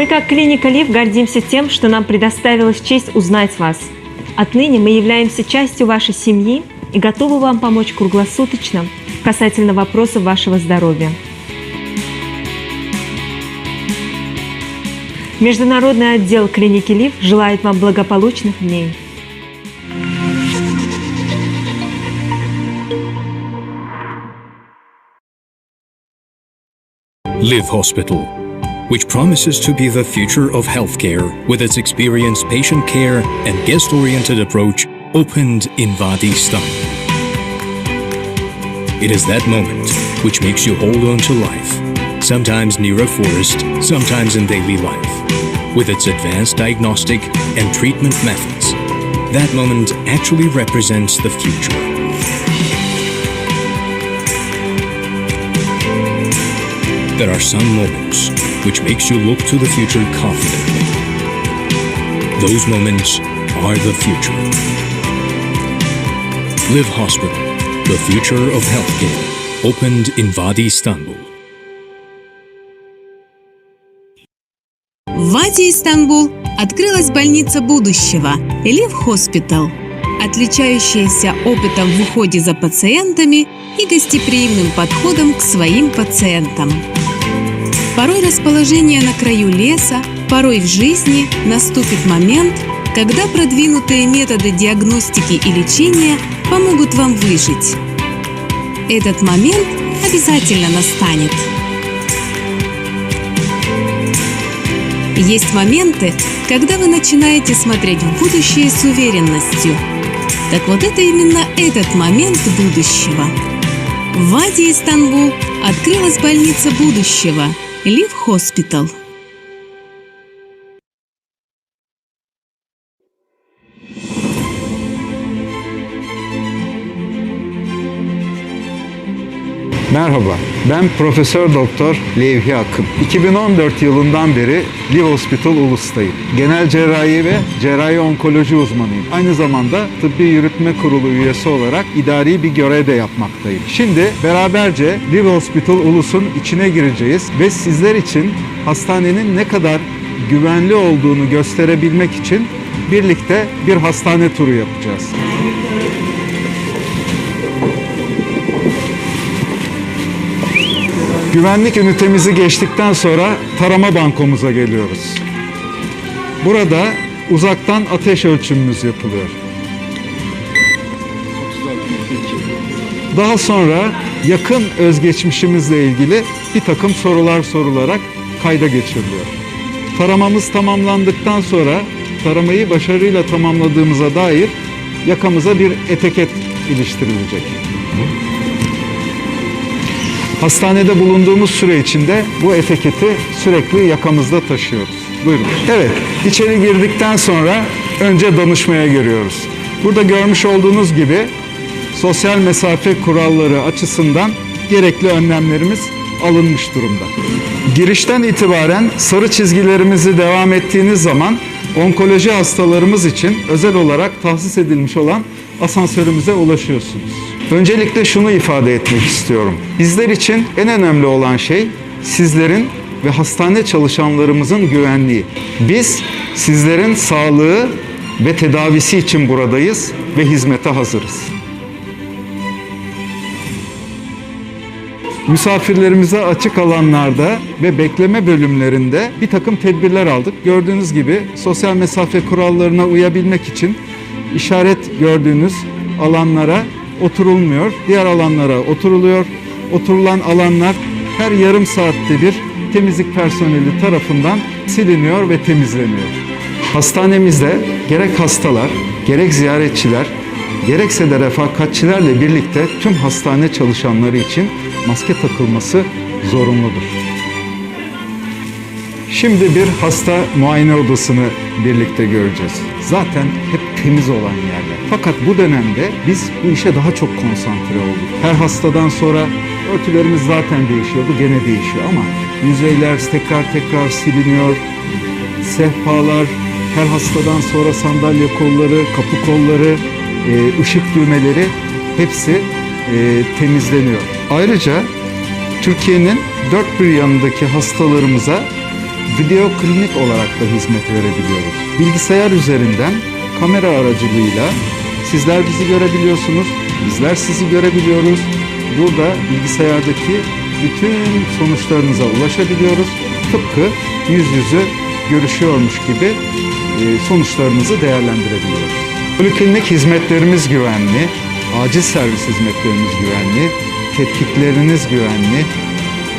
Мы как клиника Лив гордимся тем, что нам предоставилась честь узнать вас. Отныне мы являемся частью вашей семьи и готовы вам помочь круглосуточно касательно вопросов вашего здоровья. Международный отдел клиники Лив желает вам благополучных дней. Live Hospital, which promises to be the future of healthcare with its experienced patient care and guest-oriented approach, opened in Vadi Istanbul. It is that moment which makes you hold on to life, sometimes near a forest, sometimes in daily life. With its advanced diagnostic and treatment methods, that moment actually represents the future. There are some moments which makes you look to the future confidently. Those moments are the future. Live Hospital, the future of healthcare, opened in Vadi Istanbul. В Вади, Истанбул, открылась больница будущего – Live Hospital, отличающаяся опытом в уходе за пациентами и гостеприимным подходом к своим пациентам. Порой расположение на краю леса, порой в жизни наступит момент, когда продвинутые методы диагностики и лечения помогут вам выжить. Этот момент обязательно настанет. Есть моменты, когда вы начинаете смотреть в будущее с уверенностью. Так вот, это именно этот момент будущего. В Вади, Истанбул, открылась больница будущего – Live Hospital. Merhaba, ben Profesör Doktor Levhi Akın. 2014 yılından beri Live Hospital Ulus'tayım. Genel cerrahi ve cerrahi onkoloji uzmanıyım. Aynı zamanda Tıbbi Yürütme Kurulu üyesi olarak idari bir görev de yapmaktayım. Şimdi beraberce Live Hospital Ulus'un içine gireceğiz ve sizler için hastanenin ne kadar güvenli olduğunu gösterebilmek için birlikte bir hastane turu yapacağız. Güvenlik ünitemizi geçtikten sonra tarama bankomuza geliyoruz. Burada uzaktan ateş ölçümümüz yapılıyor. Daha sonra yakın özgeçmişimizle ilgili bir takım sorular sorularak kayda geçiriliyor. Taramamız tamamlandıktan sonra taramayı başarıyla tamamladığımıza dair yakamıza bir etiket iliştirilecek. Hastanede bulunduğumuz süre içinde bu etiketi sürekli yakamızda taşıyoruz. Buyurun. Evet, içeri girdikten sonra önce danışmaya giriyoruz. Burada görmüş olduğunuz gibi sosyal mesafe kuralları açısından gerekli önlemlerimiz alınmış durumda. Girişten itibaren sarı çizgilerimizi devam ettiğiniz zaman onkoloji hastalarımız için özel olarak tahsis edilmiş olan asansörümüze ulaşıyorsunuz. Öncelikle şunu ifade etmek istiyorum. Bizler için en önemli olan şey sizlerin ve hastane çalışanlarımızın güvenliği. Biz sizlerin sağlığı ve tedavisi için buradayız ve hizmete hazırız. Misafirlerimize açık alanlarda ve bekleme bölümlerinde bir takım tedbirler aldık. Gördüğünüz gibi sosyal mesafe kurallarına uyabilmek için işaret gördüğünüz alanlara oturulmuyor. Diğer alanlara oturuluyor. Oturulan alanlar her yarım saatte bir temizlik personeli tarafından siliniyor ve temizleniyor. Hastanemizde gerek hastalar, gerek ziyaretçiler, gerekse de refakatçilerle birlikte tüm hastane çalışanları için maske takılması zorunludur. Şimdi bir hasta muayene odasını birlikte göreceğiz. Zaten hep temiz olan yerler. Fakat bu dönemde biz bu işe daha çok konsantre olduk. Her hastadan sonra örtülerimiz zaten değişiyordu, gene değişiyor ama yüzeyler tekrar siliniyor. Sehpalar, her hastadan sonra sandalye kolları, kapı kolları, ışık düğmeleri hepsi temizleniyor. Ayrıca Türkiye'nin dört bir yanındaki hastalarımıza Video klinik olarak da hizmet verebiliyoruz. Bilgisayar üzerinden kamera aracılığıyla sizler bizi görebiliyorsunuz, bizler sizi görebiliyoruz. Burada bilgisayardaki bütün sonuçlarınıza ulaşabiliyoruz. Tıpkı yüz yüze görüşüyormuş gibi sonuçlarınızı değerlendirebiliyoruz. Poliklinik hizmetlerimiz güvenli, acil servis hizmetlerimiz güvenli, tetkikleriniz güvenli,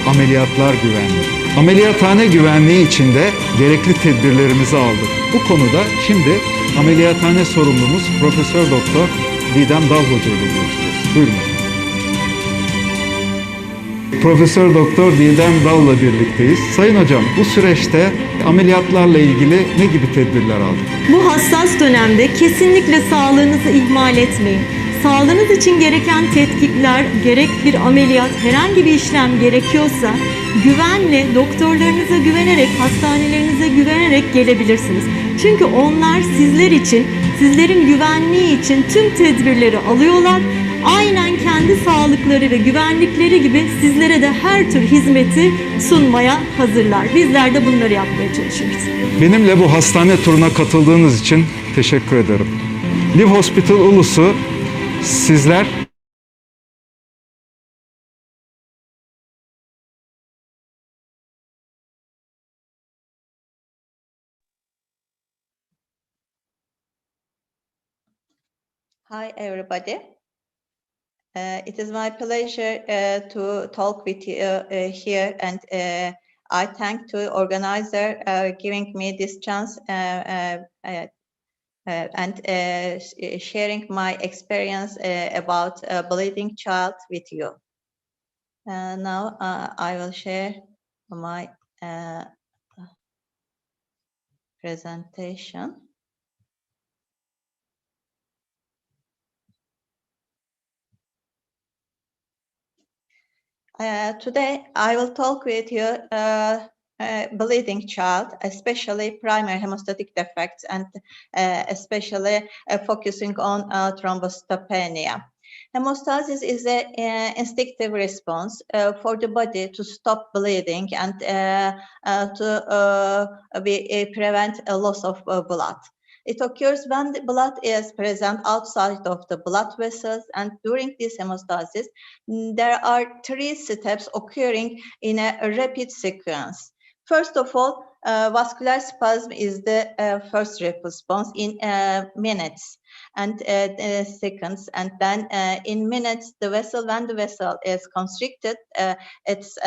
ameliyatlar güvenli. Ameliyathane güvenliği için de gerekli tedbirlerimizi aldık. Bu konuda şimdi ameliyathane sorumlumuz Profesör Doktor Didem Dal Hoca ile görüşeceğiz. Buyurun. Profesör Doktor Didem Dal'la birlikteyiz. Sayın hocam, bu süreçte ameliyatlarla ilgili ne gibi tedbirler aldık? Bu hassas dönemde kesinlikle sağlığınızı ihmal etmeyin. Sağlığınız için gereken tetkikler, gerek bir ameliyat, herhangi bir işlem gerekiyorsa güvenle, doktorlarınıza güvenerek, hastanelerinize güvenerek gelebilirsiniz. Çünkü onlar sizler için, sizlerin güvenliği için tüm tedbirleri alıyorlar. Aynen kendi sağlıkları ve güvenlikleri gibi sizlere de her tür hizmeti sunmaya hazırlar. Bizler de bunları yapmaya çalışıyoruz. Benimle bu hastane turuna katıldığınız için teşekkür ederim. Live Hospital Ulus'u sizler Hi, everybody. It is my pleasure to talk with you here, and I thank the organizer giving me this chance and sharing my experience about bleeding child with you. Now I will share my presentation. Today, I will talk with you bleeding child, especially primary hemostatic defects, and especially focusing on thrombocytopenia. Hemostasis is an instinctive response for the body to stop bleeding and to prevent a loss of blood. It occurs when the blood is present outside of the blood vessels, and during this hemostasis, there are 3 steps occurring in a rapid sequence. First of all, vascular spasm is the first response in minutes and seconds, and then in minutes, when the vessel is constricted, it's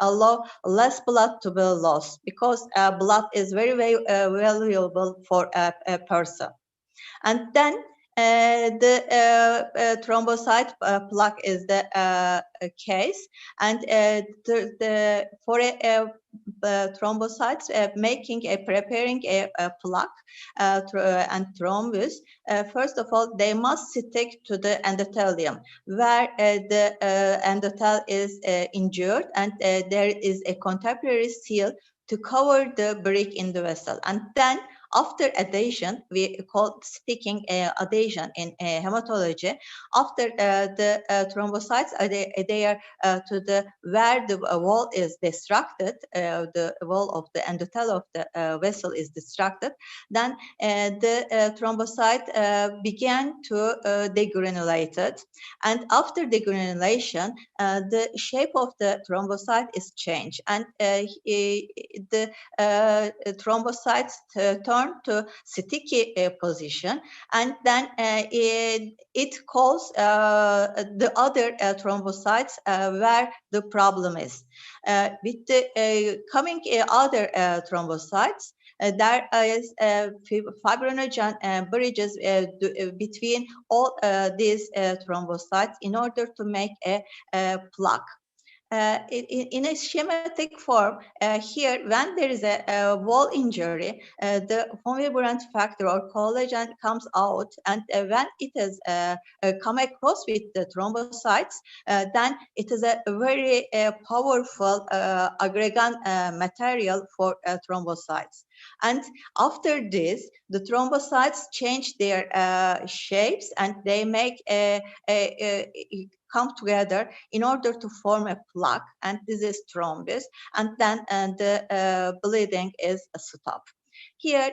allow less blood to be lost, because blood is very, very valuable for a person. And then the thrombocyte plaque is the case, and for a thrombocytes preparing a plaque and thrombus, first of all, they must stick to the endothelium, where the endothel is injured, and there is a contemporary seal to cover the break in the vessel. And then after adhesion, we call sticking adhesion in hematology. After the thrombocytes adhere to the where the wall is destructed, the wall of the endothel of the vessel is destructed, then the thrombocyte began to degranulated, and after degranulation, the shape of the thrombocyte is changed, and the thrombocytes turn to sticky position, and then it calls the other thrombocytes where the problem is. With the coming other thrombocytes, there is fibrinogen bridges between all these thrombocytes in order to make a plaque. In a schematic form, here, when there is a wall injury, the von Willebrand factor or collagen comes out, and when it is come across with the thrombocytes, then it is a very powerful aggregate material for thrombocytes. And after this, the thrombocytes change their shapes, and they make come together in order to form a plaque, and this is thrombus, and then the bleeding is stopped. Here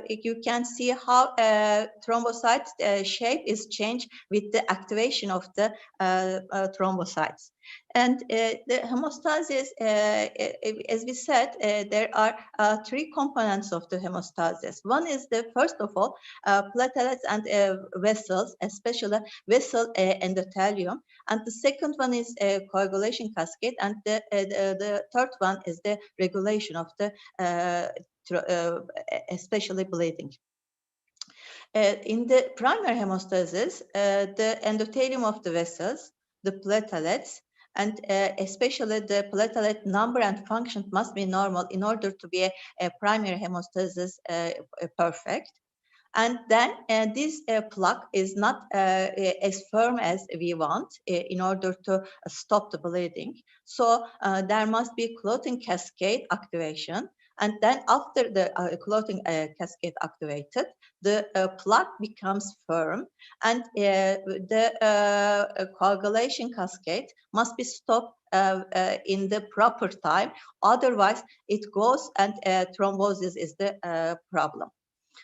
you can see how thrombocyte shape is changed with the activation of the thrombocytes. And the hemostasis, as we said, there are three components of the hemostasis. One is the, first of all, platelets and vessels, especially vessel endothelium. And the second one is coagulation cascade. And the third one is the regulation of the especially bleeding. In the primary hemostasis, the endothelium of the vessels, the platelets, and especially the platelet number and function must be normal in order to be a primary hemostasis perfect. And then this plaque is not as firm as we want in order to stop the bleeding. So there must be clotting cascade activation. And then after the clotting cascade activated, the plaque becomes firm, and the coagulation cascade must be stopped in the proper time. Otherwise, it goes and thrombosis is the problem.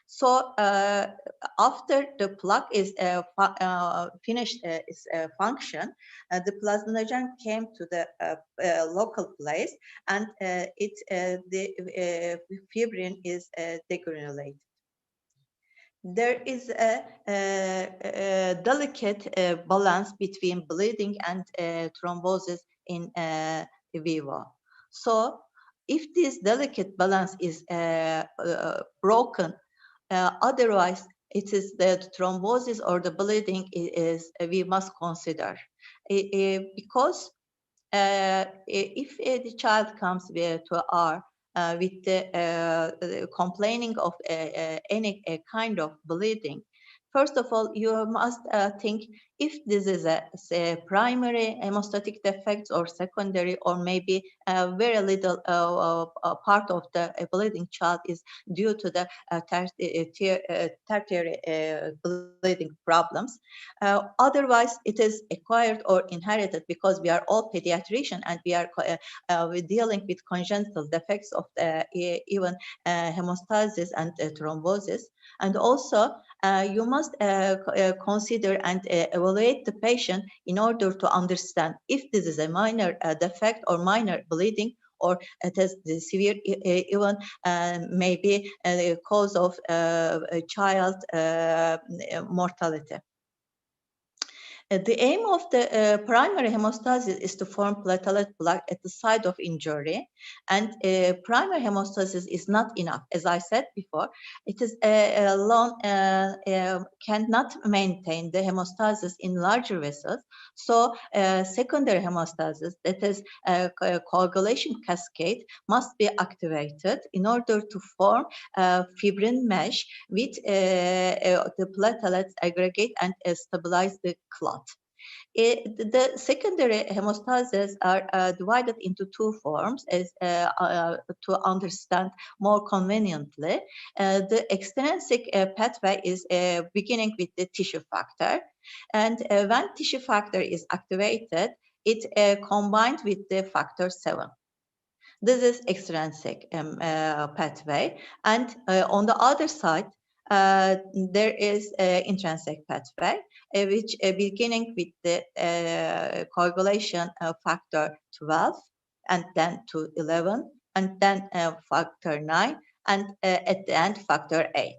So after the plaque is finished its function, the plasminogen came to the local place, and the fibrin is degranulated. There is a delicate balance between bleeding and thrombosis in vivo. So if this delicate balance is broken, otherwise, it is the thrombosis or the bleeding is we must consider, because if the child comes to R with the complaining of any kind of bleeding, first of all, you must think if this is a primary hemostatic defect or secondary, or maybe very little part of the bleeding child is due to the tertiary bleeding problems. Otherwise, it is acquired or inherited, because we are all pediatricians and we are dealing with congenital defects of even hemostasis and thrombosis. And also, you must consider and evaluate the patient in order to understand if this is a minor defect or minor bleeding, or it is the severe, even maybe a cause of child mortality. The aim of the primary hemostasis is to form platelet plaque at the site of injury, and primary hemostasis is not enough. As I said before, it is alone cannot maintain the hemostasis in larger vessels. So secondary hemostasis, that is coagulation cascade, must be activated in order to form fibrin mesh with the platelets aggregate and stabilize the clot. The secondary hemostasis are divided into two forms, as to understand more conveniently. The extrinsic pathway is beginning with the tissue factor, and when tissue factor is activated, it combined with the factor 7. This is extrinsic pathway, and on the other side, there is intrinsic pathway, which beginning with the coagulation factor 12, and then to 11, and then factor 9, and at the end factor 8.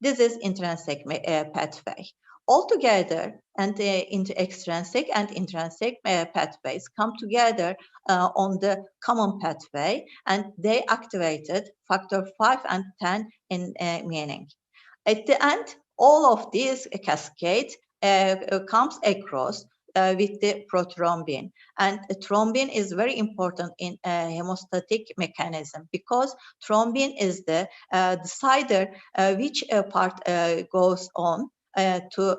This is intrinsic pathway. Altogether, and into extrinsic and intrinsic pathways come together on the common pathway, and they activated factor 5 and 10 in meaning. At the end, all of these cascades comes across with the prothrombin. And thrombin is very important in hemostatic mechanism, because thrombin is the decider which part goes on to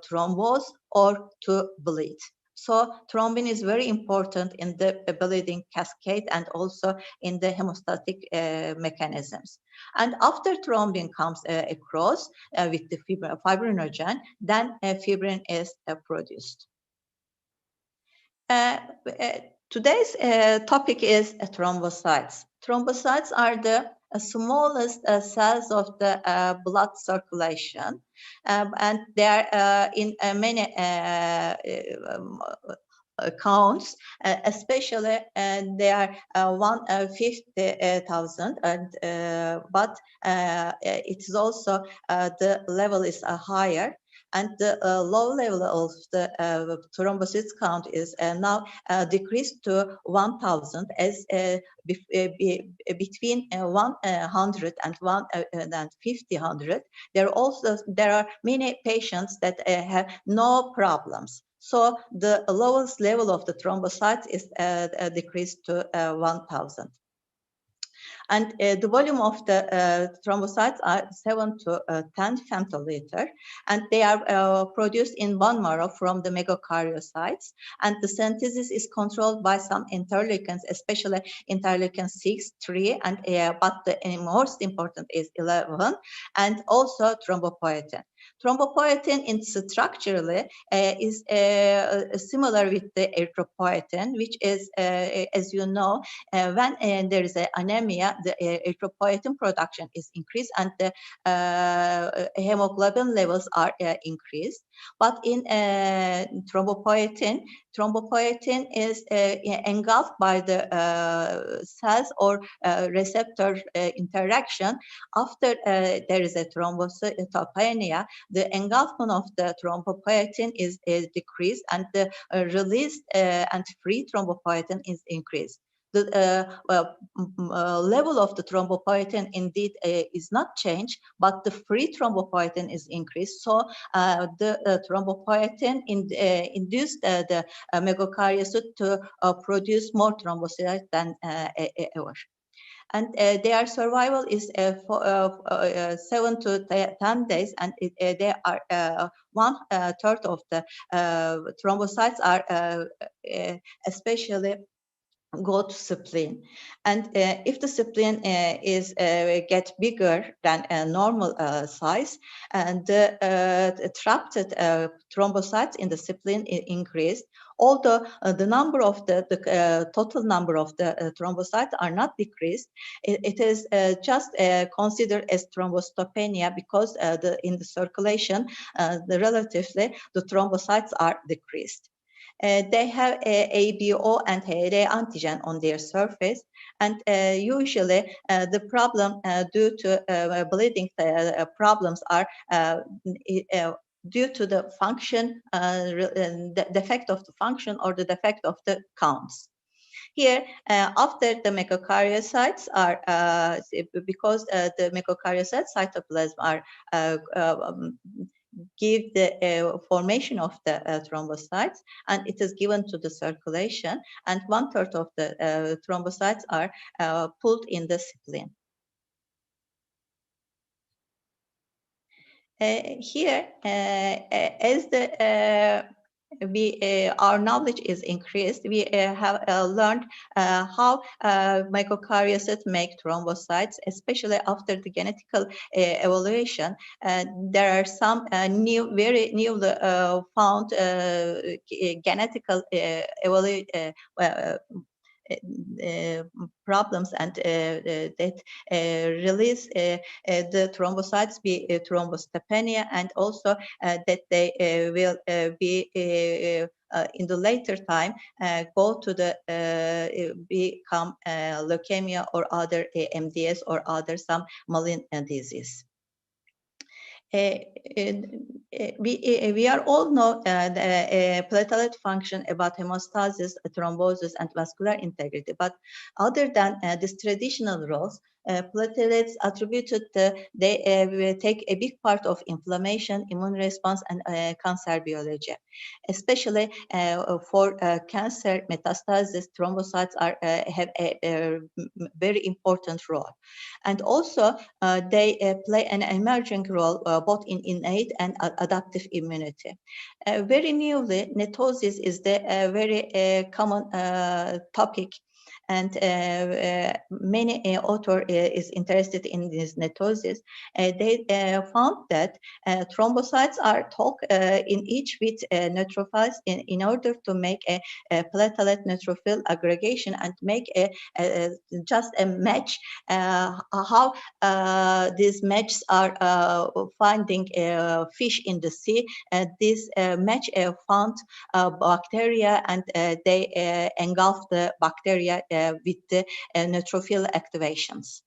thrombose or to bleed. So thrombin is very important in the bleeding cascade and also in the hemostatic mechanisms. And after thrombin comes across with the fibrinogen, then fibrin is produced. Today's topic is thrombocytes. Thrombocytes are the smallest cells of the blood circulation, and they are in many counts, especially they are 150,000, but it is also the level is higher. And the low level of the thrombocytes count is now decreased to 1,000, as between 100 and 150. There are many patients that have no problems. So the lowest level of the thrombocytes is decreased to 1,000. And the volume of the thrombocytes are 7 to 10 femtoliter, and they are produced in bone marrow from the megakaryocytes. And the synthesis is controlled by some interleukins, especially interleukin 6, 3, and but the most important is 11, and also thrombopoietin. Thrombopoietin structurally is similar with the erythropoietin, which is, as you know, when there is anemia, the erythropoietin production is increased and the hemoglobin levels are increased. But in thrombopoietin is engulfed by the cells or receptor interaction. After there is a thrombocytopenia, the engulfment of the thrombopoietin is decreased, and the released and free thrombopoietin is increased. The level of the thrombopoietin indeed is not changed, but the free thrombopoietin is increased. So the thrombopoietin induced the megakaryocyte to produce more thrombocytes than ever. And their survival is 7 to 10 days, and they are 1/3 of the thrombocytes are especially go to spleen. And if the spleen is get bigger than a normal size, and the trapped thrombocytes in the spleen increased, although the number of the total number of the thrombocytes are not decreased, it is just considered as thrombocytopenia, because in the circulation, relatively the thrombocytes are decreased. They have ABO and HLA antigen on their surface, and usually the problem due to bleeding problems are due to the function, the defect of the function or the defect of the counts. Here, after the megakaryocytes are, because the megakaryocyte cytoplasm are give the formation of the thrombocytes, and it is given to the circulation, and 1/3 of the thrombocytes are pulled in the spleen. Here, as the our knowledge is increased, we have learned how megakaryocytes make thrombocytes, especially after the genetical evaluation. There are some very newly found genetical problems, and that release the thrombocytes be thrombocytopenia, and also that they will be in the later time go to the become leukemia or other MDS or other some malignant disease. We are all know the platelet function about hemostasis, thrombosis, and vascular integrity. But other than these traditional roles, platelets attributed they take a big part of inflammation, immune response, and cancer biology. Especially for cancer metastasis, thrombocytes have a very important role. And also they play an emerging role both in innate and adaptive immunity. Very newly, NETosis is the very common topic. and many author is interested in this netosis. They found that thrombocytes are talk in each with neutrophils in order to make a platelet neutrophil aggregation and make just a match how these matches are finding fish in the sea. This match found bacteria, and they engulf the bacteria with the neutrophil activations.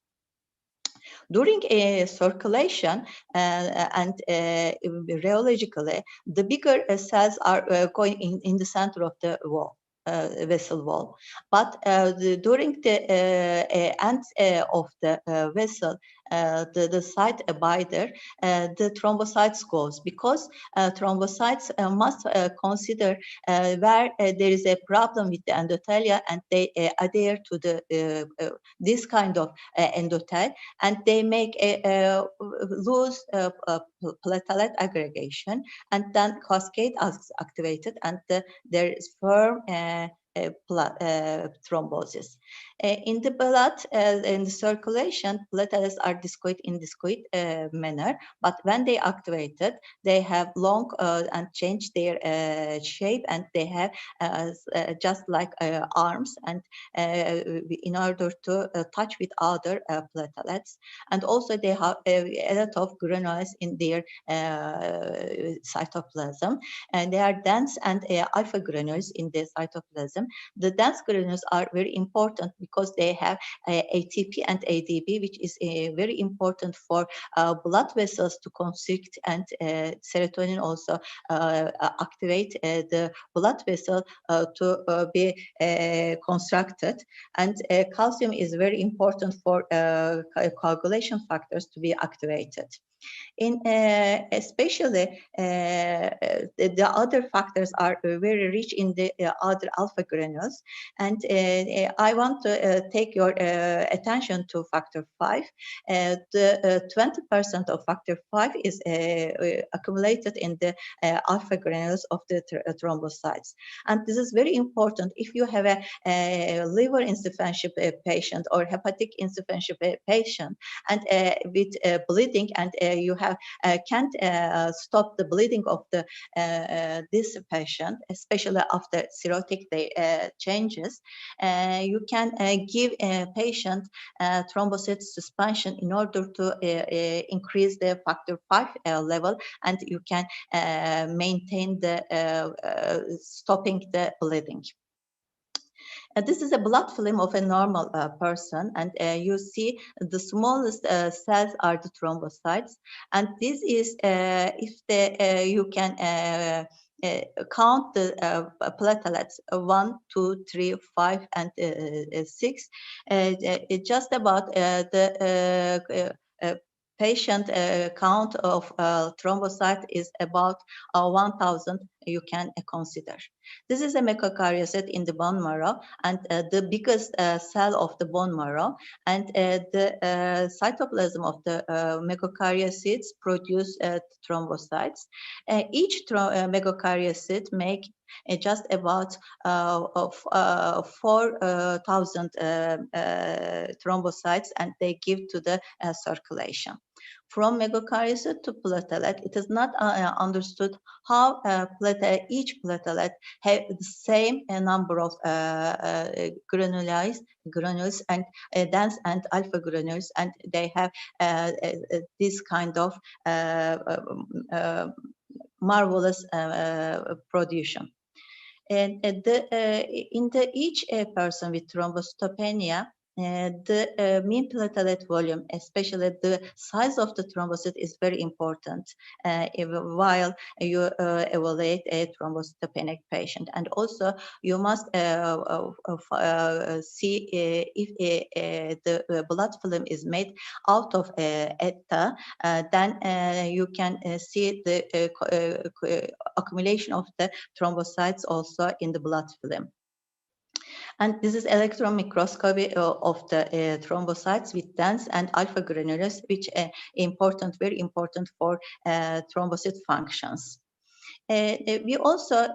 During circulation and rheologically, the bigger cells are going in the center of the wall. Vessel wall, but during the end of the vessel, the site abider, the thrombocytes goes, because thrombocytes must consider where there is a problem with the endothelia, and they adhere to the this kind of endothel, and they make a loose platelet aggregation, and then cascade is activated, and there is firm thrombosis. In the blood, in the circulation, platelets are discoid in discoid manner, but when they activated, they have long and change their shape, and they have just like arms, and in order to touch with other platelets, and also they have a lot of granules in their cytoplasm, and they are dense and alpha granules in the cytoplasm. The dense granules are very important because they have ATP and ADP, which is very important for blood vessels to constrict, and serotonin also activate the blood vessel to be constructed, and calcium is very important for coagulation factors to be activated. In especially the other factors are very rich in the other alpha granules, and I want to take your attention to factor 5. The 20% of factor 5 is accumulated in the alpha granules of the thrombocytes, and this is very important. If you have a liver insufficiency patient or hepatic insufficiency patient, and with bleeding, and you have can't stop the bleeding of the this patient, especially after cirrhotic changes, you can give a patient thrombocyte suspension in order to increase the factor 5 level, and you can maintain the stopping the bleeding. This is a blood film of a normal person, and you see the smallest cells are the thrombocytes, and this is if the you can count the platelets 1, 2, 3, 5, and 6. It's just about the patient count of thrombocyte is about 1,000 you can consider. This is a megakaryocyte in the bone marrow, and the biggest cell of the bone marrow, and the cytoplasm of the megakaryocytes produce thrombocytes. Each megakaryocyte make just about 4,000 thrombocytes, and they give to the circulation. From megakaryocyte to platelet, it is not understood how each platelet have the same number of granules and dense and alpha granules, and they have this kind of marvelous production. And in each person with thrombocytopenia, the mean platelet volume, especially the size of the thrombocyte, is very important while you evaluate a thrombocytopenic patient. And also you must see if the blood film is made out of ETA, then you can see the accumulation of the thrombocytes also in the blood film. And this is electron microscopy of the thrombocytes with dense and alpha granules, which important, very important for thrombocyte functions. We also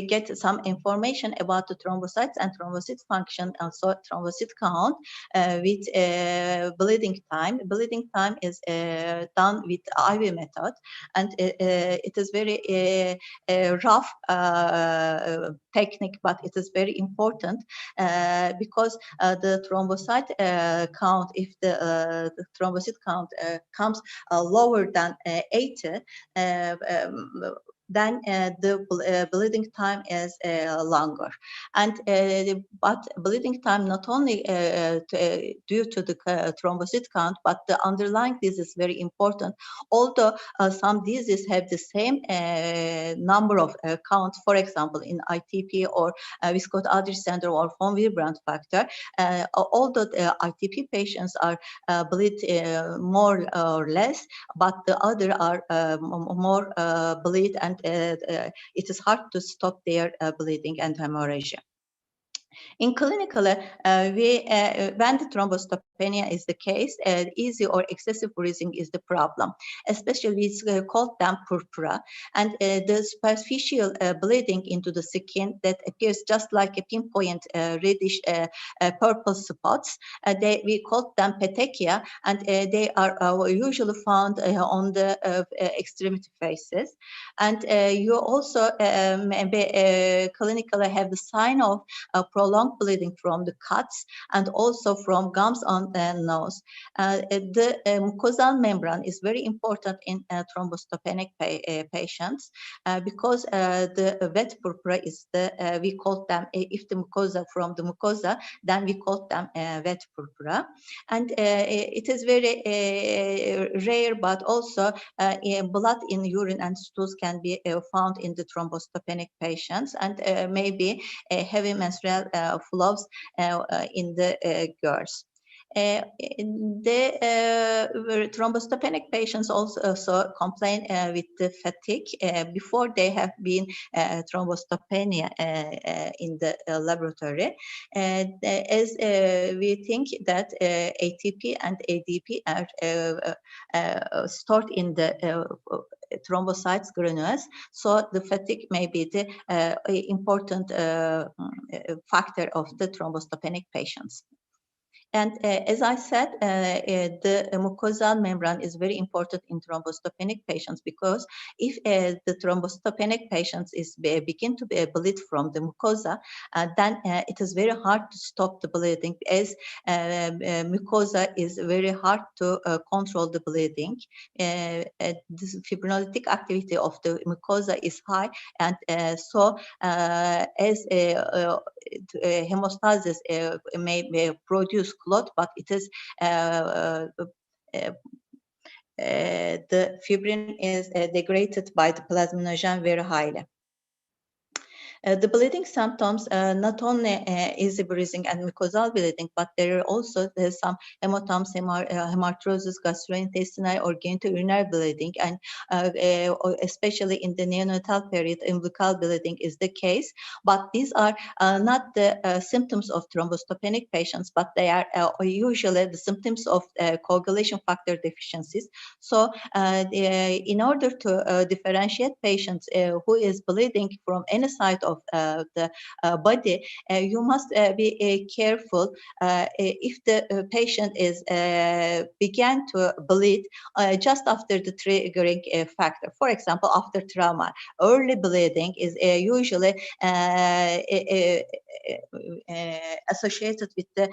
get some information about the thrombocytes and thrombocyte function, and so thrombocyte count with bleeding time. Bleeding time is done with IV method, and it is very rough technique, but it is very important because the thrombocyte count, if the thrombocyte count comes lower than 80, then the bleeding time is longer. And but bleeding time not only due to the thrombocyte count, but the underlying disease is very important. Although some diseases have the same number of counts, for example, in ITP or Wiskott-Aldrich syndrome or von Willebrand factor, although the ITP patients are bleed more or less, but the other are more bleed, and it is hard to stop their bleeding and hemorrhage. In clinical, when the thrombocytopenia is the case, easy or excessive bruising is the problem. Especially we call them purpura, and the superficial bleeding into the skin that appears just like a pinpoint reddish purple spots. We call them petechia, and they are usually found on the extremity faces. And you also clinically have the sign of prolonged bleeding from the cuts and also from gums on the nose. The mucosal membrane is very important in thrombocytopenic patients because the wet purpura is the, we call them, if the mucosa from the mucosa, then we call them wet purpura. And it is very rare, but also blood in urine and stools can be found in the thrombocytopenic patients, and maybe heavy menstrual flows in the girls. The thrombocytopenic patients also complain with the fatigue before they have been thrombocytopenia in the laboratory. As we think that ATP and ADP are stored in the thrombocytes granules, so the fatigue may be the important factor of the thrombocytopenic patients. And as I said, the mucosal membrane is very important in thrombocytopenic patients, because if the thrombocytopenic patients begin to bleed from the mucosa, then it is very hard to stop the bleeding, as mucosa is very hard to control the bleeding. This fibrinolytic activity of the mucosa is high, and so as hemostasis may produce clot, but it is the fibrin is degraded by the plasminogen very highly. The bleeding symptoms not only easy bruising and mucosal bleeding, but there are also some hematomes, hemarthrosis, gastrointestinal or genitourinary bleeding, and especially in the neonatal period, umbilical bleeding is the case. But these are not the symptoms of thrombocytopenic patients, but they are usually the symptoms of coagulation factor deficiencies. So in order to differentiate patients who is bleeding from any side of the body, you must be careful if the patient is began to bleed just after the triggering factor. For example, after trauma, early bleeding is usually associated with the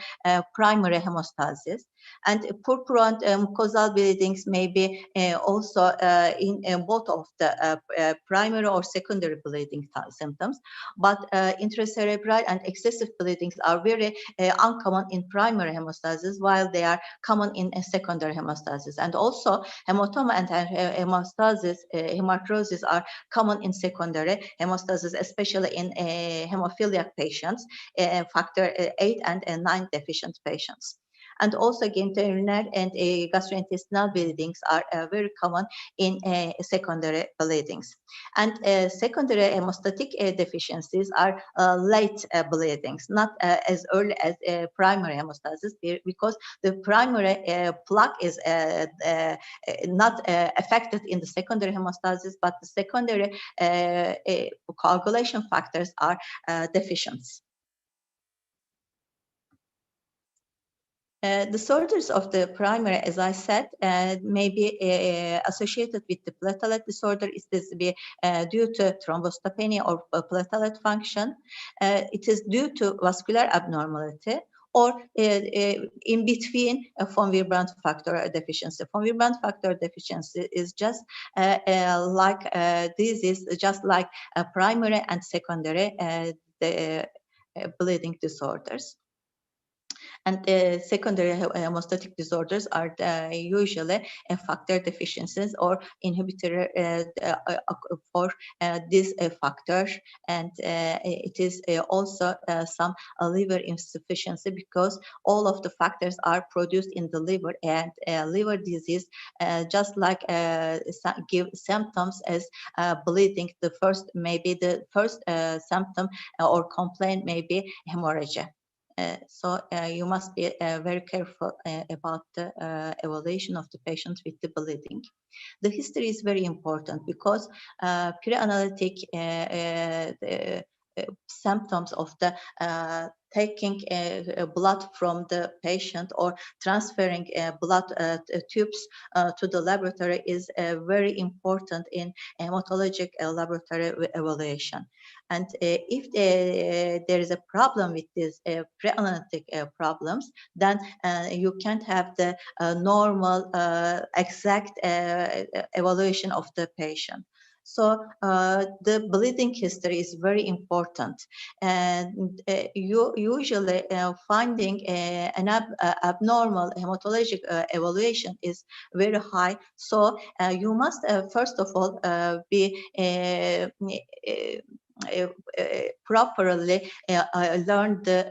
primary hemostasis, and purpura and mucosal bleedings may be also in both of the primary or secondary bleeding symptoms. But intracerebral and excessive bleedings are very uncommon in primary hemostasis, while they are common in secondary hemostasis. And also hematoma and hemostasis, hemarthrosis are common in secondary hemostasis, especially in hemophiliac patients, factor 8 and 9 deficient patients. And also genitourinary and gastrointestinal bleedings are very common in secondary bleedings. And secondary hemostatic deficiencies are late bleedings, not as early as primary hemostasis, because the primary plaque is not affected in the secondary hemostasis, but the secondary coagulation factors are deficient. Disorders of the primary, as I said, may be associated with the platelet disorder. It is due to thrombocytopenia or platelet function. It is due to vascular abnormality, or in between von Willebrand factor deficiency. Von Willebrand factor deficiency is just like disease, just like primary and secondary bleeding disorders. And secondary hemostatic disorders are usually factor deficiencies or inhibitor for this factor. And it is also some liver insufficiency, because all of the factors are produced in the liver, and liver disease just like give symptoms as bleeding. The first symptom or complaint may be hemorrhage. So you must be very careful about the evaluation of the patient with the bleeding. The history is very important, because pre-analytic symptoms of the taking blood from the patient or transferring blood tubes to the laboratory is very important in hematologic laboratory evaluation. And if there is a problem with these pre-analytic problems, then you can't have the normal exact evaluation of the patient. So the bleeding history is very important, and you usually finding an abnormal hematologic evaluation is very high. So you must first of all be properly learn the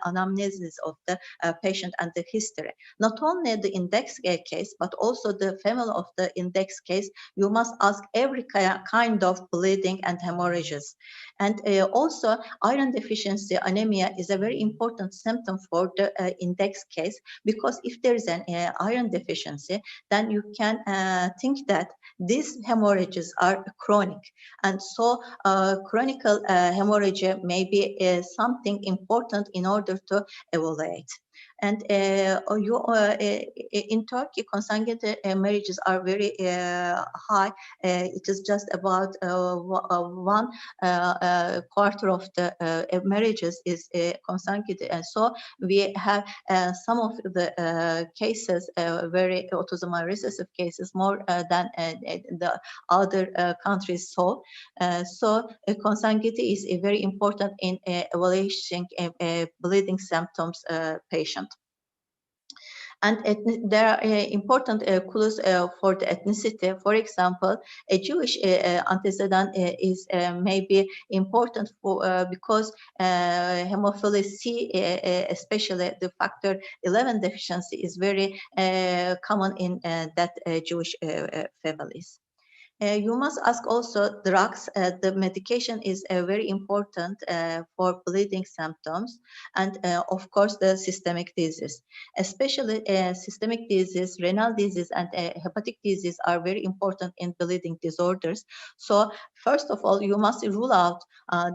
anamnesis of the patient and the history. Not only the index case, but also the family of the index case. You must ask every kind of bleeding and hemorrhages. And also iron deficiency anemia is a very important symptom for the index case, because if there is an iron deficiency, then you can think that these hemorrhages are chronic. And so chronic hemorrhage may be something important in order to evaluate. And in Turkey, consanguine marriages are very high. It is just about 1/4 of the marriages is consanguine. And so we have some of the cases, very autosomal recessive cases, more than the other countries saw. So consanguinity is very important in evaluating bleeding symptoms patient. And there are important clues for the ethnicity. For example, a Jewish antecedent is maybe important for because hemophilia C, especially the factor 11 deficiency, is very common in that Jewish families. You must ask also drugs. The medication is very important for bleeding symptoms, and of course the systemic disease, especially systemic disease, renal disease, and hepatic disease are very important in bleeding disorders. So first of all, you must rule out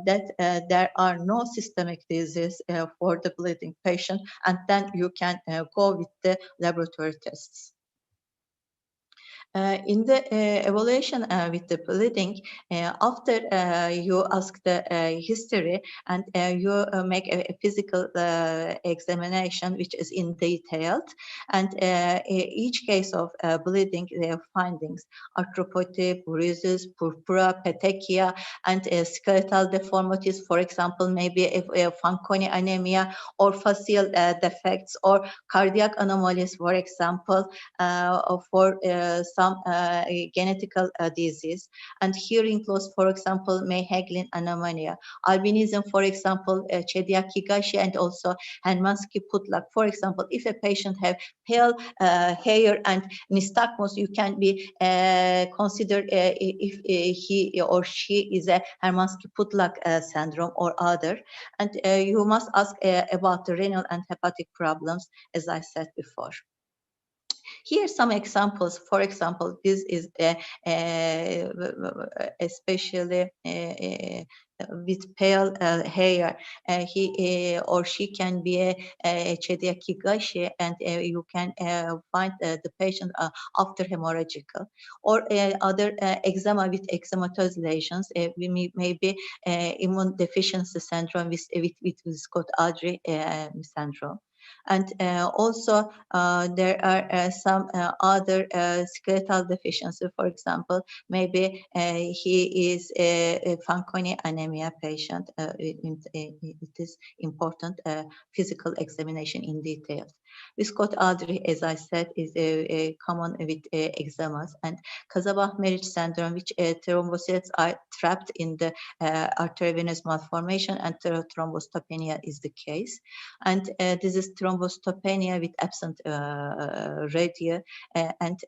that there are no systemic disease for the bleeding patient, and then you can go with the laboratory tests. In the evaluation with the bleeding, after you ask the history and you make a physical examination, which is in detailed, and each case of bleeding, their findings: arthropathy, bruises, purpura, petechia, and skeletal deformities. For example, maybe a Fanconi anemia, or facial defects, or cardiac anomalies. For example, for some genetical disease. And hearing loss, for example, Meiheglin anemia, albinism, for example, Chediak-Higashi, and also Hermansky-Pudlak. For example, if a patient have pale hair and nystagmus, you can be considered if he or she is a Hermansky-Pudlak syndrome or other. And you must ask about the renal and hepatic problems, as I said before. Here are some examples. For example, this is especially with pale hair. He or she can be a Chediak-Higashi, and you can find the patient after hemorrhagical, or other eczema with eczematous lesions. We may be immune deficiency syndrome with Scott-Adry syndrome. And also there are some other skeletal deficiency. For example, maybe he is a Fanconi anemia patient. It is important physical examination in detail. Scott-Adry, as I said, is common with eczemas, and Kazabach-Merich syndrome, which thrombocytes are trapped in the arteriovenous malformation, and thrombocytopenia is the case. And this is thrombocytopenia with absent radii, and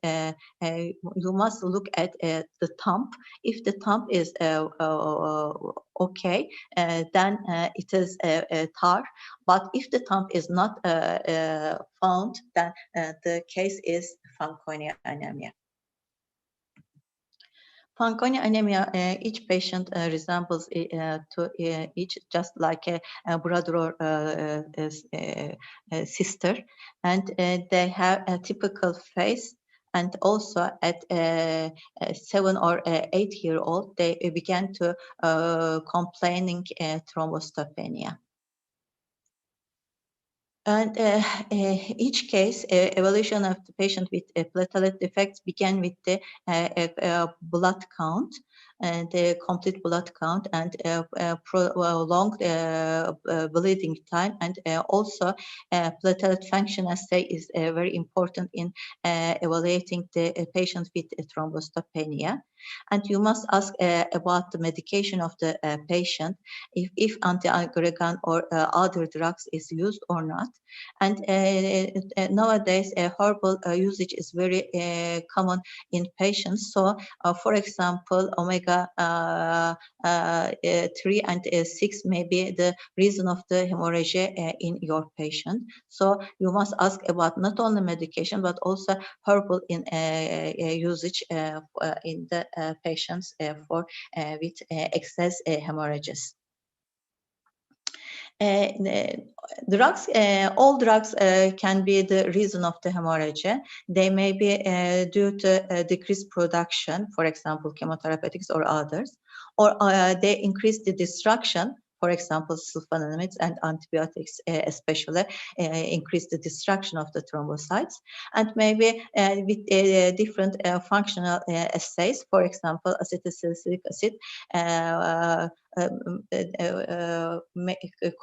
you must look at the thumb. If the thumb is okay, then it is a TAR. But if the thumb is not found, then the case is Fanconi anemia. Fanconi anemia, each patient resembles to each, just like a brother or a sister, and they have a typical face. And also at 7 or 8-year-old, they began to complaining thrombocytopenia. And each case, evaluation of the patient with platelet defects began with the blood count, and the complete blood count, and prolonged bleeding time, and also platelet function assay is very important in evaluating the patient with thrombocytopenia. And you must ask about the medication of the patient, if anti-aggregan or other drugs is used or not. And nowadays, herbal usage is very common in patients. So, for example, omega-3 and 6 may be the reason of the hemorrhage in your patient. So, you must ask about not only medication, but also herbal in usage in the patients for with excess hemorrhages. Drugs, all drugs can be the reason of the hemorrhage. They may be due to decreased production, for example, chemotherapeutics or others, or they increase the destruction. For example, sulfonamides and antibiotics especially increase the destruction of the thrombocytes, and maybe with different functional assays, for example, acetylsalicylic acid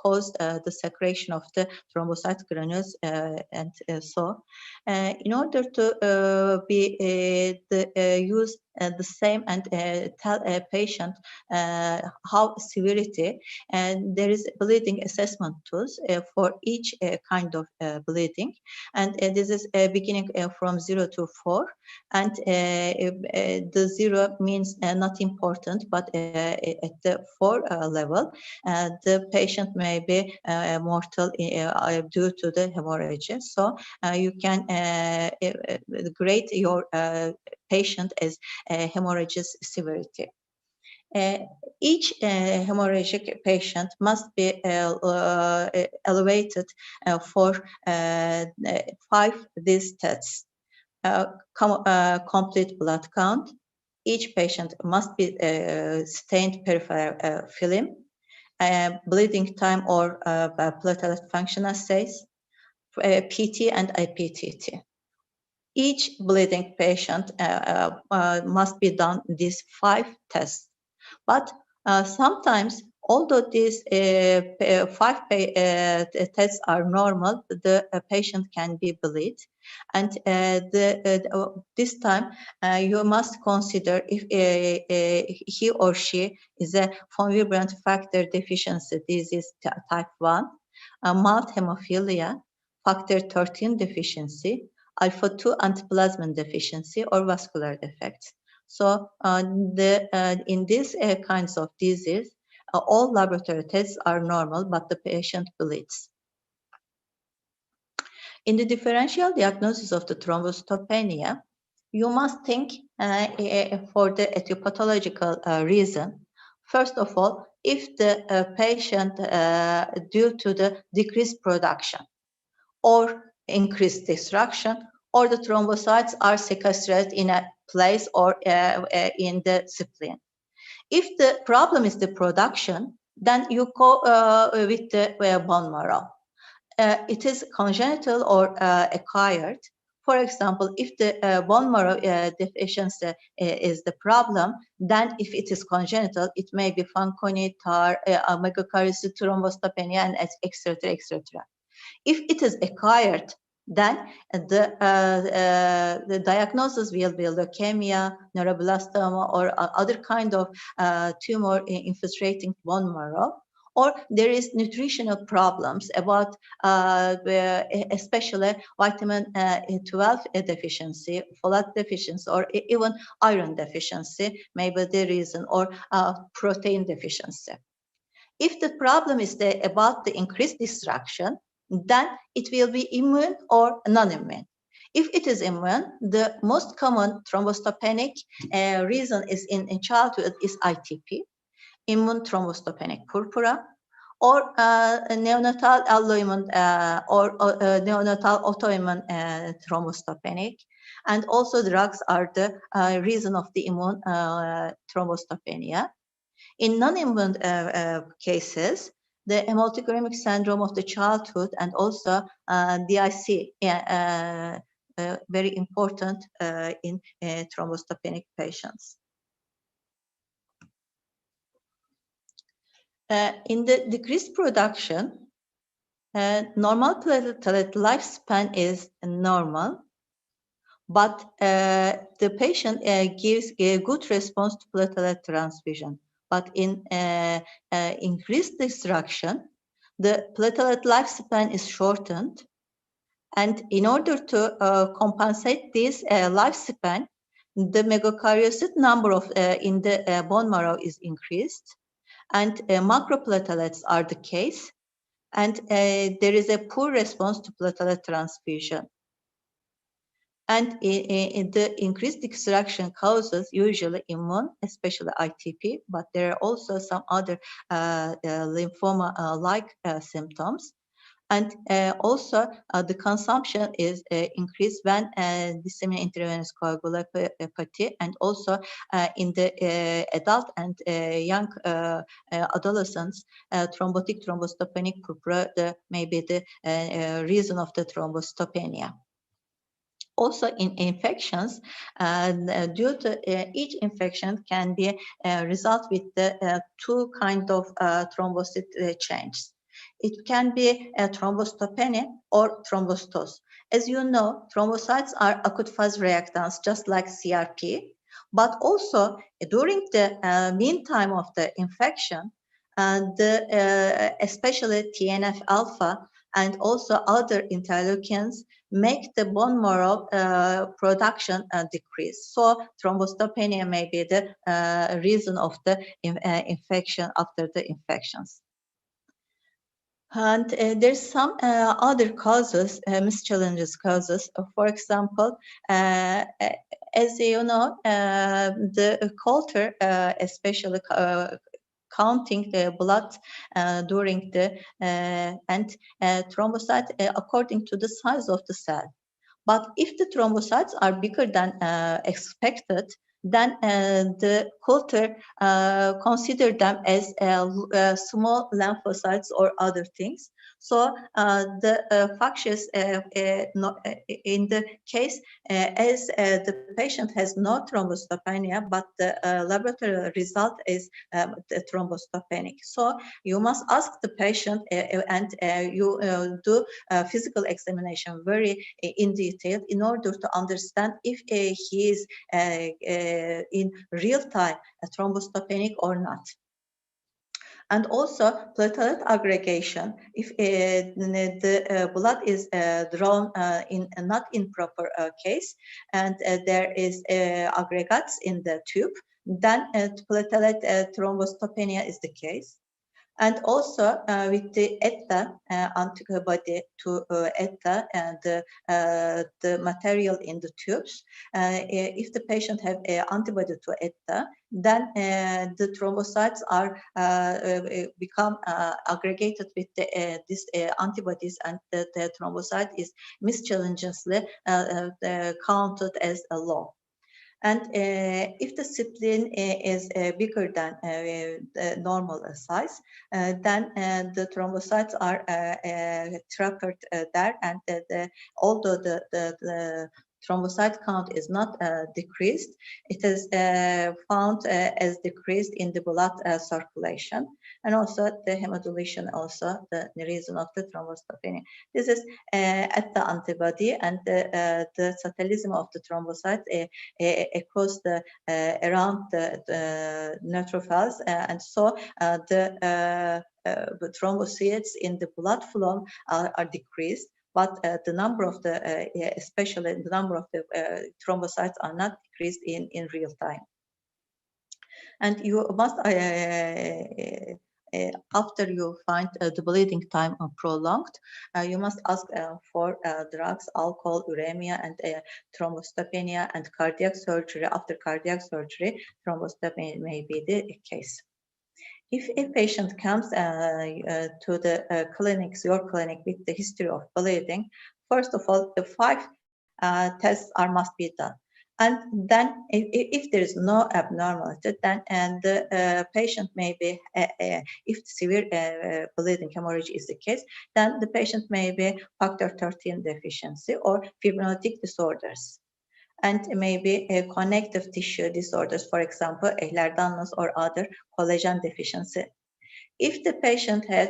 caused the secretion of the thrombocyte granules, and so in order to use the same and tell a patient how severity, and there is bleeding assessment tools for each kind of bleeding, and this is beginning from 0 to 4, and the 0 means not important, but at the 4 level, the patient may be mortal due to the hemorrhage. So you can grade your patient as hemorrhage's severity. Each hemorrhagic patient must be elevated for 5 these tests. Complete blood count. Each patient must be stained peripheral film, bleeding time or platelet function assays, PT and IPTT. Each bleeding patient must be done these 5 tests. But sometimes Although these five tests are normal, the patient can be bleed, and this time you must consider if he or she is a von Willebrand factor deficiency disease type 1, mild hemophilia, factor 13 deficiency, alpha-2 antiplasmin deficiency, or vascular defects. So in these kinds of disease, all laboratory tests are normal, but the patient bleeds. In the differential diagnosis of the thrombocytopenia, you must think for the etiological reason. First of all, if the patient, due to the decreased production or increased destruction, or the thrombocytes are sequestrated in a place or in the spleen. If the problem is the production, then you go with the bone marrow. It is congenital or acquired. For example, if the bone marrow deficiency is the problem, then if it is congenital, it may be Fanconi, TAR, megakaryocyte thrombocytopenia, and etc., etc. If it is acquired, then the diagnosis will be leukemia, neuroblastoma, or other kind of tumor infiltrating bone marrow. Or there is nutritional problems about especially vitamin 12 deficiency, folate deficiency, or even iron deficiency may be the reason, or protein deficiency. If the problem is about the increased destruction, then it will be immune or non-immune. If it is immune, the most common thrombocytopenic reason is in childhood is ITP, immune thrombocytopenic purpura, or neonatal alloimmune or neonatal autoimmune thrombocytopenic. And also drugs are the reason of the immune thrombocytopenia. In non-immune cases, the hematochronic syndrome of the childhood and also DIC, very important in thrombocytopenic patients. In the decreased production, normal platelet lifespan is normal, but the patient gives a good response to platelet transfusion. But in increased destruction, the platelet lifespan is shortened. And in order to compensate this lifespan, the megakaryocyte number of in the bone marrow is increased, and macroplatelets are the case, and there is a poor response to platelet transfusion. And the increased destruction causes usually immune, especially ITP, but there are also some other lymphoma-like symptoms. And also the consumption is increased when disseminated intravenous coagulopathy, and also in the adult and young adolescents, thrombotic thrombocytopenic purpura may be the reason of the thrombocytopenia. Also in infections, due to each infection can be result with the two kind of thrombocyte changes. It can be a thrombocytopenia or thrombocytose. As you know, thrombocytes are acute phase reactants, just like CRP, but also during the meantime of the infection, especially TNF-alpha and also other interleukins make the bone marrow production decrease. So thrombocytopenia may be the reason of the infection after the infections. And there's some other causes, mischallenges causes. For example, as you know, the culture, especially counting the blood during the and thrombocyte according to the size of the cell. But if the thrombocytes are bigger than expected, then the culture consider them as small lymphocytes or other things. So the factious in the case as the patient has no thrombocytopenia, but the laboratory result is the thrombocytopenic. So you must ask the patient and you do physical examination very in detail in order to understand if he is in real time thrombocytopenic or not. And also platelet aggregation. If the blood is drawn in not in proper case, and there is aggregates in the tube, then platelet thrombocytopenia is the case. And also with the ETA antibody to ETA and the material in the tubes, if the patient have antibody to ETA, then the thrombocytes are become aggregated with these antibodies, and the thrombocyte is mischallengeously counted as a low. And if the spleen is bigger than the normal size, then the thrombocytes are trapped there, and although the thrombocyte count is not decreased, it is found as decreased in the blood circulation, and also the hemodilution, also the reason of the thrombocytopenia. This is at the antibody and the cytalism of the thrombocyte across the around the neutrophils, and so the thrombocytes in the blood flow are decreased, but the number of the especially the number of the thrombocytes are not decreased in real time. And you must after you find the bleeding time prolonged, you must ask for drugs, alcohol, uremia, and thrombocytopenia, and cardiac surgery. After cardiac surgery, thrombocytopenia may be the case. If a patient comes to the clinics, your clinic, with the history of bleeding, first of all, the 5 tests must be done. And then if there is no abnormality, then the patient may be, if severe bleeding hemorrhage is the case, then the patient may be factor 13 deficiency or fibrinolytic disorders, and maybe connective tissue disorders, for example, Ehlers-Danlos or other collagen deficiency. If the patient has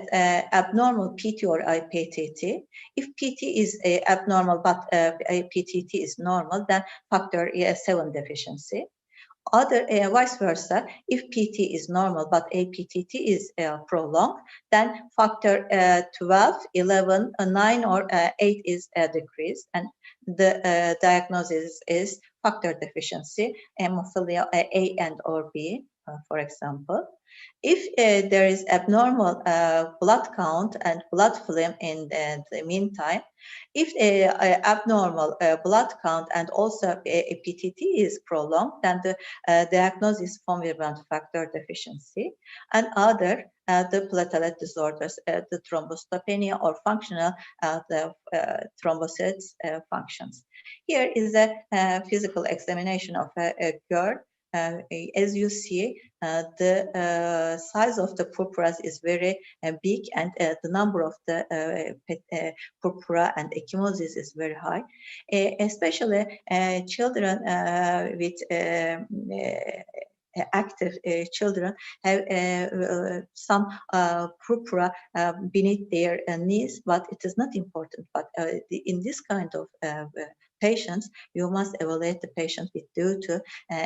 abnormal PT or IPTT, if PT is abnormal but IPTT is normal, then factor 7 deficiency. Other vice versa, if PT is normal but APTT is prolonged, then factor 12, 11, 9 or 8 is decreased, and the diagnosis is factor deficiency, hemophilia A and or B, for example. If there is abnormal blood count and blood film in the meantime, if abnormal blood count and also PTT is prolonged, then the diagnosis is fulminant factor deficiency, and other the platelet disorders, the thrombocytopenia or functional the thrombocytes functions. Here is a physical examination of a girl. As you see, the size of the purpura is very big, and the number of the purpura and ecchymosis is very high, especially children with active children have some purpura beneath their knees, but it is not important. But in this kind of patients, you must evaluate the patient with due to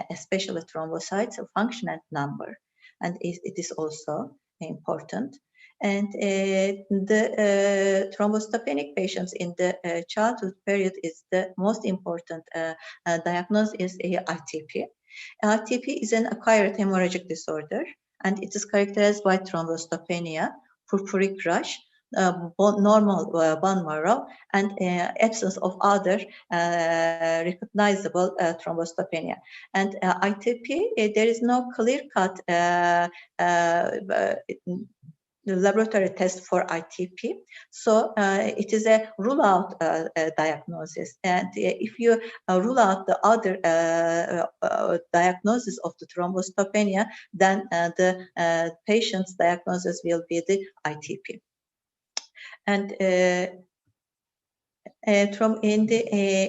especially thrombocytes function and number, and it is also important. And the thrombocytopenic patients in the childhood period is the most important diagnosis is ITP. ITP is an acquired hemorrhagic disorder, and it is characterized by thrombocytopenia, purpuric rash, normal bone marrow, and absence of other recognizable thrombocytopenia. And ITP, there is no clear-cut laboratory test for ITP, so it is a rule-out diagnosis. And if you rule out the other diagnosis of the thrombocytopenia, then the patient's diagnosis will be the ITP. And in the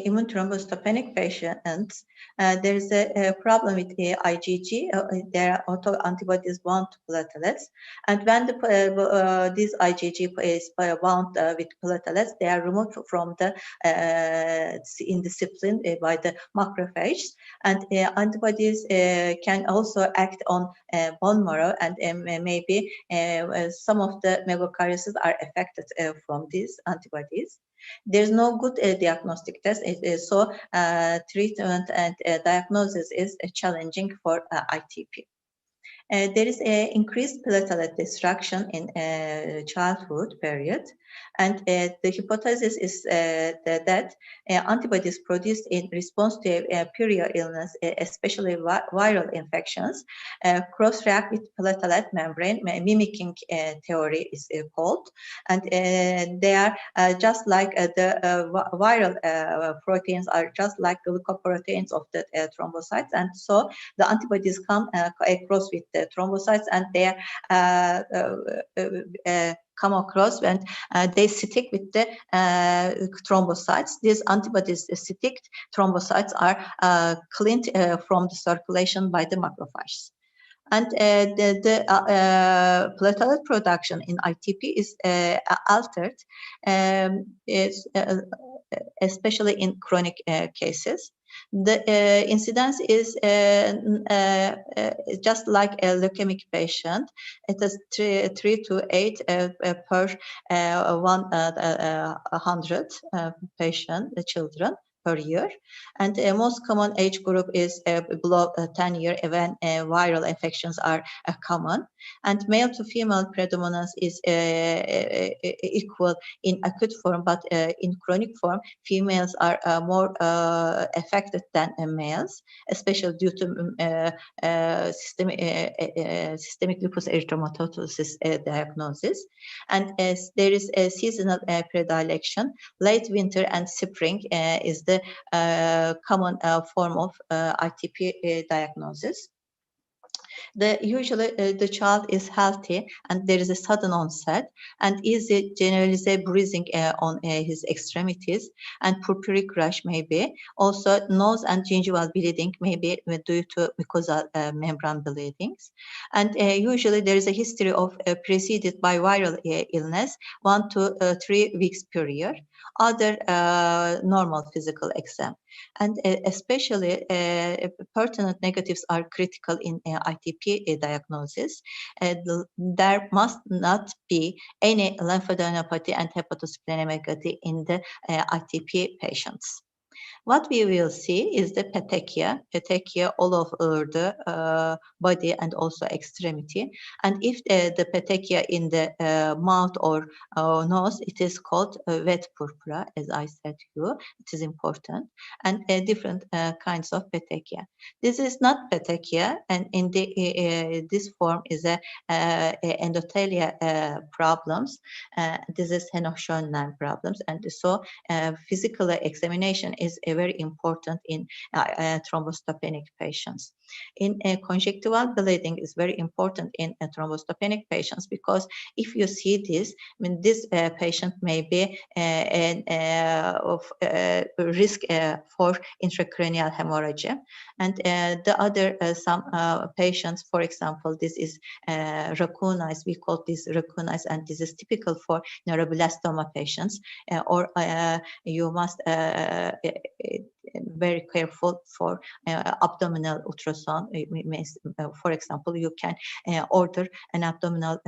immune thrombocytopenic patients, there is a problem with the IgG. Their autoantibodies bound to platelets, and when this IgG is bound with platelets, they are removed from the in the spleen by the macrophages, and antibodies can also act on bone marrow, and maybe some of the megakaryocytes are affected from these antibodies. There's no good diagnostic test, so treatment and diagnosis is challenging for ITP. There is increased platelet destruction in childhood period, and the hypothesis is that antibodies produced in response to period illness, especially viral infections, cross-react with platelet membrane, mimicking theory is called, and they are just like the viral proteins are just like glycoproteins of the thrombocytes, and so the antibodies come across with the thrombocytes, and they come across when they stick with the thrombocytes. These antibodies stick, thrombocytes are cleaned from the circulation by the macrophages. And the platelet production in ITP is altered, especially in chronic cases. The incidence is just like a leukemic patient. It is 3 to 8 per 100 children per year, and most common age group is below 10 years when viral infections are common, and male to female predominance is equal in acute form, but in chronic form females are more affected than males, especially due to systemic lupus erythematosus diagnosis. And as there is a seasonal predilection, late winter and spring is the common form of ITP diagnosis. Usually the child is healthy and there is a sudden onset, and generally bruising on his extremities, and purpuric rash maybe. Also nose and gingival bleeding maybe due to mucosal membrane bleedings. And usually there is a history of preceded by viral illness 1 to 3 weeks per year. Other normal physical exam. And especially pertinent negatives are critical in ITP diagnosis. There must not be any lymphadenopathy and hepatosplenomegaly in the ITP patients. What we will see is the petechia all over the body and also extremity. And if the petechia in the mouth or nose, it is called wet purpura, as I said to you. It is important. And different kinds of petechia. This is not petechia, and in the this form is a endothelia problems. This is Henoch-Schönlein problems, and so physical examination is very important in thrombocytopenic patients. In conjunctival bleeding is very important in thrombocytopenic patients, because if you see this, I mean, this patient may be of risk for intracranial hemorrhage. And the other some patients, for example, this is raccoon eyes. We call this raccoon eyes, and this is typical for neuroblastoma patients. Or you must very careful for abdominal ultrasound. For example, you can order an abdominal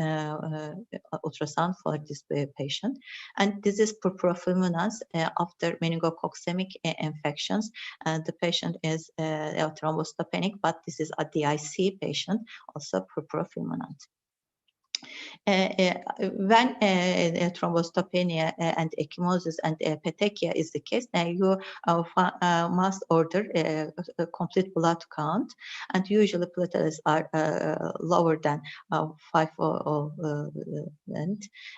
ultrasound for this patient. And this is purpurofilminans after meningococcemic infections. The patient is thrombocytopenic, but this is a DIC patient, also purpurofilminant. When thrombocytopenia and ecchymosis and petechia is the case, then you must order a complete blood count, and usually platelets are lower than 5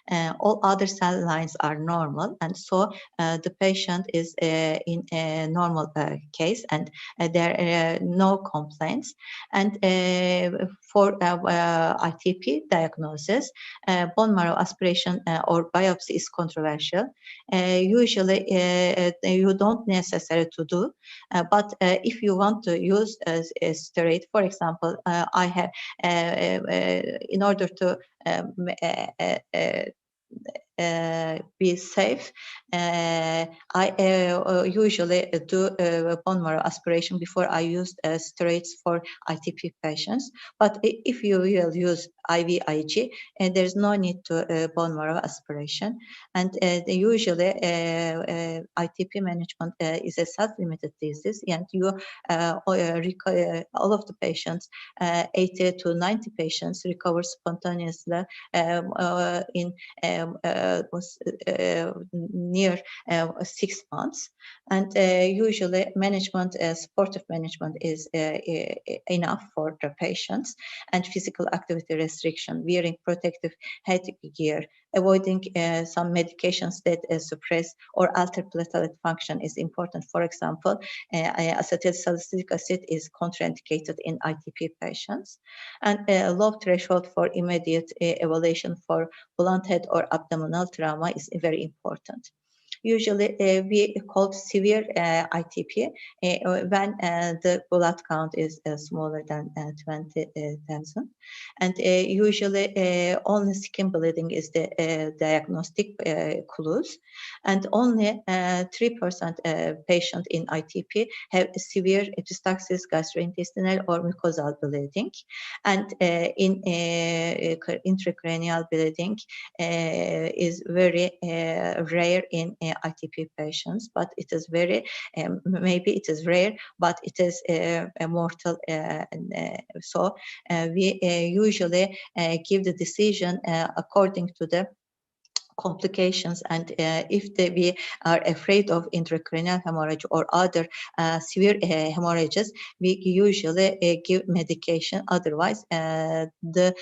and all other cell lines are normal, and so the patient is in a normal case, and there are no complaints. And for ITP diagnosis, diagnosis, bone marrow aspiration or biopsy is controversial. Usually, you don't necessarily to do, but if you want to use a steroid, for example, I have in order to be safe, I usually do bone marrow aspiration before I use steroids for ITP patients. But if you will use IVIG, there's no need to bone marrow aspiration. And usually ITP management is a self-limited disease, and you all of the patients, 80 to 90 patients recover spontaneously in near 6 months. And usually management, supportive management is enough for the patients, and physical activity restriction, wearing protective headgear, avoiding some medications that suppress or alter platelet function is important. For example, acetylsalicylic acid is contraindicated in ITP patients, and a low threshold for immediate evaluation for blunt head or abdominal trauma is very important. Usually, we call severe ITP when the blood count is smaller than 20,000. And usually, only skin bleeding is the diagnostic clues. And only 3% patient in ITP have severe epistaxis, gastrointestinal, or mucosal bleeding. And in intracranial bleeding is very rare in ITP patients, but it is very, maybe it is rare, but it is mortal. So we usually give the decision according to the complications, and if we are afraid of intracranial hemorrhage or other severe hemorrhages, we usually give medication. Otherwise, the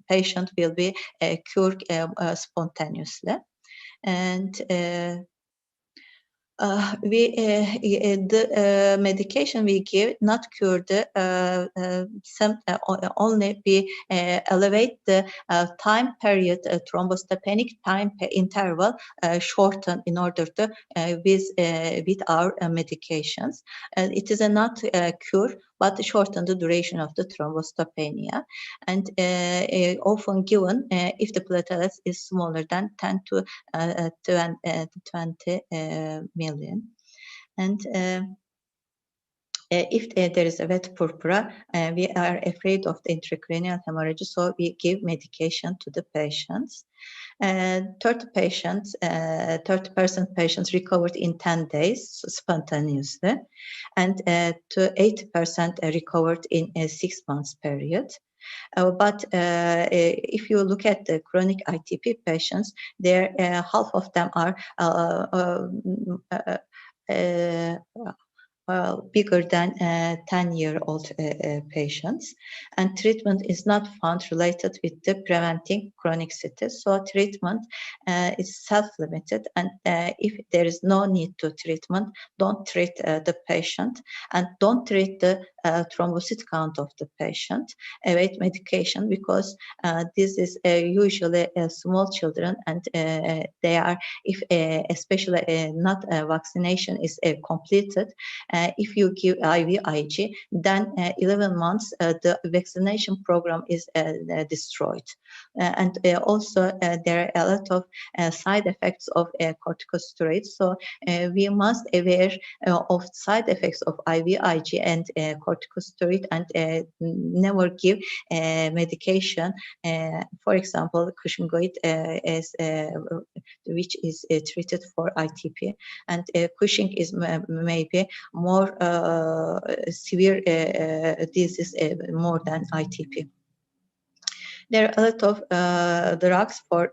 patient will be cured spontaneously. And the medication we give not cure the only we elevate the time period, thrombocytopenic time interval shorten in order to with our medications. It is not cure, but shorten the duration of the thrombocytopenia, and often given if the platelets is smaller than 10 to 20 million. And if there is a wet purpura, we are afraid of the intracranial hemorrhage, so we give medication to the patients. 30% patients recovered in 10 days spontaneously, and to 80% recovered in a 6 months period. But if you look at the chronic ITP patients, there half of them are bigger than 10-year-old patients, and treatment is not found related with the preventing chronicity. So treatment is self-limited, and if there is no need to treatment, don't treat the patient, and don't treat the thrombocyte count of the patient. Await medication, because this is usually small children, and they are, if especially not vaccination is completed, if you give IVIG, then 11 months the vaccination program is destroyed. And also there are a lot of side effects of corticosteroids. So we must aware of side effects of IVIG and corticosteroid, and never give medication. For example, Cushingoid is which is treated for ITP, and Cushing is maybe more severe disease more than ITP. There are a lot of drugs for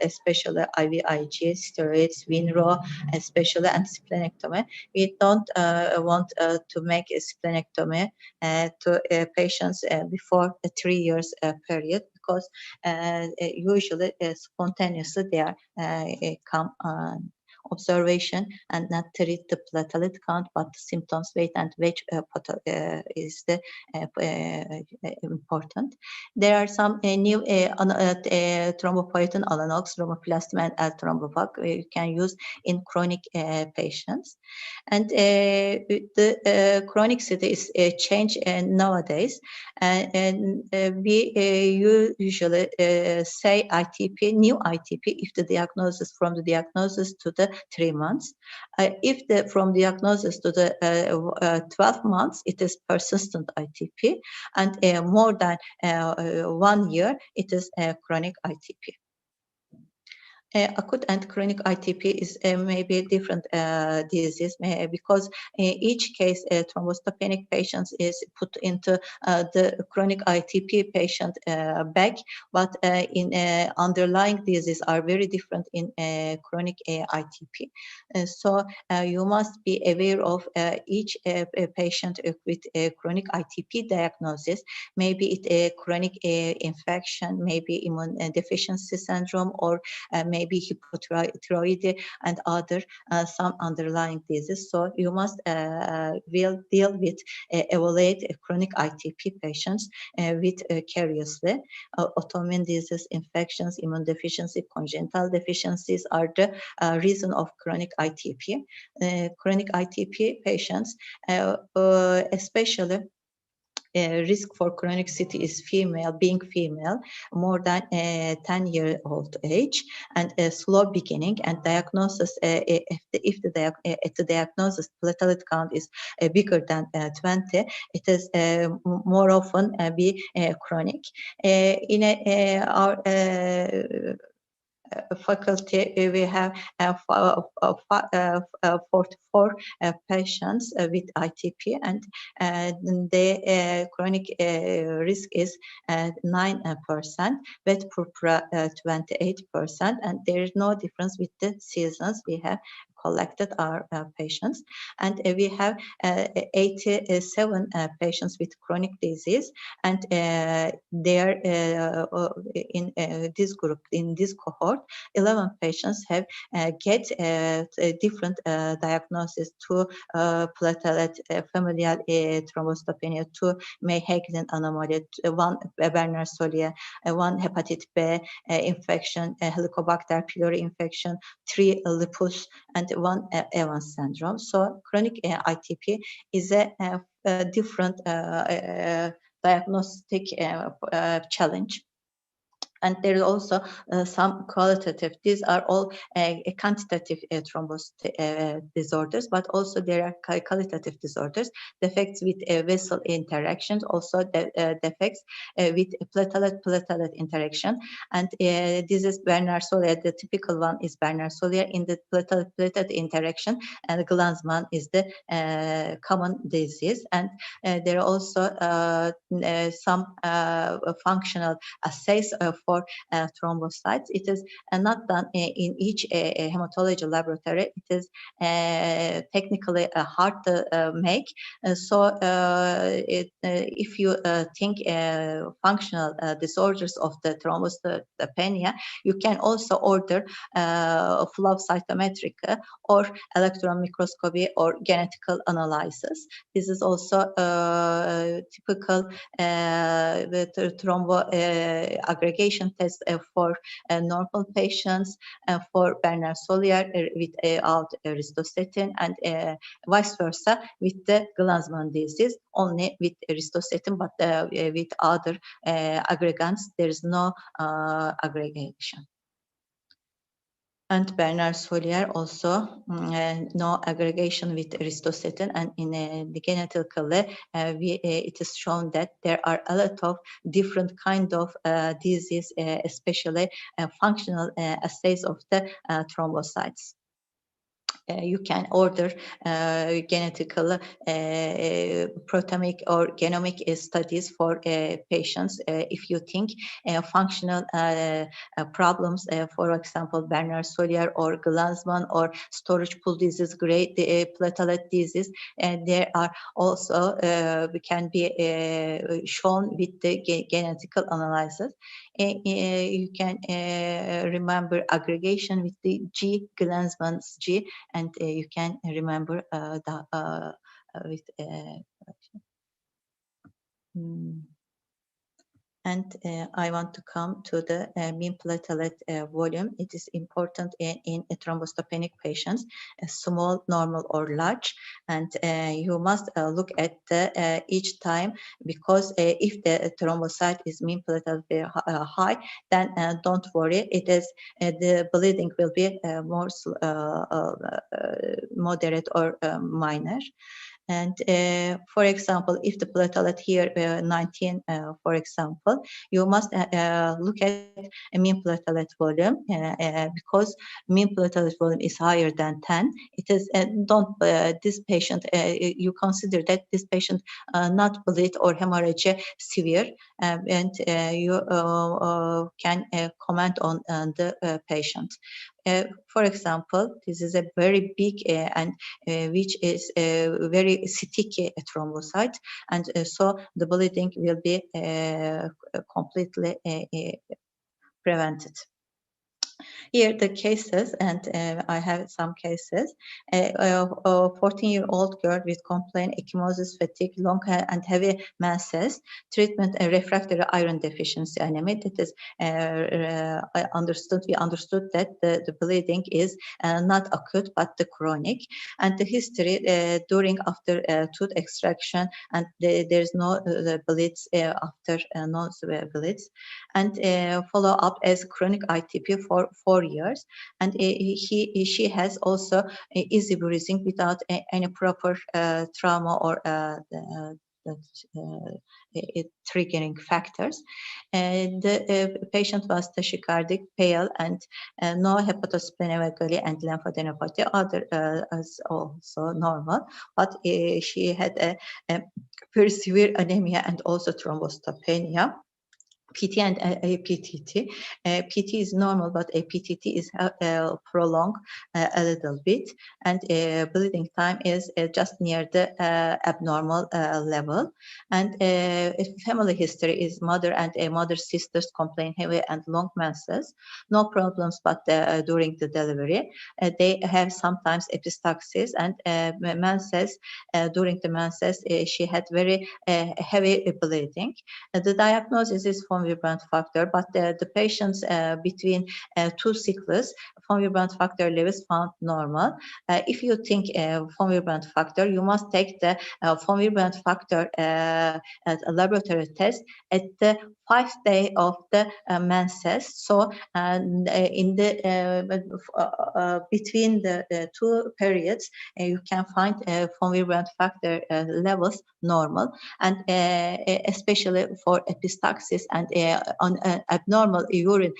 especially IVIG, steroids, Winro, especially, and splenectomy. We don't want to make a splenectomy to patients before a 3 years period, because usually spontaneously they are come observation and not treat the platelet count, but the symptoms, weight, and weight is the important. There are some new thrombopoietin analogs, romoplastin and L-thrombovac, you can use in chronic patients. And the chronicity is changed nowadays, and we usually say ITP, new ITP, if the diagnosis from the diagnosis to the 3 months. If the from diagnosis to the 12 months, it is persistent ITP, and more than 1 year, it is chronic ITP. Acute and chronic ITP is maybe different disease because each case thrombocytopenic patients is put into the chronic ITP patient bag, but in underlying diseases are very different in chronic ITP. So you must be aware of each patient with a chronic ITP diagnosis. Maybe it a chronic infection, maybe immune deficiency syndrome, or maybe hypothyroid and other some underlying diseases. So you must will deal with evaluate chronic ITP patients with curiously. Autoimmune disease, infections, immune deficiency, congenital deficiencies are the reason of chronic ITP. Chronic ITP patients, especially risk for chronicity is being female, more than 10-year-old age, and a slow beginning, and diagnosis, if the diagnosis platelet count is bigger than 20, it is more often be chronic. In our faculty, we have 44 patients with ITP, and the chronic risk is 9%, wet purpura 28%, and there is no difference with the seasons. We have collected our patients, and we have 87 patients with chronic disease, and they are in this group, in this cohort, 11 patients have get a different diagnosis to platelet familial thrombocytopenia, to May-Hegden anomaly, one Bernard-Solier, one hepatitis B infection, Helicobacter pylori infection, 3 lupus, and 1 Evans syndrome. So chronic ITP is a different diagnostic challenge. And there is also some qualitative. These are all quantitative thrombosis disorders, but also there are qualitative disorders, defects with vessel interactions, also defects with platelet interaction. And this is Bernard-Solier. The typical one is Bernard-Solier in the platelet interaction, and Glanzmann is the common disease. And there are also some functional assays for thrombocytes. It is not done in each hematology laboratory. It is technically hard to make. So if you think functional disorders of the thrombocytopenia, you can also order flow cytometric or electron microscopy or genetical analysis. This is also typical thrombo aggregation test for normal patients, for Bernard-Solier without ristocetin, and vice versa with the Glanzmann disease, only with ristocetin, but with other aggregants there is no aggregation. And Bernard-Solier also no aggregation with ristocetin, and in the genetically it is shown that there are a lot of different kind of disease, especially functional assays of the thrombocytes. you can order genetical proteomic or genomic studies for patients if you think functional problems, for example, Bernard-Solier or Glanzmann or storage pool disease, great platelet disease, and there are also can be shown with the genetical analysis. You can remember aggregation with the G, Glanzmann's G, and you can remember with and I want to come to the mean platelet volume. It is important in thrombocytopenic patients, small, normal, or large. And you must look at the each time, because if the thrombocyte is mean platelet high, then don't worry. It is the bleeding will be more moderate or minor. And for example, if the platelet here 19, for example, you must look at a mean platelet volume because mean platelet volume is higher than 10. It is don't this patient you consider that this patient not bleed or hemorrhage severe, and you can comment on the patient. For example, this is a very big and which is very sticky thrombocyte, and so the bleeding will be completely prevented. Here the cases, and I have some cases. A 14-year-old girl with complaint ecchymosis, fatigue, long hair, and heavy menses. Treatment refractory iron deficiency anemia. That is, we understood that the bleeding is not acute but the chronic, and the history during after tooth extraction, and there's no bleeds after no bleeds, and follow up as chronic ITP for 4 years, and she has also easy bruising without any proper trauma or triggering factors. And the patient was tachycardic, pale, and no hepatosplenomegaly and lymphadenopathy. Other is also normal, but she had a very severe anemia and also thrombocytopenia. PT and APTT. PT is normal, but APTT is prolonged a little bit, and bleeding time is just near the abnormal level. And family history is mother and mother sisters complain heavy and long menses, no problems, but during the delivery they have sometimes epistaxis and menses. During the menses she had very heavy bleeding. The diagnosis is von Willebrand factor, but the patients between two cycles, von Willebrand factor levels found normal. If you think von Willebrand factor, you must take the von Willebrand factor at a laboratory test at the 5th day of the menses. So in the between the two periods, you can find von Willebrand factor levels normal, and especially for epistaxis and on abnormal urine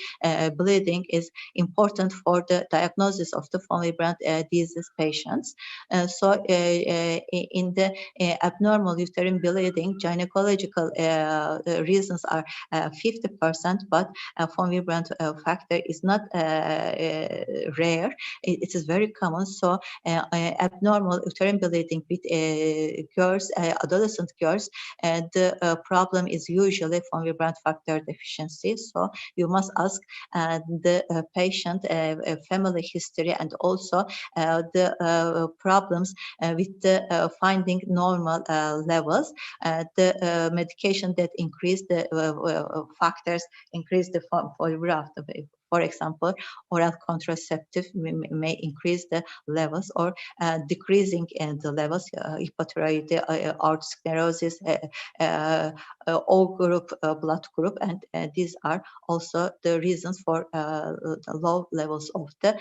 bleeding is important for the diagnosis of the von Willebrand disease patients. So in the abnormal uterine bleeding, gynecological reasons are 50%, but von Willebrand factor is not rare. It is very common. So abnormal uterine bleeding with girls, adolescent girls, the problem is usually von Willebrand factor deficiency. So you must ask the patient family history and also the problems with the finding normal levels. The medication that increase the factors increase the von Willebrand. For example, oral contraceptive may increase the levels or decreasing the levels, hypothyroid, aortic sclerosis, O group blood group, and these are also the reasons for the low levels of the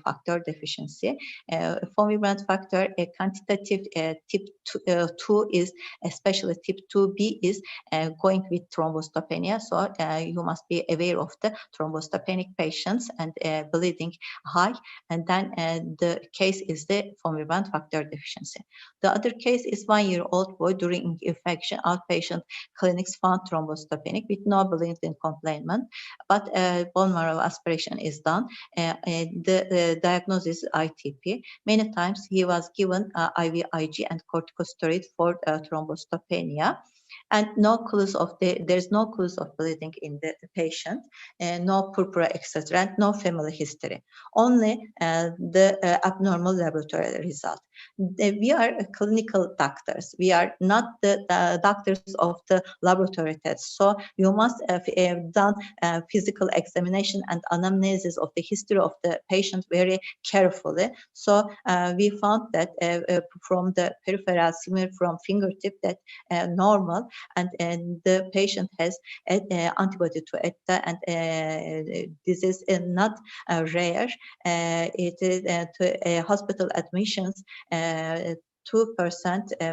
factor deficiency. Von Willebrand factor quantitative type 2 is, especially type 2B is going with thrombocytopenia, so you must be aware of the thrombocytopenia thrombostopenic patients and bleeding high, and then the case is the formirant factor deficiency. The other case is 1-year-old boy during infection, outpatient clinics found thrombostopenic with no bleeding complaint, but bone marrow aspiration is done. The diagnosis is ITP. Many times he was given IVIG and corticosteroid for thrombostopenia. And no clues of there's no clues of bleeding in the patient, no purpura, etc., and no family history. Only the abnormal laboratory result. We are clinical doctors. We are not the doctors of the laboratory tests. So you must have done physical examination and anamnesis of the history of the patient very carefully. So we found that from the peripheral smear from fingertip that normal, and the patient has antibody to ETA, and this is not rare. It is to hospital admissions. 2%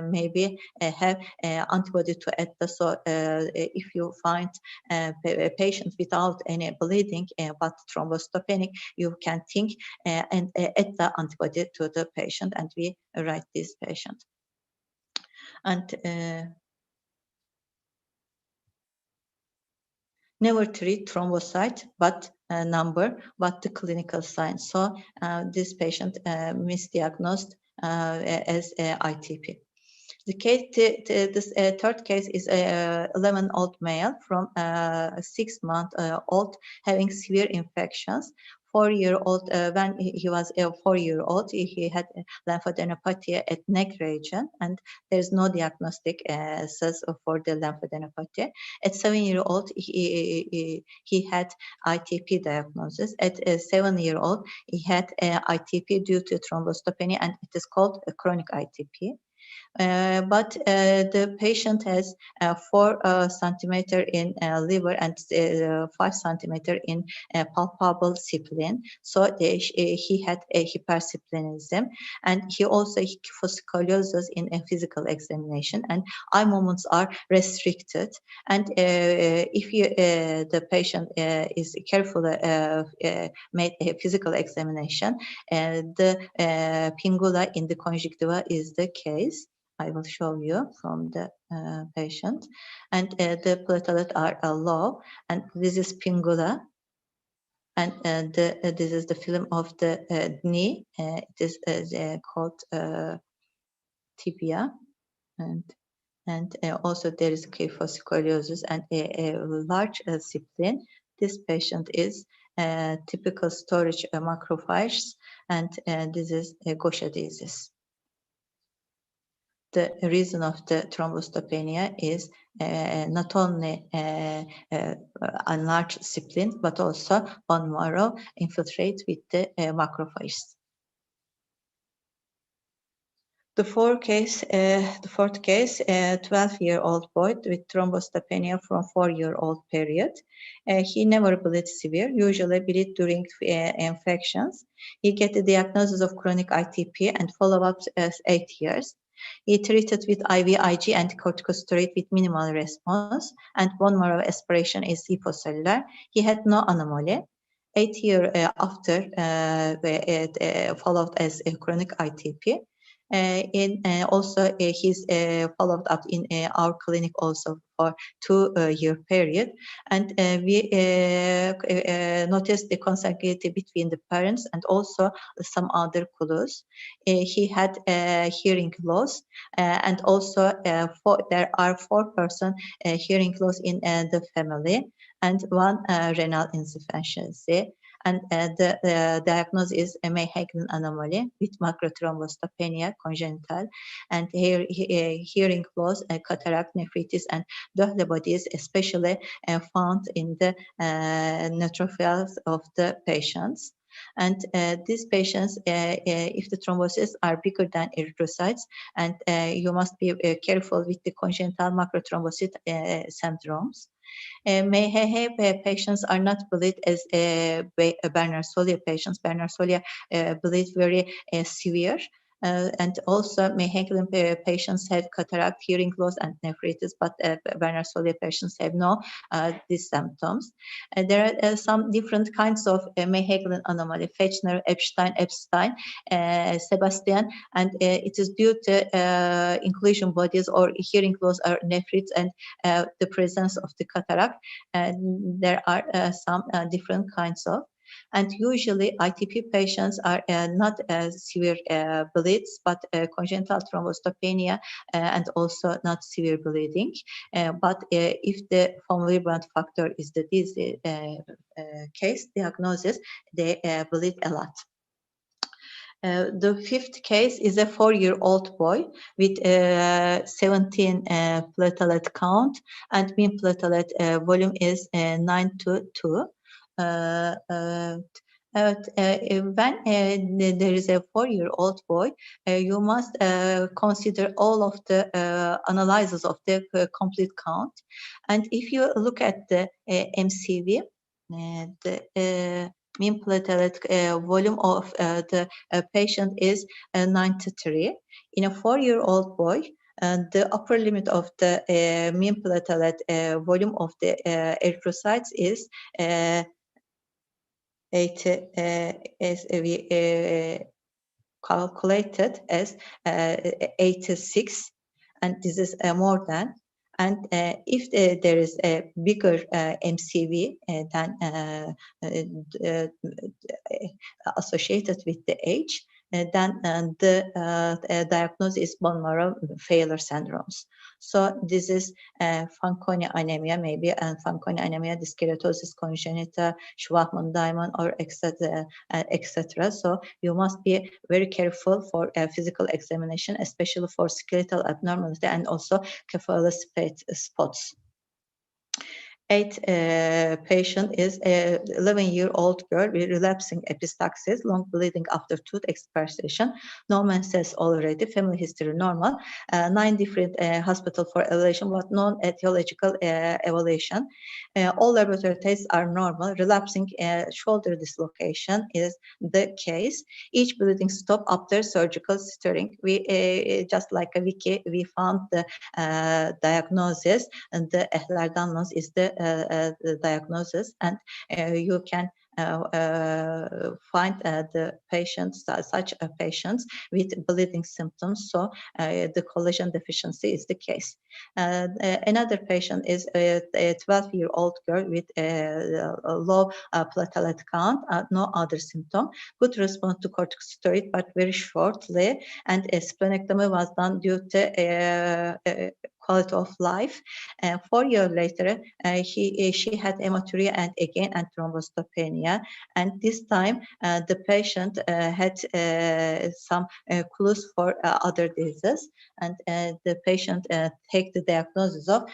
maybe have antibody to ETA. So if you find a patient without any bleeding but thrombostopenic, you can think and ETA antibody to the patient, and we write this patient. And never treat thrombocyte, but number, but the clinical signs. So this patient misdiagnosed as ITP. This third case is a 11-year-old male from 6-month-old having severe infections. 4-year-old, when he was 4-year-old, he had lymphadenopathy at neck region, and there's no diagnostic for the lymphadenopathy. At 7-year-old, he had ITP diagnosis. At 7-year-old, he had ITP due to thrombostopenia, and it is called a chronic ITP. But the patient has 4 centimeter in liver and 5 centimeter in palpable spleen. So he had a hypersplenism, and he also scoliosis in a physical examination, and eye movements are restricted. And if the patient is carefully made a physical examination, the pingula in the conjunctiva is the case. I will show you from the patient, and the platelet are low, and this is pingula, and this is the film of the knee. It is called tibia, and also there is kyphoscoliosis and a large spleen. This patient is typical storage macrophages, and this is Gaucher disease. The reason of the thrombostopenia is not only enlarged spleen, but also bone marrow infiltrate with the macrophages. The fourth case, 12-year-old boy with thrombostopenia from 4-year-old period. He never bleed severe, usually bleed during infections. He get the diagnosis of chronic ITP and follow-up as 8 years. He treated with IVIG and corticosteroid with minimal response, and bone marrow aspiration is hypocellular. He had no anomaly. 8 years after, followed as a chronic ITP. Also, he's followed up in our clinic also for 2-year period, and we noticed the consanguinity between the parents and also some other clues. He had hearing loss, and also there are 4 person hearing loss in the family, and 1 renal insufficiency. And the diagnosis is a May-Hagman anomaly with macrothrombocytopenia congenital, and hearing loss, cataract, nephritis, and Dohle bodies, especially found in the neutrophils of the patients. And these patients, if the thromboses are bigger than erythrocytes, and you must be careful with the congenital macrothrombocyte syndromes. May patients are not bleed as Bernard-Sollier patients. Bernard-Sollier bleed very severe, And also Meihenkelin patients have cataract, hearing loss, and nephritis, but Werner-Solier patients have no these symptoms. There are some different kinds of Meihenkelin anomaly: Fechner, Epstein, Sebastian, and it is due to inclusion bodies or hearing loss or nephritis and the presence of the cataract. And there are some different kinds of. And usually ITP patients are not severe bleeds, but congenital thrombocytopenia and also not severe bleeding. But if the von Willebrand factor is the disease case diagnosis, they bleed a lot. The fifth case is a 4-year-old boy with 17 platelet count, and mean platelet volume is 9 to 2. When there is a 4-year-old boy, you must consider all of the analyses of the complete count. And if you look at the MCV, the mean platelet volume of the patient is 93. In a 4-year-old boy, the upper limit of the mean platelet volume of the erythrocytes is 80, as we calculated as 86, and this is more than. And if there is a bigger MCV than associated with the age, then the diagnosis is bone marrow failure syndromes. So this is Fanconi anemia, maybe, and Fanconi anemia, dyskeratosis congenita, Schwachman diamond, or etc., etc. So you must be very careful for physical examination, especially for skeletal abnormality and also cephalous spots. 8 patient is a 11-year-old girl with relapsing epistaxis, long bleeding after tooth extirpation. No menses already, family history normal. 9 different hospital for evaluation, but non-etiological evaluation. All laboratory tests are normal. Relapsing shoulder dislocation is the case. Each bleeding stop after surgical stirring. We just like a wiki, we found the diagnosis, and the Ehlers-Danlos is the diagnosis, and you can find the patients, such patients with bleeding symptoms. So the collagen deficiency is the case. Another patient is a 12-year-old girl with a low platelet count, no other symptom, good response to corticosteroid, but very shortly, and a splenectomy was done due to quality of life. 4 years later, she had hematuria and again and thrombocytopenia. And this time, the patient had some clues for other diseases, and the patient take the diagnosis of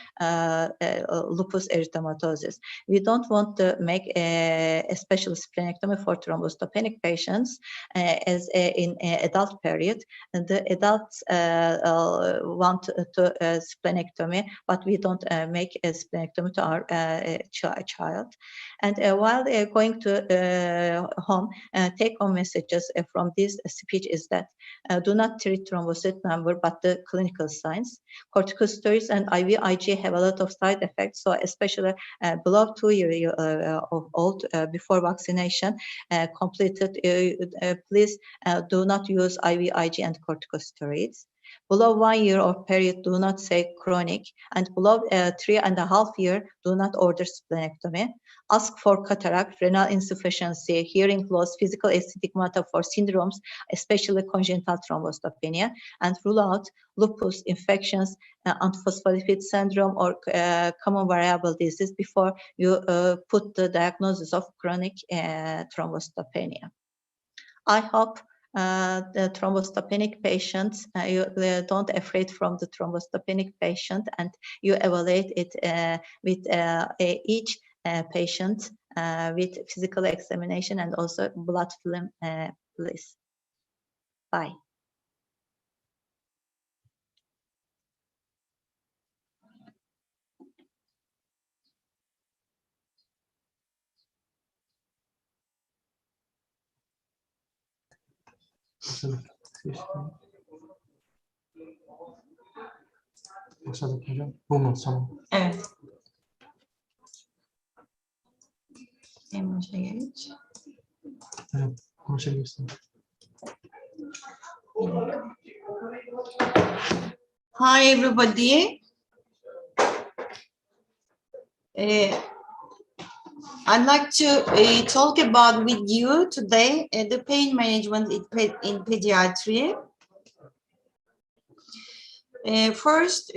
lupus erythematosus. We don't want to make a special splenectomy for thrombocytopenic patients as in adult period. And the adults want to splenectomy, but we don't make a splenectomy to our child. And while going to home, take-home messages from this speech is that do not treat thrombocyte number, but the clinical signs. Corticosteroids and IVIG have a lot of side effects, so especially below 2 years old before vaccination completed, please do not use IVIG and corticosteroids. Below 1 year or period, do not say chronic, and below 3.5 years, do not order splenectomy. Ask for cataract, renal insufficiency, hearing loss, physical astigmata for syndromes, especially congenital thrombocytopenia, and rule out lupus, infections, antiphospholipid syndrome, or common variable disease before you put the diagnosis of chronic thrombocytopenia. I hope the thrombocytopenic patients, you don't afraid from the thrombocytopenic patient, and you evaluate it with each patient with physical examination and also blood film, please. Bye. Başladık hocam. Bu mu? Tamam. Evet. En başa geç. Evet. Konuşabilirsin. Hi, everybody. I'd like to talk about with you today the pain management in pediatry. First,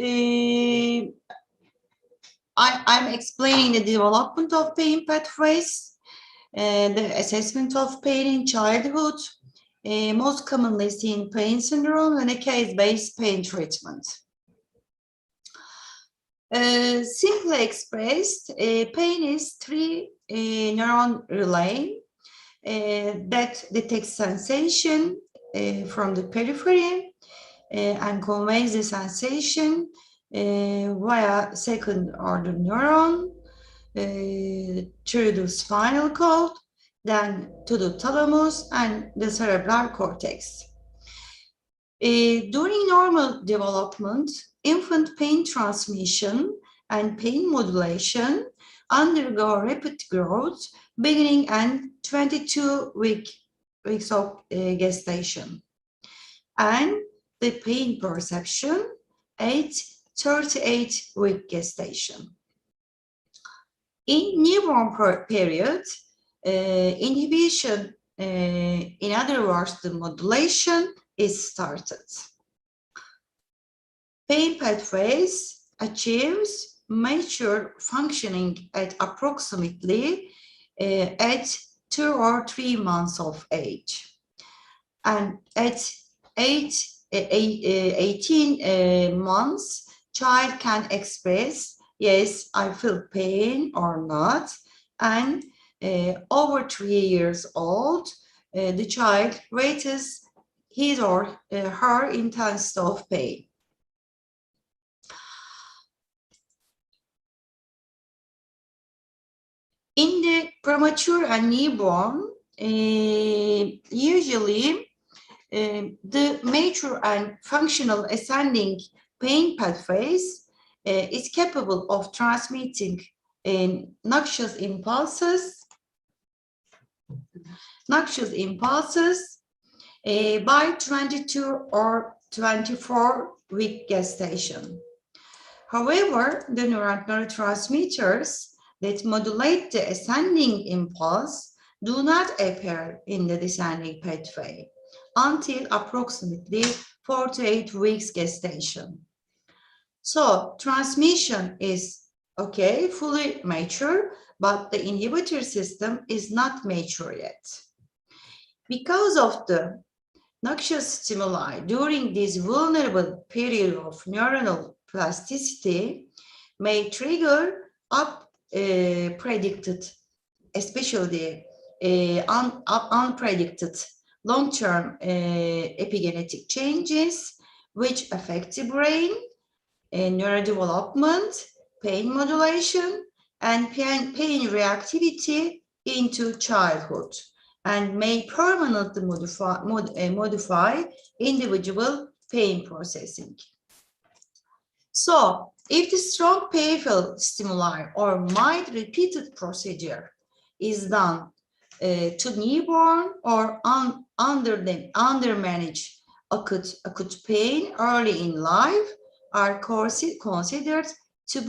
I'm explaining the development of pain pathways, the assessment of pain in childhood, most commonly seen pain syndrome, and a case-based pain treatment. Simply expressed, pain is three neuron relay that detects sensation from the periphery and conveys the sensation via second order neuron through the spinal cord, then to the thalamus and the cerebral cortex. During normal development, infant pain transmission and pain modulation undergo rapid growth beginning at 22 weeks of gestation, and the pain perception at 38-week gestation. In newborn period, inhibition, in other words, the modulation is started. Pain pathways achieves mature functioning at approximately at 2 or 3 months of age. And at 18 months, child can express, yes, I feel pain or not. And over 3 years old, the child rates his or her intensity of pain. In the premature and newborn, usually the mature and functional ascending pain pathways is capable of transmitting noxious impulses by 22 or 24-week gestation. However, the neurotransmitters that modulate the ascending impulse do not appear in the descending pathway until approximately 48 weeks gestation. So transmission is okay, fully mature, but the inhibitor system is not mature yet. Because of the noxious stimuli during this vulnerable period of neuronal plasticity may trigger unpredicted, especially unpredicted long-term epigenetic changes which affect the brain, neurodevelopment, pain modulation, and pain reactivity into childhood, and may permanently modify individual pain processing. So, if the strong peripheral stimuli or mild repeated procedure is done to newborn or undermanaged acute pain early in life, are considered to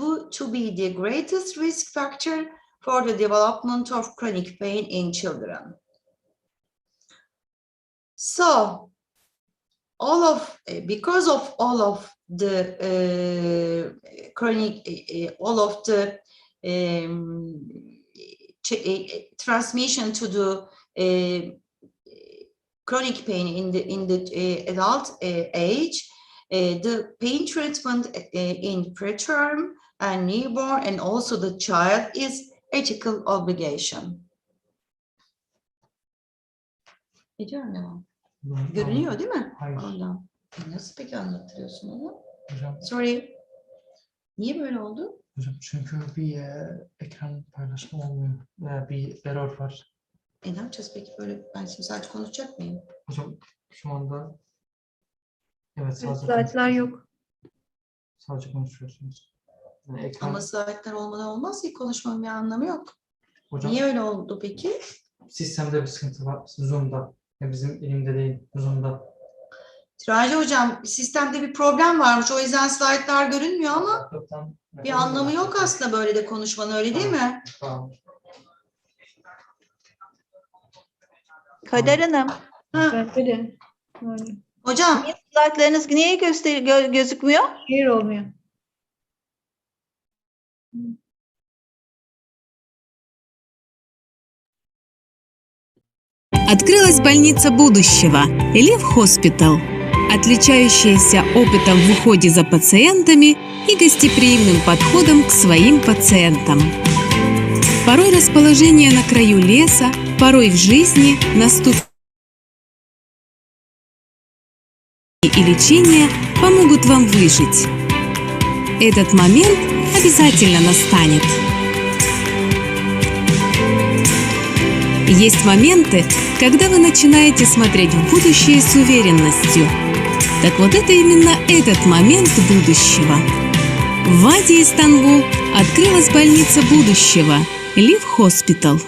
be the greatest risk factor for the development of chronic pain in children. So, because of all of the transmission to the chronic pain in the adult age, the pain treatment in preterm and newborn and also the child is ethical obligation. Ediyor mu? Görünüyor değil mi? Hayır. Ondan. Nasıl peki anlatıyorsun onu? Hocam, Sorry. Niye böyle oldu? hocam çünkü bir ekran paylaşımı olmuyor. Bir error var. Ne yapacağız peki böyle? Ben şimdi sadece konuşacak mıyım? Hocam şu anda Evet, sadece Slaytlar yok. sadece konuşuyorsunuz. Yani ekran, Ama slaytlar olmadan olmaz ki, konuşmanın bir anlamı yok. hocam Niye öyle oldu peki? sistemde bir sıkıntı var. Zoom'da. Ya bizim elimde değil, Zoom'da. Tiracı hocam, sistemde bir problem varmış. O yüzden slaytlar görünmüyor ama Laptop'tan bir anlamı yok aslında böyle de konuşmanın, öyle değil mi? Tamam. Kader Hanım, Ha, Bence de. Yani hocam, slaytlarınız niye gözükmüyor? şiir olmuyor. Открылась больница будущего – Live Hospital, отличающаяся опытом в уходе за пациентами и гостеприимным подходом к своим пациентам. Порой расположение на краю леса, порой в жизни наступит и лечение помогут вам выжить. Этот момент обязательно настанет. Есть моменты, когда вы начинаете смотреть в будущее с уверенностью. Так вот это именно этот момент будущего. В Ваде, Истанбул, открылась больница будущего – Live Hospital.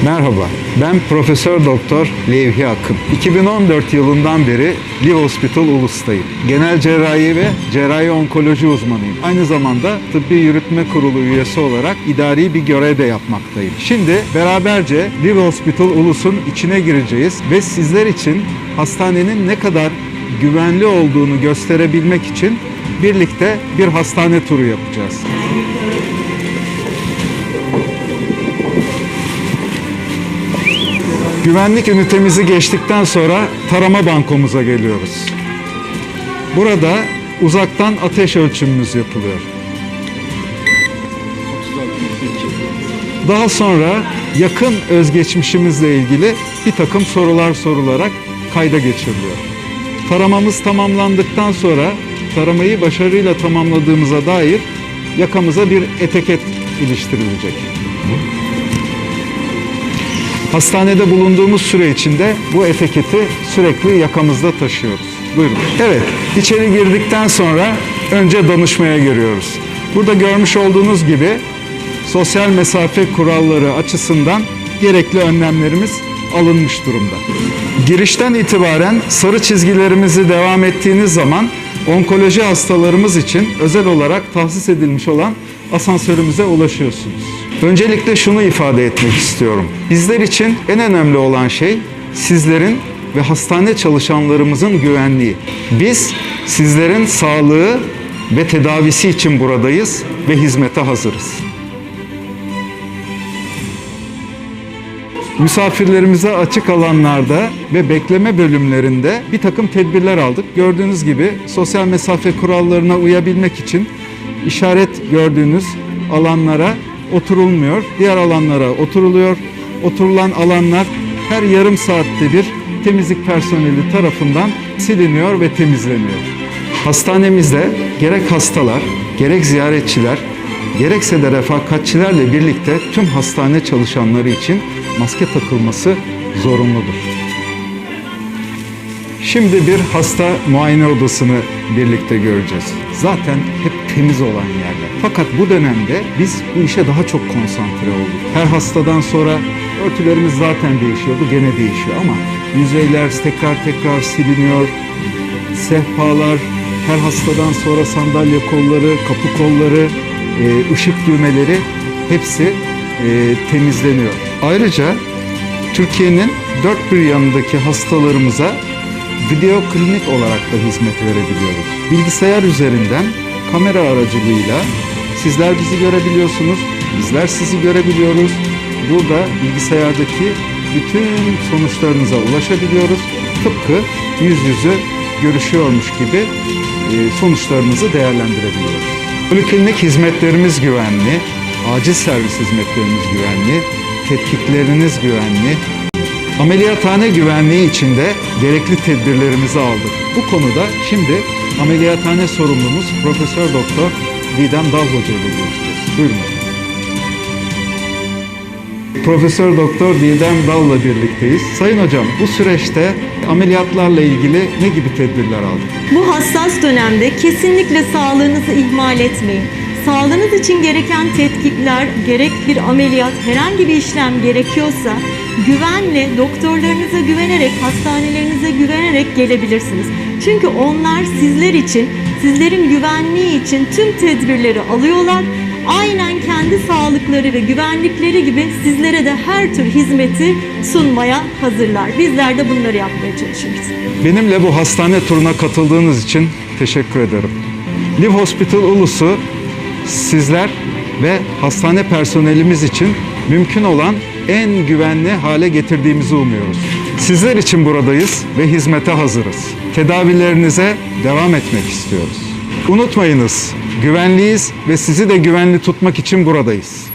Merhaba, ben Profesör Doktor Levhi Akın. 2014 yılından beri Live Hospital Ulus'tayım. Genel cerrahi ve cerrahi onkoloji uzmanıyım. Aynı zamanda Tıbbi Yürütme Kurulu üyesi olarak idari bir görev de yapmaktayım. Şimdi beraberce Live Hospital Ulus'un içine gireceğiz ve sizler için hastanenin ne kadar güvenli olduğunu gösterebilmek için birlikte bir hastane turu yapacağız. Güvenlik ünitemizi geçtikten sonra tarama bankomuza geliyoruz. Burada uzaktan ateş ölçümümüz yapılıyor. Daha sonra yakın özgeçmişimizle ilgili bir takım sorular sorularak kayda geçiriliyor. Taramamız tamamlandıktan sonra taramayı başarıyla tamamladığımıza dair yakamıza bir etiket iliştirilecek. Hastanede bulunduğumuz süre içinde bu etiketi sürekli yakamızda taşıyoruz. Buyurun. Evet, içeri girdikten sonra önce danışmaya giriyoruz. Burada görmüş olduğunuz gibi sosyal mesafe kuralları açısından gerekli önlemlerimiz alınmış durumda. Girişten itibaren sarı çizgilerimizi devam ettiğiniz zaman onkoloji hastalarımız için özel olarak tahsis edilmiş olan asansörümüze ulaşıyorsunuz. Öncelikle şunu ifade etmek istiyorum. Bizler için en önemli olan şey sizlerin ve hastane çalışanlarımızın güvenliği. Biz sizlerin sağlığı ve tedavisi için buradayız ve hizmete hazırız. Misafirlerimize açık alanlarda ve bekleme bölümlerinde bir takım tedbirler aldık. Gördüğünüz gibi sosyal mesafe kurallarına uyabilmek için işaret gördüğünüz alanlara oturulmuyor, diğer alanlara oturuluyor. Oturulan alanlar her yarım saatte bir temizlik personeli tarafından siliniyor ve temizleniyor. Hastanemizde gerek hastalar, gerek ziyaretçiler, gerekse de refakatçilerle birlikte tüm hastane çalışanları için maske takılması zorunludur. Şimdi bir hasta muayene odasını birlikte göreceğiz. Zaten hep temiz olan yerler. Fakat bu dönemde biz bu işe daha çok konsantre olduk. Her hastadan sonra örtülerimiz zaten değişiyordu, gene değişiyor ama yüzeyler tekrar siliniyor. Sehpalar, her hastadan sonra sandalye kolları, kapı kolları, ışık düğmeleri hepsi temizleniyor. Ayrıca Türkiye'nin dört bir yanındaki hastalarımıza video klinik olarak da hizmet verebiliyoruz. Bilgisayar üzerinden kamera aracılığıyla sizler bizi görebiliyorsunuz, bizler sizi görebiliyoruz. Burada bilgisayardaki bütün sonuçlarınıza ulaşabiliyoruz. Tıpkı yüz yüze görüşüyormuş gibi sonuçlarınızı değerlendirebiliyoruz. Poliklinik hizmetlerimiz güvenli, acil servis hizmetlerimiz güvenli, tetkikleriniz güvenli. Ameliyathane güvenliği için de gerekli tedbirlerimizi aldık. Bu konuda şimdi ameliyathane sorumlumuz Profesör Doktor Didem Dal Hoca ile görüşeceğiz. Buyurun. Profesör Doktor Didem Dal'la birlikteyiz. Sayın hocam, bu süreçte ameliyatlarla ilgili ne gibi tedbirler aldık? Bu hassas dönemde kesinlikle sağlığınızı ihmal etmeyin. Sağlığınız için gereken tetkikler, gerek bir ameliyat, herhangi bir işlem gerekiyorsa güvenle, doktorlarınıza güvenerek, hastanelerinize güvenerek gelebilirsiniz. Çünkü onlar sizler için, sizlerin güvenliği için tüm tedbirleri alıyorlar. Aynen kendi sağlıkları ve güvenlikleri gibi sizlere de her tür hizmeti sunmaya hazırlar. Bizler de bunları yapmaya çalışıyoruz. Benimle bu hastane turuna katıldığınız için teşekkür ederim. Live Hospital Ulus'u sizler ve hastane personelimiz için mümkün olan en güvenli hale getirdiğimizi umuyoruz. Sizler için buradayız ve hizmete hazırız. Tedavilerinize devam etmek istiyoruz. Unutmayınız, güvenliyiz ve sizi de güvenli tutmak için buradayız.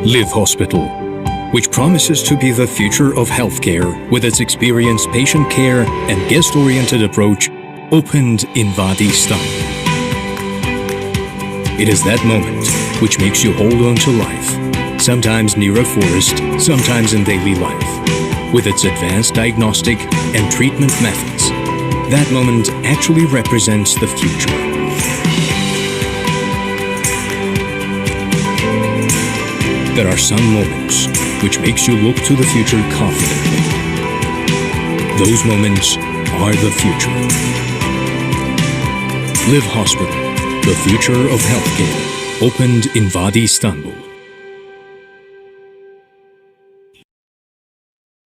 Live Hospital, which promises to be the future of healthcare with its experienced patient care and guest-oriented approach, opened in Vadi Istanbul. It is that moment which makes you hold on to life, sometimes near a forest, sometimes in daily life. With its advanced diagnostic and treatment methods, that moment actually represents the future. There are some moments which makes you look to the future confidently. Those moments are the future. Live Hospital, the future of healthcare, opened in Vadi Istanbul.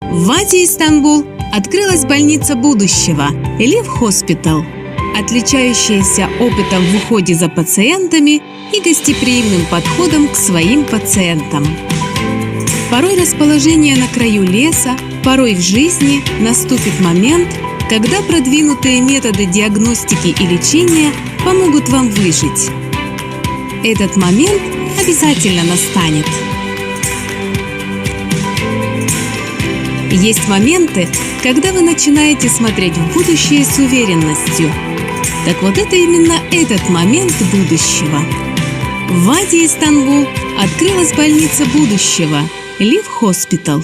В Вади, Истанбул, открылась больница будущего – Live Hospital, отличающаяся опытом в уходе за пациентами и гостеприимным подходом к своим пациентам. Порой расположение на краю леса, порой в жизни наступит момент, когда продвинутые методы диагностики и лечения помогут вам выжить. Этот момент обязательно настанет. Есть моменты, когда вы начинаете смотреть в будущее с уверенностью. Так вот это именно этот момент будущего. В Вади, Истанбул, открылась больница будущего – Live Hospital.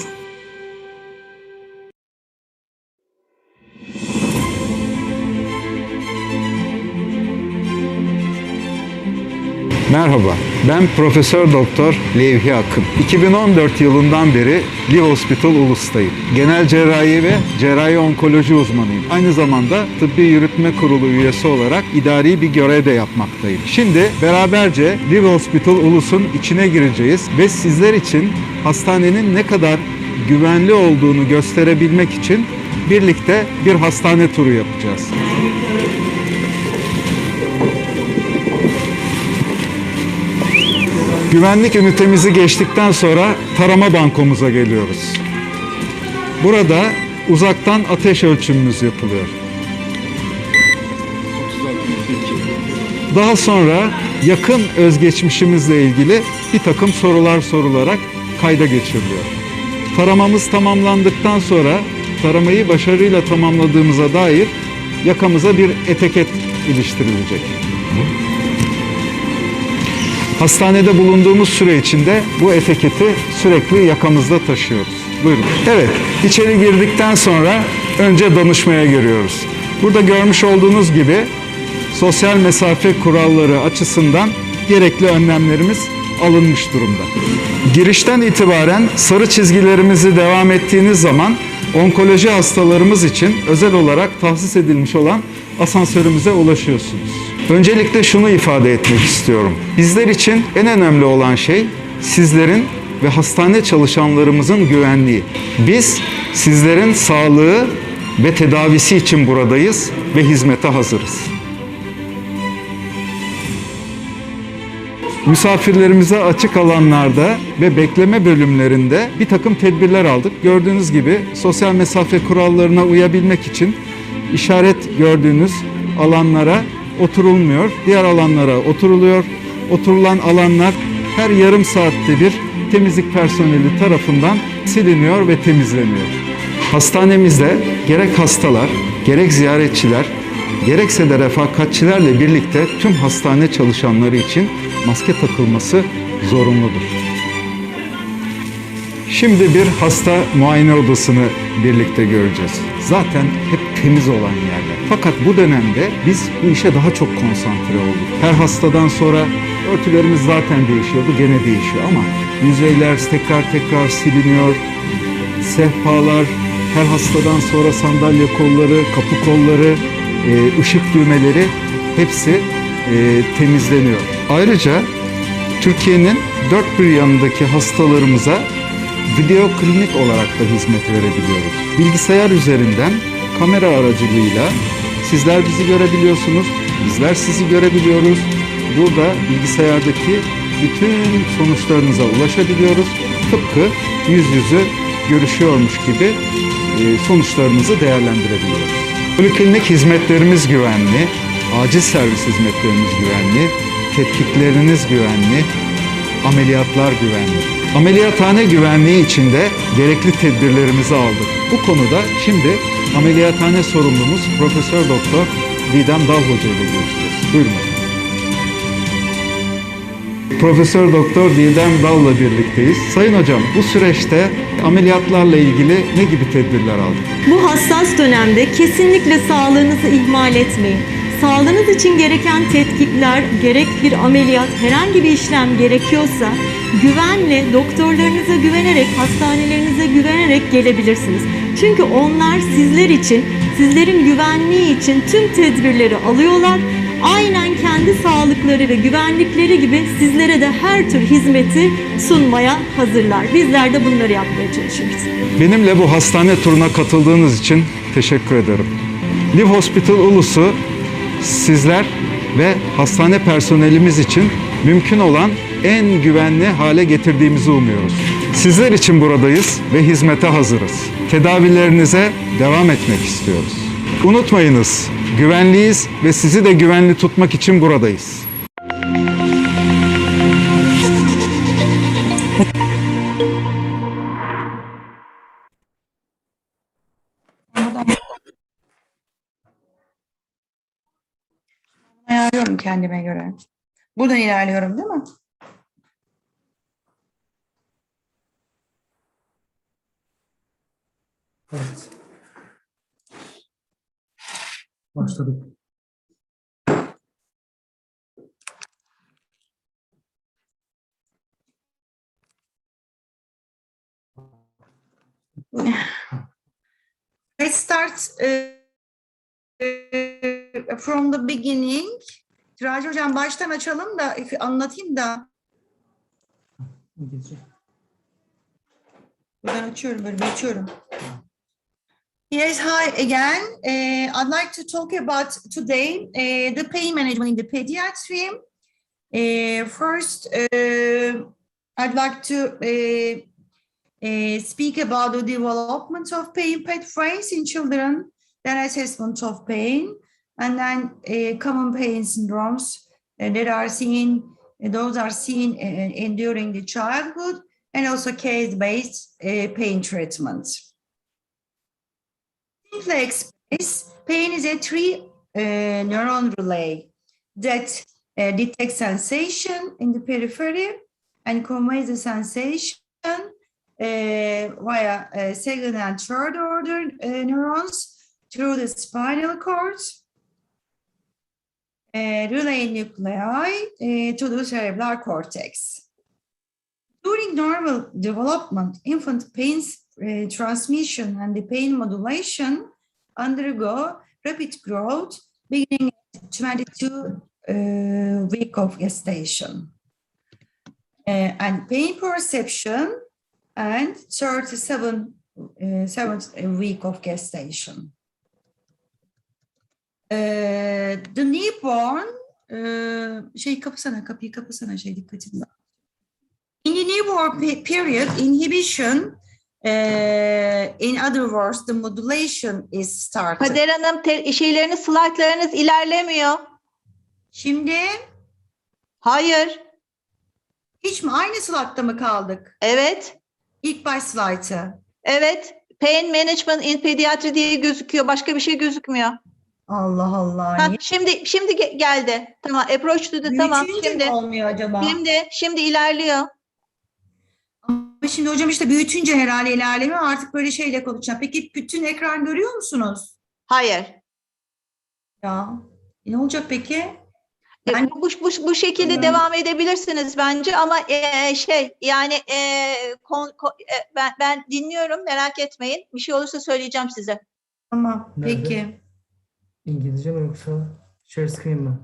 Merhaba, ben Profesör Doktor Levhi Akın. 2014 yılından beri Live Hospital Ulus'tayım. Genel cerrahi ve cerrahi onkoloji uzmanıyım. Aynı zamanda Tıbbi Yürütme Kurulu üyesi olarak idari bir görev de yapmaktayım. Şimdi beraberce Live Hospital Ulus'un içine gireceğiz ve sizler için hastanenin ne kadar güvenli olduğunu gösterebilmek için birlikte bir hastane turu yapacağız. Güvenlik ünitemizi geçtikten sonra tarama bankomuza geliyoruz. Burada uzaktan ateş ölçümümüz yapılıyor. Daha sonra yakın özgeçmişimizle ilgili bir takım sorular sorularak kayda geçiriliyor. Taramamız tamamlandıktan sonra taramayı başarıyla tamamladığımıza dair yakamıza bir etiket iliştirilecek. Hastanede bulunduğumuz süre içinde bu etiketi sürekli yakamızda taşıyoruz. Buyurun. Evet, içeri girdikten sonra önce danışmaya giriyoruz. Burada görmüş olduğunuz gibi sosyal mesafe kuralları açısından gerekli önlemlerimiz alınmış durumda. Girişten itibaren sarı çizgilerimizi devam ettiğiniz zaman onkoloji hastalarımız için özel olarak tahsis edilmiş olan asansörümüze ulaşıyorsunuz. Öncelikle şunu ifade etmek istiyorum. Bizler için en önemli olan şey sizlerin ve hastane çalışanlarımızın güvenliği. Biz sizlerin sağlığı ve tedavisi için buradayız ve hizmete hazırız. Misafirlerimize açık alanlarda ve bekleme bölümlerinde bir takım tedbirler aldık. Gördüğünüz gibi sosyal mesafe kurallarına uyabilmek için işaret gördüğünüz alanlara oturulmuyor. Diğer alanlara oturuluyor. Oturulan alanlar her yarım saatte bir temizlik personeli tarafından siliniyor ve temizleniyor. Hastanemizde gerek hastalar, gerek ziyaretçiler, gerekse de refakatçilerle birlikte tüm hastane çalışanları için maske takılması zorunludur. Şimdi bir hasta muayene odasını birlikte göreceğiz. Zaten hep temiz olan yerler. Fakat bu dönemde biz bu işe daha çok konsantre olduk. Her hastadan sonra örtülerimiz zaten değişiyordu, gene değişiyor ama yüzeyler tekrar siliniyor. Sehpalar, her hastadan sonra sandalye kolları, kapı kolları, ışık düğmeleri hepsi temizleniyor. Ayrıca Türkiye'nin dört bir yanındaki hastalarımıza video klinik olarak da hizmet verebiliyoruz. Bilgisayar üzerinden kamera aracılığıyla sizler bizi görebiliyorsunuz, bizler sizi görebiliyoruz. Burada bilgisayardaki bütün sonuçlarınıza ulaşabiliyoruz. Tıpkı yüz yüze görüşüyormuş gibi sonuçlarınızı değerlendirebiliyoruz. Poliklinik hizmetlerimiz güvenli, acil servis hizmetlerimiz güvenli, tetkikleriniz güvenli, ameliyatlar güvenli. Ameliyathane güvenliği için de gerekli tedbirlerimizi aldık. Bu konuda şimdi ameliyathane sorumlumuz Profesör Doktor Didem Dal Hoca ile görüşeceğiz. Buyurun. Profesör Doktor Didem Dal'la birlikteyiz. Sayın hocam, bu süreçte ameliyatlarla ilgili ne gibi tedbirler aldık? Bu hassas dönemde kesinlikle sağlığınızı ihmal etmeyin. Sağlığınız için gereken tetkikler, gerek bir ameliyat, herhangi bir işlem gerekiyorsa güvenle, doktorlarınıza güvenerek, hastanelerinize güvenerek gelebilirsiniz. Çünkü onlar sizler için, sizlerin güvenliği için tüm tedbirleri alıyorlar. Aynen kendi sağlıkları ve güvenlikleri gibi sizlere de her tür hizmeti sunmaya hazırlar. Bizler de bunları yapmaya çalışıyoruz. Benimle bu hastane turuna katıldığınız için teşekkür ederim. Live Hospital Ulus'u sizler ve hastane personelimiz için mümkün olan en güvenli hale getirdiğimizi umuyoruz. Sizler için buradayız ve hizmete hazırız. Tedavilerinize devam etmek istiyoruz. Unutmayınız, güvenliyiz ve sizi de güvenli tutmak için buradayız. Ayarlıyorum kendime göre. Buradan ilerliyorum değil mi? Evet. Başladık. Let's start from the beginning. Raci hocam baştan açalım da anlatayım da. İngilizce. Buradan açıyorum, böyle açıyorum. Yes, hi again. I'd like to talk about today the pain management in the pediatry. First, I'd like to speak about the development of pain pathways in children, then assessment of pain, and then common pain syndromes that are seen. Those are seen during the childhood, and also case-based pain treatment. Simply expressed, pain is a three-neuron relay that detects sensation in the periphery and conveys the sensation via second and third order neurons through the spinal cord, relay nuclei to the cerebral cortex. During normal development, infant pain transmission and the pain modulation undergo rapid growth beginning at 22 week of gestation. And pain perception and 37th week of gestation. The newborn, kapıyı kapasana dikkatini. In the newborn period, inhibition, in other words, the modulation is started. Kader Hanım, slaytlarınız ilerlemiyor. Şimdi Hayır. hiç mi aynı slaytta mı kaldık? Evet. İlk baş slaytı. Evet. Pain Management in Pediatric diye gözüküyor. Başka bir şey gözükmüyor. Allah Allah. Ha, Niye? şimdi geldi. Tamam. Approach to the tamam. Büyütünce mi olmuyor acaba? Şimdi ilerliyor. Ama şimdi hocam işte büyütünce herhalde ilerlemiyor. Artık böyle şeyle konuşacağım. Peki bütün ekran görüyor musunuz? Hayır. Ya ne olacak peki? Bu şekilde devam edebilirsiniz bence ama ben dinliyorum, merak etmeyin. Bir şey olursa söyleyeceğim size. Tamam. Nerede? Peki. İngilizce mi yoksa share screen mi?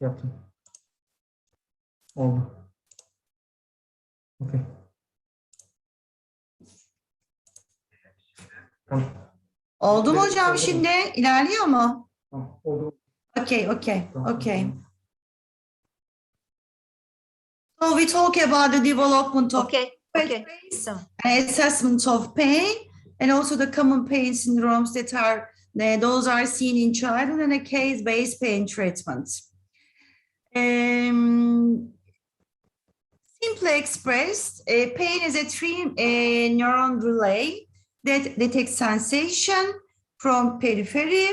Yaptım. Oldu. Okey. Tamam. Oldu mu hocam şimdi? İlerliyor mu? Tamam. Oldu. Okay. Tamam. So we talk about the development of Okay. and assessment of pain, and also the common pain syndromes that are those are seen in childhood and a case-based pain treatment. Simply expressed, pain is a neuron relay that detects sensation from periphery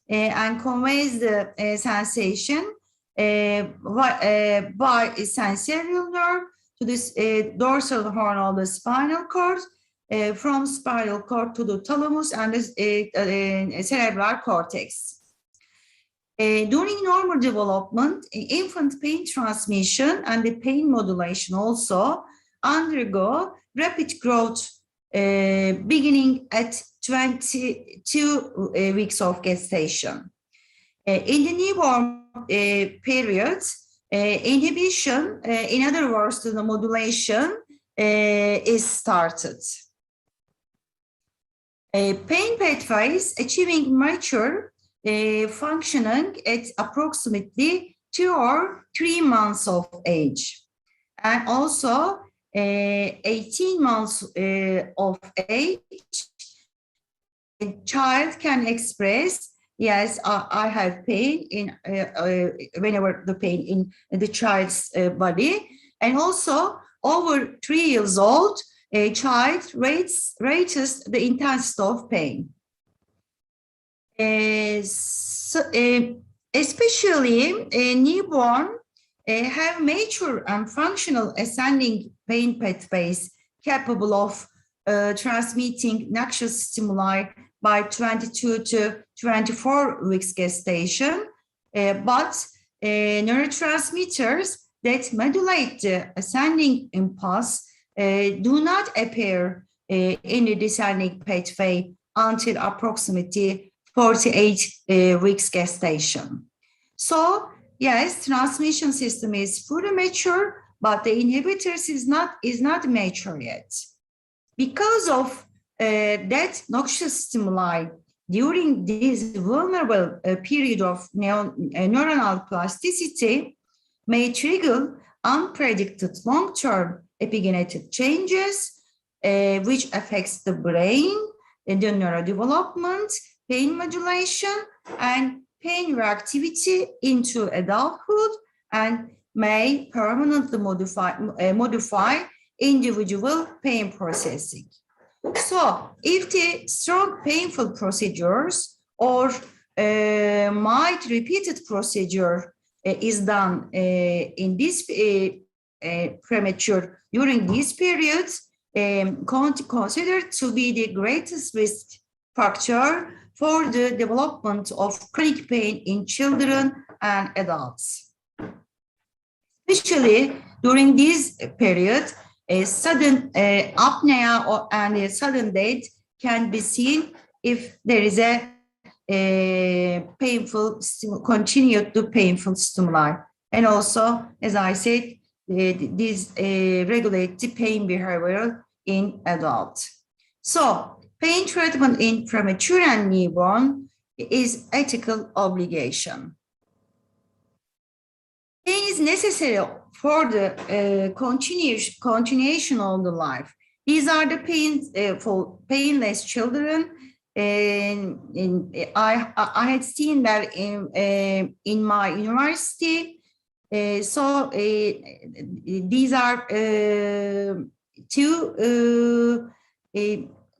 and conveys the sensation by a sensorial nerve to this dorsal horn of the spinal cord, from spinal cord to the thalamus and the cerebral cortex. During normal development, infant pain transmission and the pain modulation also undergo rapid growth beginning at 22 weeks of gestation. In the newborn period, inhibition, in other words, the modulation is started. Pain pathways achieving mature functioning at approximately 2 or 3 months of age. And also 18 months of age, a child can express, yes, I have pain in whenever the pain in the child's body. And also over 3 years old, a child rates the intensity of pain. Especially newborn have mature and functional ascending pain pathways capable of transmitting noxious stimuli by 22 to 24 weeks gestation, but neurotransmitters that modulate the ascending impulse do not appear in the descending pathway until approximately 48 weeks gestation. So yes, transmission system is fully mature, but the inhibitors is not mature yet. Because of that noxious stimuli during this vulnerable period of neuronal plasticity may trigger unpredicted long-term epigenetic changes, which affects the brain, the neurodevelopment, pain modulation, and pain reactivity into adulthood, and may permanently modify individual pain processing. So, if the strong painful procedures or mild repeated procedure is done in this premature during these periods, considered to be the greatest risk factor for the development of chronic pain in children and adults. Especially during this period, a sudden apnea and a sudden death can be seen if there is a continue the painful stimuli. And also, as I said, these regulate the pain behavior in adults. So, pain treatment in premature and newborn is ethical obligation. Pain is necessary for the continuation of the life. These are the for painless children. I had seen that in my university. These are two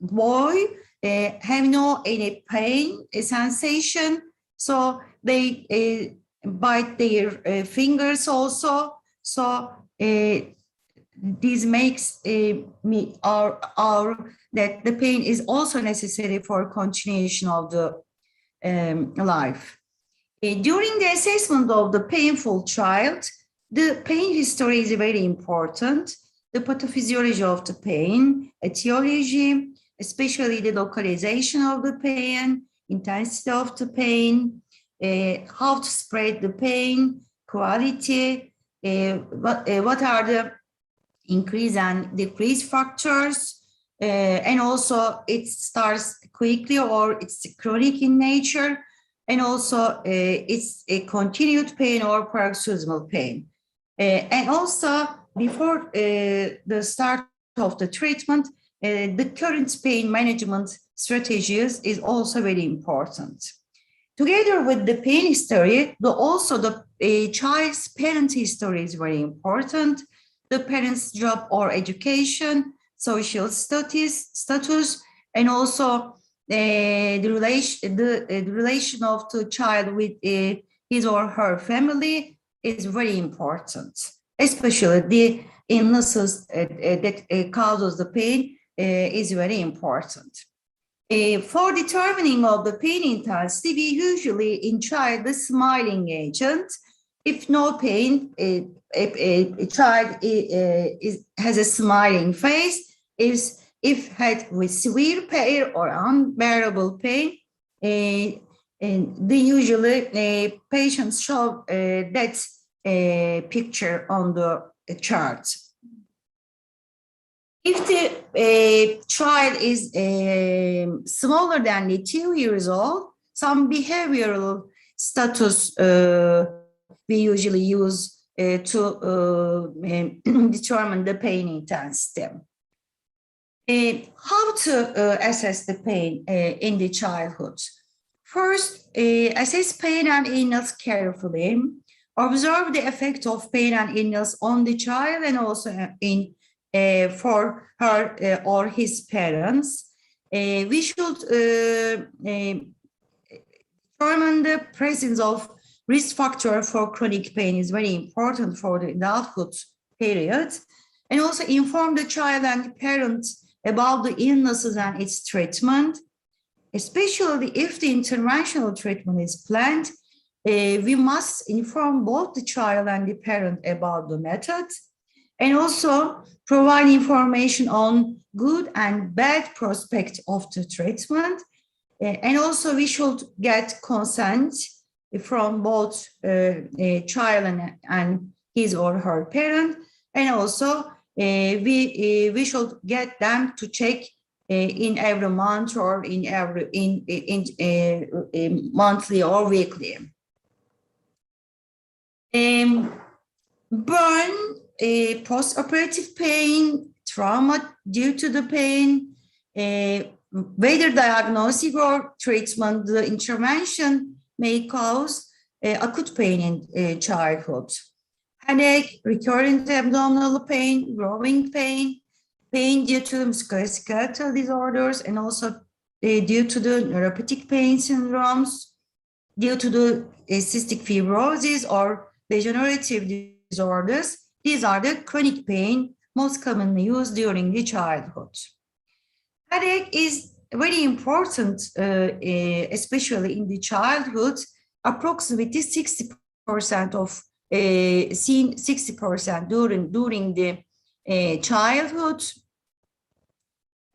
boy have no any pain sensation, so they bite their fingers also. So this makes that the pain is also necessary for continuation of the life. During the assessment of the painful child, the pain history is very important. The pathophysiology of the pain, etiology, especially the localization of the pain, intensity of the pain, how to spread the pain, quality, what are the increase and decrease factors, and also it starts quickly or it's chronic in nature, and also it's a continued pain or paroxysmal pain. And also before the start of the treatment, the current pain management strategies is also very important. Together with the pain history, also the child's parent history is very important. The parent's job or education, social status, and also the relation of the child with his or her family is very important. Especially the illnesses that causes the pain is very important. For determining of the pain intensity, we usually in child the smiling agent. If no pain, a child has a smiling face. If had with severe pain or unbearable pain, and usually patients show that picture on the chart. If the child is smaller than 2 years old, some behavioral status we usually use to determine the pain intensity. How to assess the pain in the childhood? First, assess pain and illness carefully. Observe the effect of pain and illness on the child and also for her or his parents. We should determine the presence of risk factor for chronic pain is very important for the adulthood period, and also inform the child and the parents about the illnesses and its treatment, especially if the interventional treatment is planned. We must inform both the child and the parent about the method, and also provide information on good and bad prospects of the treatment. And also we should get consent from both child and his or her parent, and also we should get them to check in every month or in monthly or weekly. Burn, post-operative pain, trauma due to the pain, whether diagnostic or treatment, the intervention may cause acute pain in childhood. Headache, recurrent abdominal pain, growing pain, pain due to musculoskeletal disorders, and also due to the neuropathic pain syndromes, due to the cystic fibrosis or degenerative disorders. These are the chronic pain most commonly used during the childhood. Headache is very important, especially in the childhood. Approximately 60% of seen 60% during the childhood,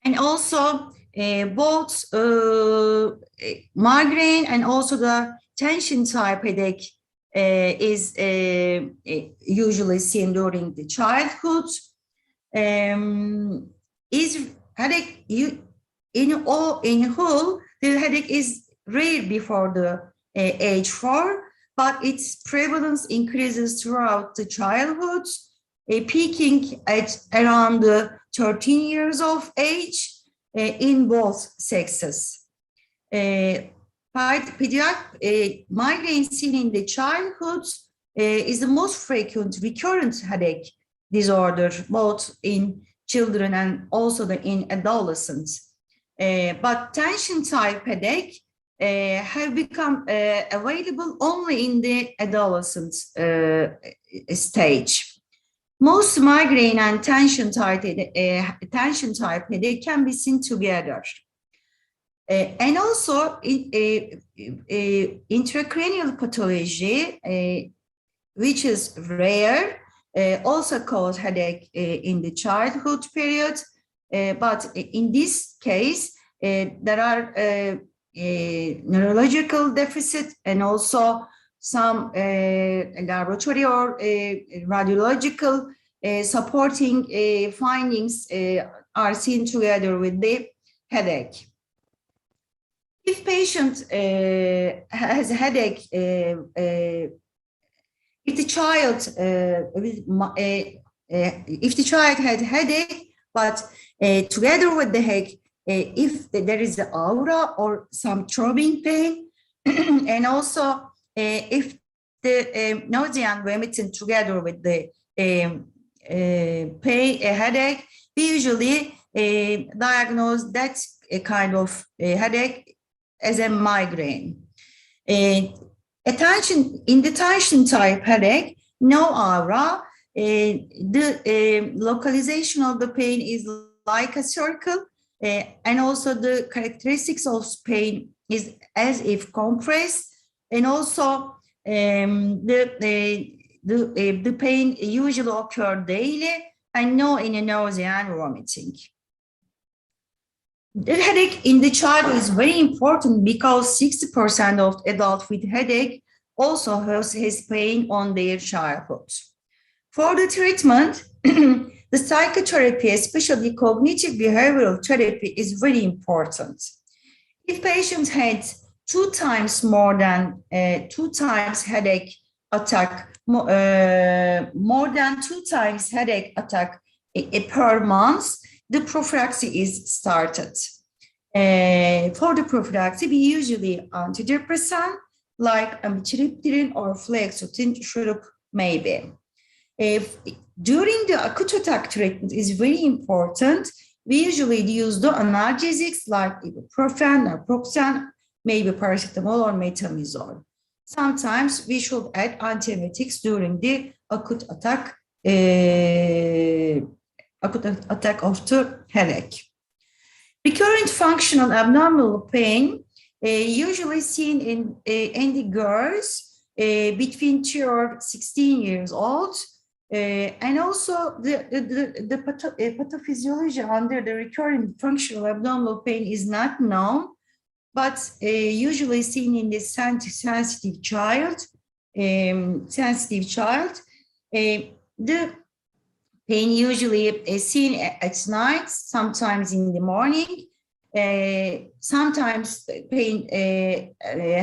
and also both migraine and also the tension type headache is usually seen during the childhood. Is headache in whole, the headache is rare before the age 4, but its prevalence increases throughout the childhood, peaking at around 13 years of age in both sexes. Pediatric migraine seen in the childhood is the most frequent recurrent headache disorder, both in children and also in adolescents. But tension type headache have become available only in the adolescent stage. Most migraine and tension type headache can be seen together. And also intracranial pathology, which is rare, also cause headache in the childhood period. But in this case, there are neurological deficit and also some laboratory or radiological supporting findings are seen together with the headache. If patient has a headache, if the child had headache, but together with the headache, if there is an aura or some throbbing pain, and also if the nausea and vomiting together with the headache, we usually diagnose that kind of headache as a migraine. In the tension type headache, no aura. The localization of the pain is like a circle, and also the characteristics of pain is as if compressed, and also the pain usually occurs daily and no in nausea and vomiting. The headache in the child is very important because 60% of adults with headache also has pain on their childhood. For the treatment, the psychotherapy, especially cognitive behavioral therapy, is very important. If patients had 2 times more than 2 times headache attack, more than 2 times headache attack per month, the prophylaxis is started. For the prophylaxis, we usually antidepressant like amitriptyline or fluoxetine syrup maybe. During the acute attack treatment is very important. We usually use the analgesics like ibuprofen, naproxen, maybe paracetamol or metamizole. Sometimes we should add antiemetics during the acute attack of the headache. Recurrent functional abdominal pain usually seen in the girls between 2 or 16 years old, and also the pathophysiology under the recurrent functional abdominal pain is not known, but usually seen in the sensitive child. The pain usually is seen at night, sometimes in the morning. Sometimes pain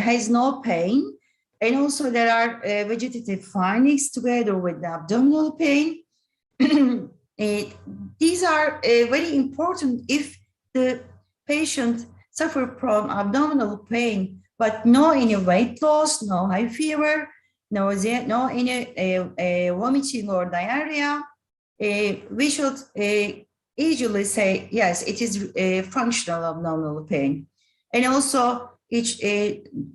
has no pain. And also there are vegetative findings together with the abdominal pain. These are very important if the patient suffers from abdominal pain, but no any weight loss, no high fever, no any vomiting or diarrhea. We should usually say, yes, it is functional abdominal pain. And also each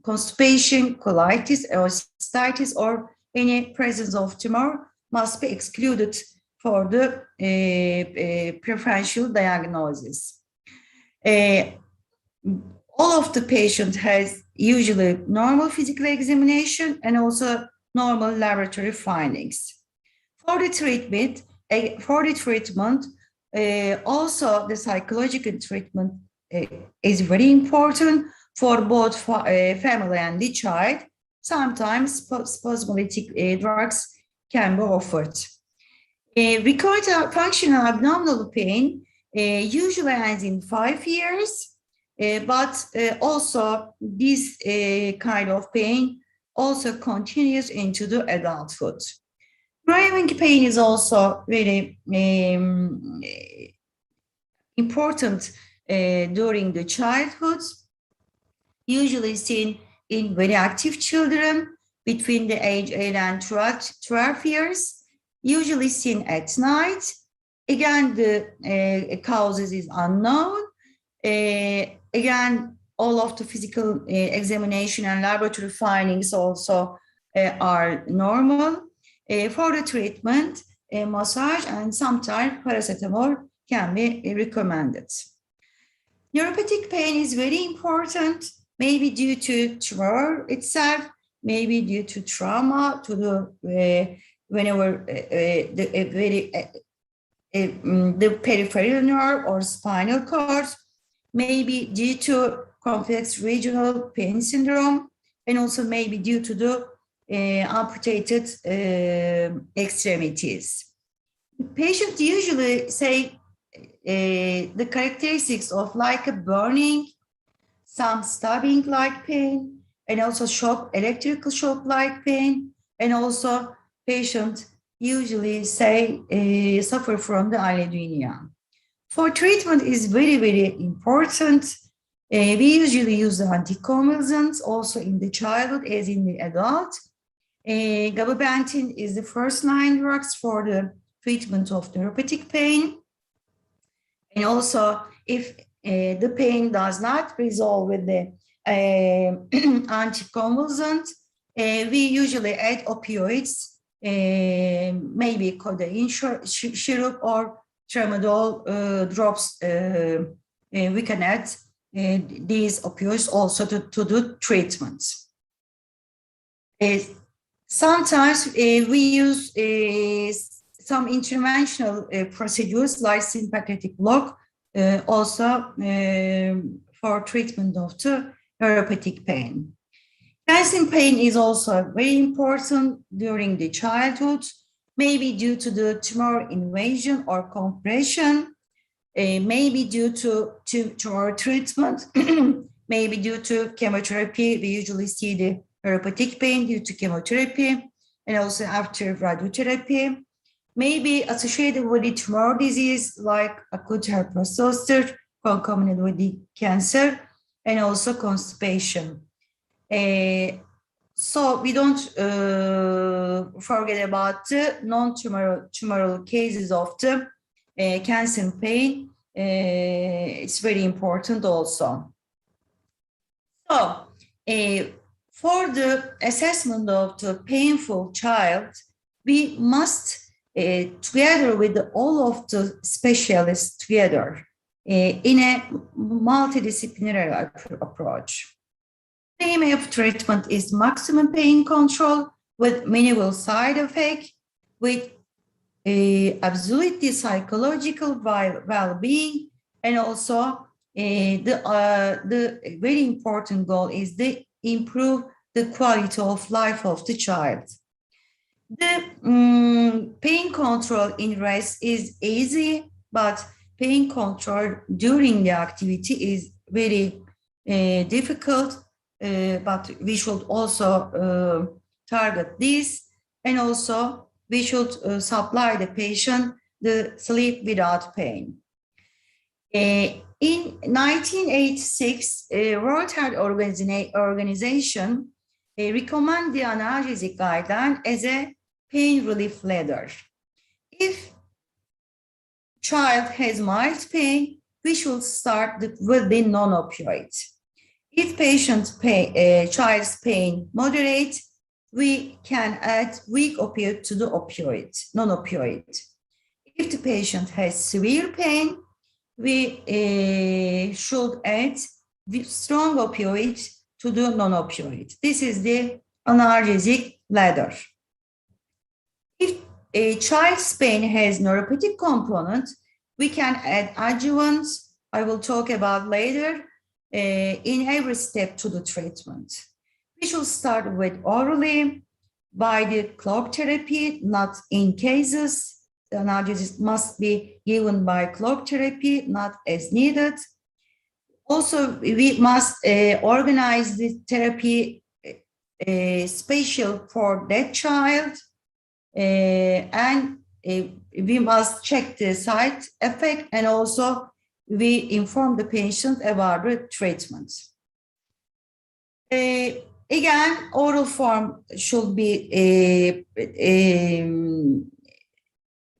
constipation, colitis, or cystitis, or any presence of tumor must be excluded for the preferential diagnosis. All of the patient has usually normal physical examination and also normal laboratory findings. For the treatment, also the psychological treatment is very important for both family and the child. Sometimes spasmolytic drugs can be offered. Recurrent functional abdominal pain usually ends in 5 years, but also this kind of pain also continues into the adulthood. Growing pain is also very important during the childhood, usually seen in very active children between the age 8 and 12 years, usually seen at night. Again, the causes is unknown. Again, all of the physical examination and laboratory findings also are normal. For the treatment, massage and sometimes paracetamol can be recommended. Neuropathic pain is very important, maybe due to tumor itself, maybe due to trauma to the whenever the peripheral nerve or spinal cord, maybe due to complex regional pain syndrome, and also maybe due to the amputated extremities. Patients usually say the characteristics of like a burning, some stabbing like pain, and also shock, electrical shock like pain, and also patients usually say suffer from the allodynia. For treatment is very, very important. We usually use the anticonvulsants also in the childhood as in the adult. Gabapentin is the first-line drugs for the treatment of neuropathic pain. And also, if the pain does not resolve with the anticonvulsant, we usually add opioids, maybe codeine syrup or tramadol drops. We can add these opioids also to the treatments. Sometimes we use some interventional procedures like sympathetic block also for treatment of the neuropathic pain. Calcium pain is also very important during the childhood, maybe due to the tumor invasion or compression, maybe due to tumor treatment, maybe due to chemotherapy. We usually see the neuropathic pain due to chemotherapy, and also after radiotherapy, maybe associated with the tumor disease like acute herpes zoster, concomitant with the cancer, and also constipation. So we don't forget about the non-tumoral cases of the cancer pain. It's very important also. So for the assessment of the painful child, we must, together with all of the specialists together, in a multidisciplinary approach. The aim of treatment is maximum pain control with minimal side effect, with absolutely psychological well-being, and also the very important goal is to improve the quality of life of the child. The pain control in rest is easy, but pain control during the activity is very difficult, but we should also target this, and also we should supply the patient the sleep without pain. In 1986, World Health Organization recommended the analgesic guideline as a pain relief ladder. If child has mild pain, we should start with the non-opioid. If child's pain moderate, we can add weak opioid to the opioid, non-opioid. If the patient has severe pain, we should add the strong opioid to the non-opioid. This is the analgesic ladder. If a child's pain has neuropathic component, we can add adjuvants I will talk about later in every step to the treatment. We should start with orally by the clock therapy, not in cases. The analgesic must be given by clock therapy, not as needed. Also, we must organize the therapy special for that child, and we must check the side effect, and also we inform the patient about the treatment. Again, oral form should be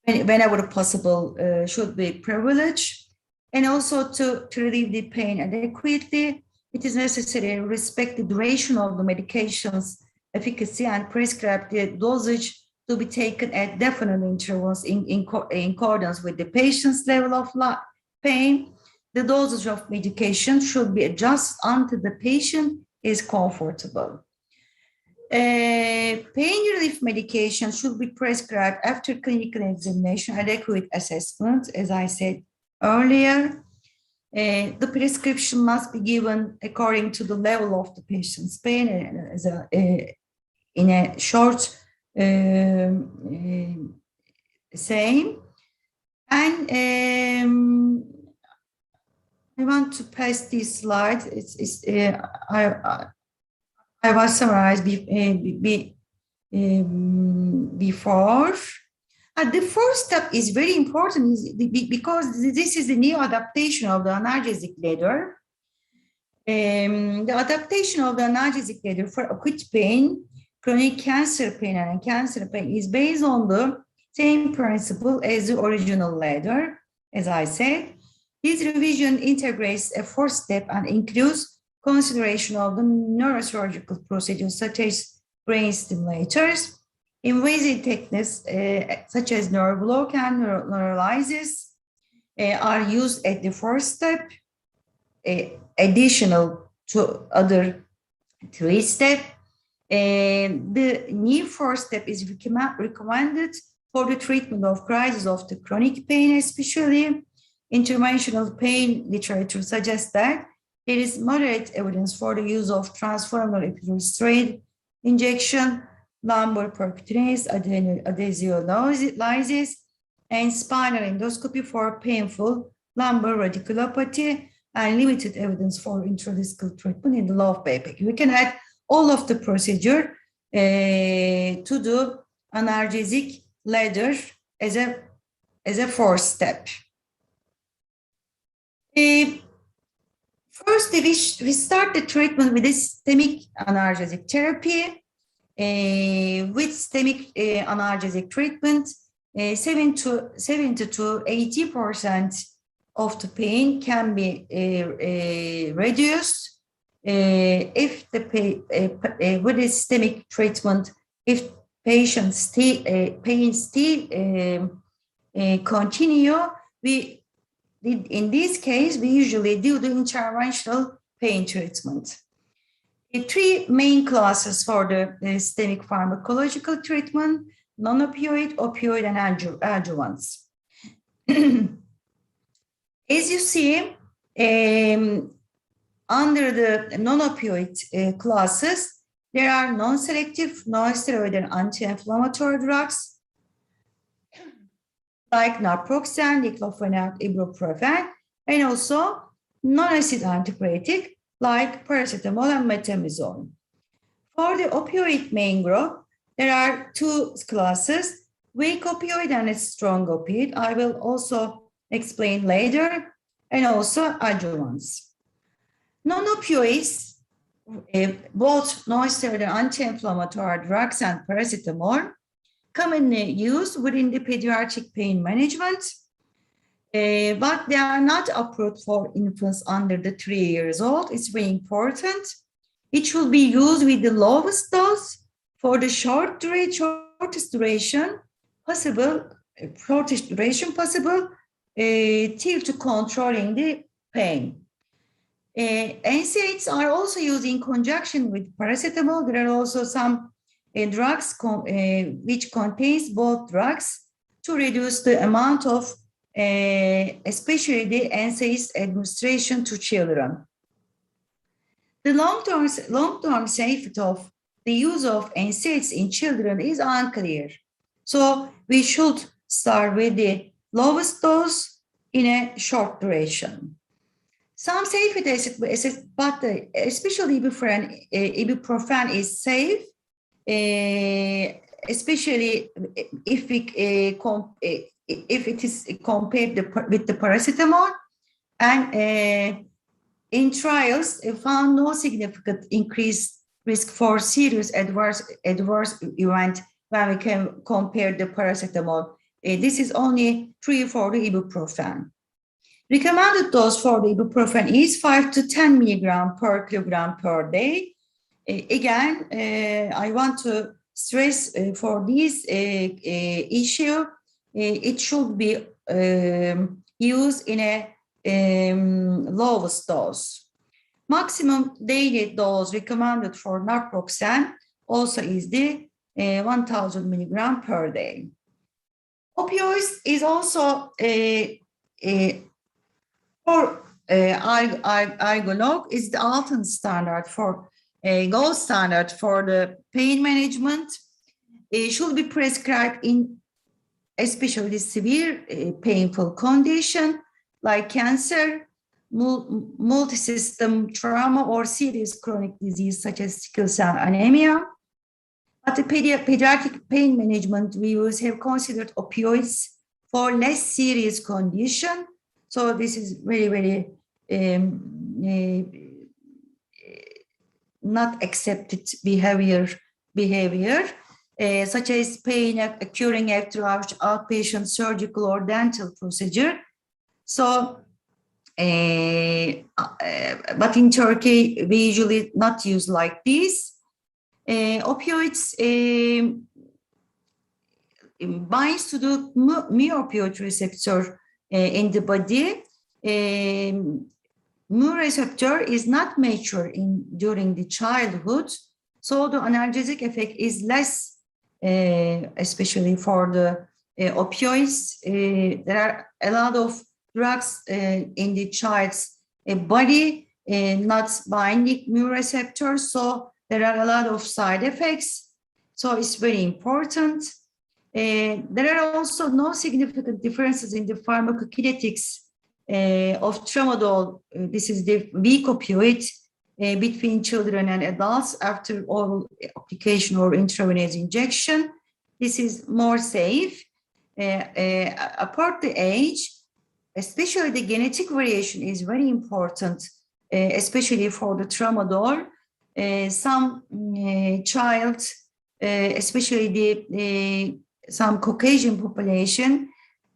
whenever possible should be privileged, and also to relieve the pain adequately, it is necessary to respect the duration of the medication's efficacy and prescribe the dosage to be taken at definite intervals in accordance with the patient's level of pain. The dosage of medication should be adjusted until the patient is comfortable. Pain relief medication should be prescribed after clinical examination, adequate assessment, as I said earlier. The prescription must be given according to the level of the patient's pain in a short saying. And I want to pass this slide. I was summarized before. The first step is very important because this is the new adaptation of the analgesic ladder. The adaptation of the analgesic ladder for acute pain, chronic cancer pain, and cancer pain is based on the same principle as the original ladder, as I said. This revision integrates a fourth step and includes consideration of the neurosurgical procedures such as brain stimulators, invasive techniques such as nerve block and neurolysis are used at the first step, additional to other three steps. The new first step is recommended for the treatment of crisis of the chronic pain, especially interventional pain literature suggests that there is moderate evidence for the use of transfemoral epidural injection, lumbar percutaneous adhesiolysis, and spinal endoscopy for painful lumbar radiculopathy, and limited evidence for intradiscal treatment in the low back. We can add all of the procedure to the analgesic ladder as a fourth step. First, we start the treatment with systemic analgesic therapy. With systemic analgesic treatment, 70 to 80% of the pain can be reduced if the with the systemic treatment. If patients pain still continue, in this case, we usually do the interventional pain treatment. The three main classes for the systemic pharmacological treatment: non-opioid, opioid, and adjuvants. As you see, under the non-opioid classes, there are non-selective, non-steroidal anti-inflammatory drugs like naproxen, diclofenac, ibuprofen, and also non-acid antipyretic like paracetamol and metamizole. For the opioid main group, there are two classes: weak opioid and a strong opioid. I will also explain later, and also adjuvants. Non-opioids, both non-steroidal anti-inflammatory drugs and paracetamol, commonly used within the pediatric pain management, but they are not approved for infants under the 3 years old. It's very important. It should be used with the lowest dose for the shortest duration possible till to controlling the pain. NSAIDs are also used in conjunction with paracetamol. There are also some drugs which contains both drugs to reduce the amount of especially the NSAIDs administration to children. The long-term safety of the use of NSAIDs in children is unclear. So we should start with the lowest dose in a short duration. Some safety assessments, but especially ibuprofen is safe, especially if it is compared with the paracetamol, and in trials found no significant increased risk for serious adverse event when we can compare the paracetamol. This is only true for the ibuprofen. Recommended dose for the ibuprofen is 5 to 10 milligram per kilogram per day. Again, I want to stress for this issue, it should be used in a lowest dose. Maximum daily dose recommended for naproxen also is the 1000 milligram per day. Opioids is also for Argolog is the ultimate standard for gold standard for the pain management. It should be prescribed in especially severe painful condition like cancer, multi-system trauma, or serious chronic disease such as sickle cell anemia. But the pediatric pain management reviewers have considered opioids for less serious condition. So this is very, very not accepted behavior, such as pain occurring after outpatient surgical or dental procedure. So, but in Turkey, we usually not use like this. Opioids binds to the mu-opioid receptor in the body. Mu receptor is not mature during the childhood, so the analgesic effect is less, especially for the opioids. There are a lot of drugs in the child's body not binding mu receptors, so there are a lot of side effects. So it's very important. There are also no significant differences in the pharmacokinetics of tramadol. This is the weak opioid between children and adults after oral application or intravenous injection. This is more safe. Apart the age, especially the genetic variation is very important, especially for the tramadol. Some child, especially some Caucasian population,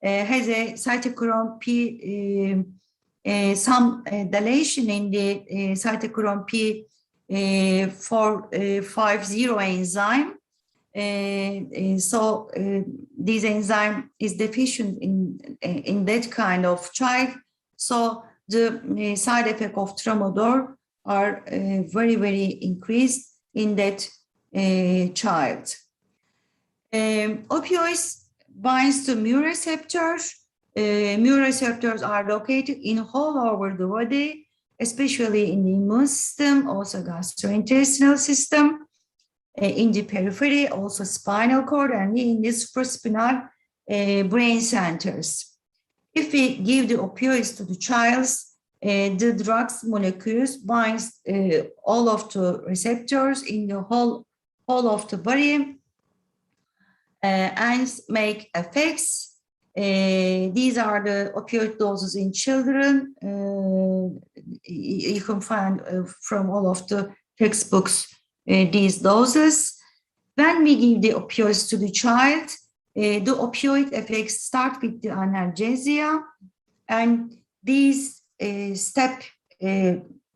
has a cytochrome P, some dilation in the cytochrome P450 enzyme. So this enzyme is deficient in that kind of child. So the side effect of tramadol are very, very increased in that child. Opioids binds to mu receptors. Mu receptors are located in all over the body, especially in the immune system, also gastrointestinal system, in the periphery, also spinal cord, and in the supraspinal brain centers. If we give the opioids to the child, the drugs molecules binds all of the receptors in the whole of the body and make effects. These are the opioid doses in children. You can find from all of the textbooks these doses. When we give the opioids to the child, the opioid effects start with the analgesia, and these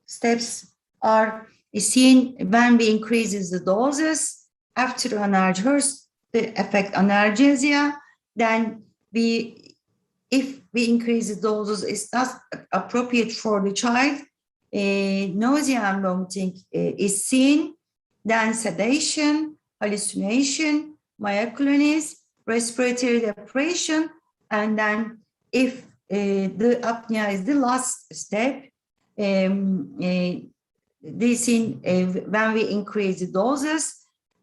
steps are seen when we increases the doses. After analgesics, the effect analgesia, then if we increase the doses, it's not appropriate for the child. Nausea and vomiting is seen, then sedation, hallucination, myoclonus, respiratory depression, and then if the apnea is the last step, this in when we increase the doses,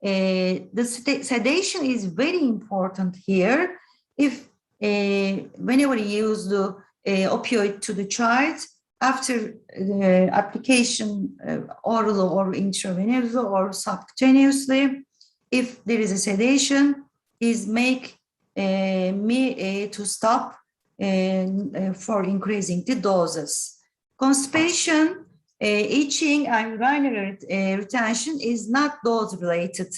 the sedation is very important here. If whenever you use the opioid to the child, after the application oral or intravenously or subcutaneously, if there is a sedation, is make me to stop for increasing the doses. Constipation, itching, and urinary retention is not dose-related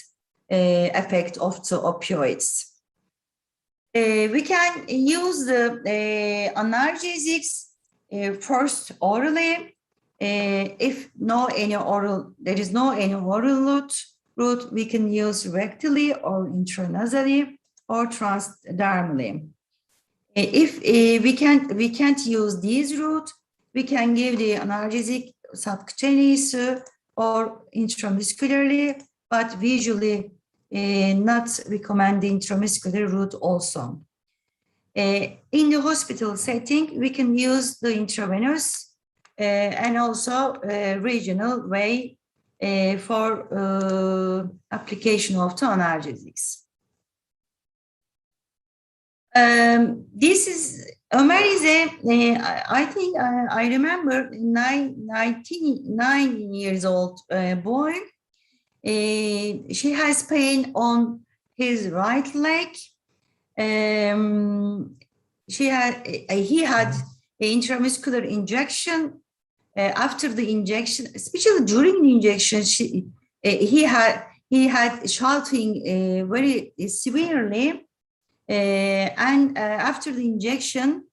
effect of the opioids. We can use the analgesics first orally. If there is no any oral route, we can use rectally or intranasally or transdermally. If we can't use these route, we can give the analgesic subcutaneous or intramuscularly, but usually not recommend the intramuscular route also. In the hospital setting, we can use the intravenous and also regional way for application of the analgesics. This is Ömer is I think I remember 99 years old boy. She has pain on his right leg. He had an intramuscular injection. After the injection, especially during the injection, he had shouting very severely. And after the injection,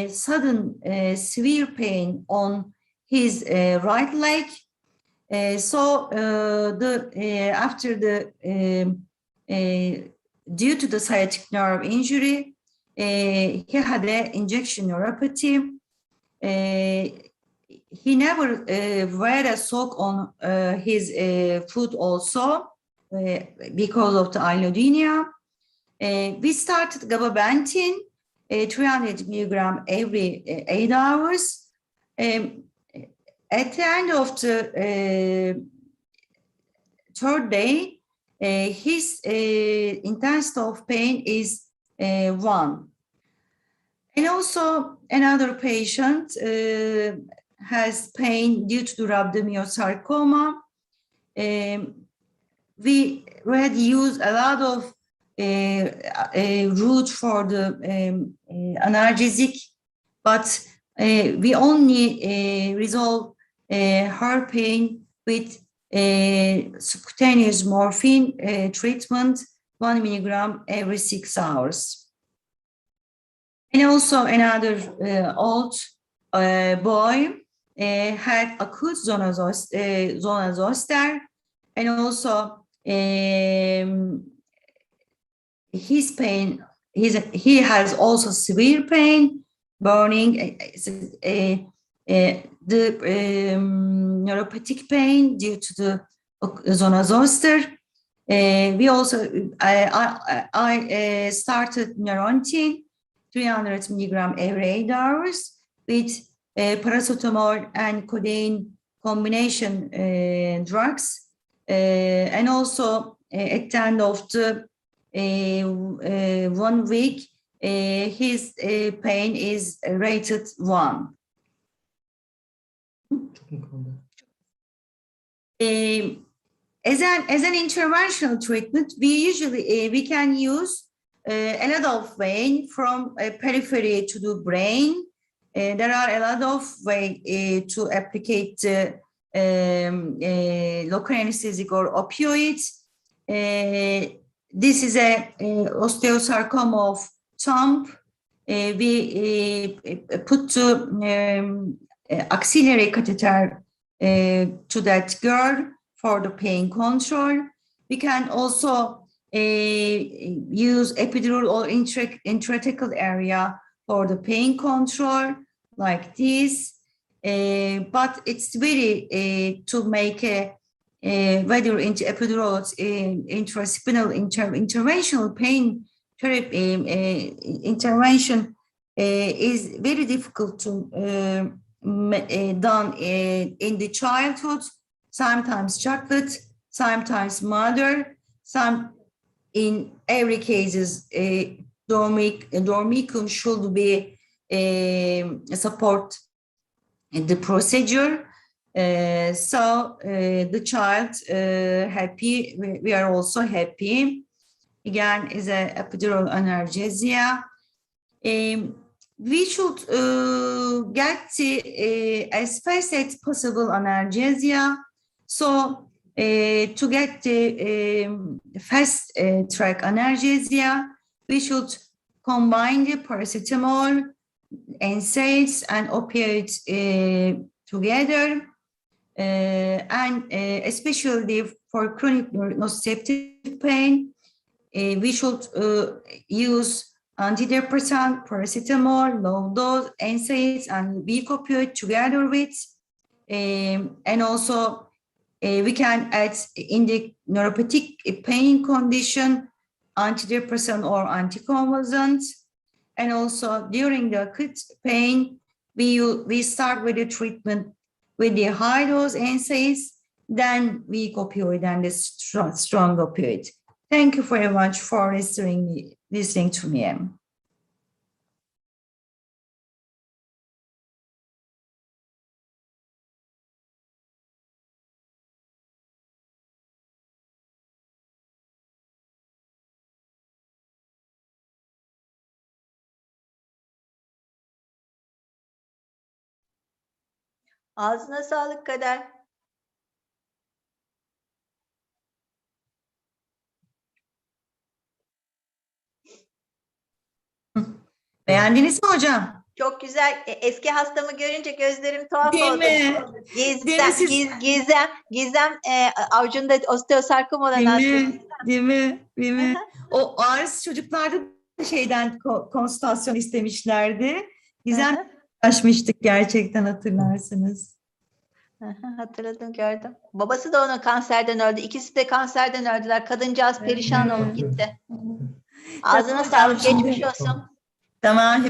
sudden severe pain on his right leg. Due to the sciatic nerve injury, he had an injection neuropathy. He never wear a sock on his foot also because of the allodynia. We started gabapentin, 300 milligram every 8 hours. At the end of the third day, his intensity of pain is 1. And also another patient has pain due to the rhabdomyosarcoma. We had used a lot of route for the analgesic, but we only resolve her pain with subcutaneous morphine treatment, 1 milligram every 6 hours. And also another old boy had acute zona zoster, and also his pain, he has also severe pain, burning, the neuropathic pain due to the zona zoster. We also, I started Neurontin, 300 milligram every 8 hours with paracetamol and codeine combination drugs. And also at the end of the 1 week, his pain is rated 1. As an interventional treatment, we can use a lot of way from periphery to the brain. There are a lot of ways to applicate local anesthetic or opioids. This is a osteosarcoma of thumb. We put axillary catheter to that girl for the pain control. We can also use epidural or intrathecal area for the pain control, like this. But it's very to make whether into epidural, intraspinal interventional pain therapy intervention is very difficult to done in the childhood. Sometimes chocolate, sometimes mother, some in every cases dormicum should be support the procedure. So the child happy, we are also happy. Again, is a epidural analgesia. We should get as fast as possible analgesia. So to get the fast track analgesia, we should combine the paracetamol, NSAIDs, and opioids together. And especially for chronic nociceptive pain, we should use antidepressant, paracetamol, low dose, NSAIDs, and weak opioid together with, and also we can add in the neuropathic pain condition, antidepressant or anticonvulsant. And also during the acute pain, we start with the treatment with the high dose NSAIDs, then weak opioid and the strong opioid. Thank you very much for listening to me. Ağzına sağlık Kader. Beğendiniz mi hocam? Çok güzel. Eski hastamı görünce gözlerim tuhaf Değil oldu. mi? Gizem avucunda osteosarkom olan hasta. Değil mi? O ağrısı çocuklarda şeyden konsültasyon istemişlerdi. Gizem açmıştık gerçekten, hatırlarsınız. Hatırladım, gördüm. Babası da onun kanserden öldü. İkisi de kanserden öldüler. Kadıncağız perişan olup gitti. Ağzına sağlık. Geçmiş olsun. Tamam.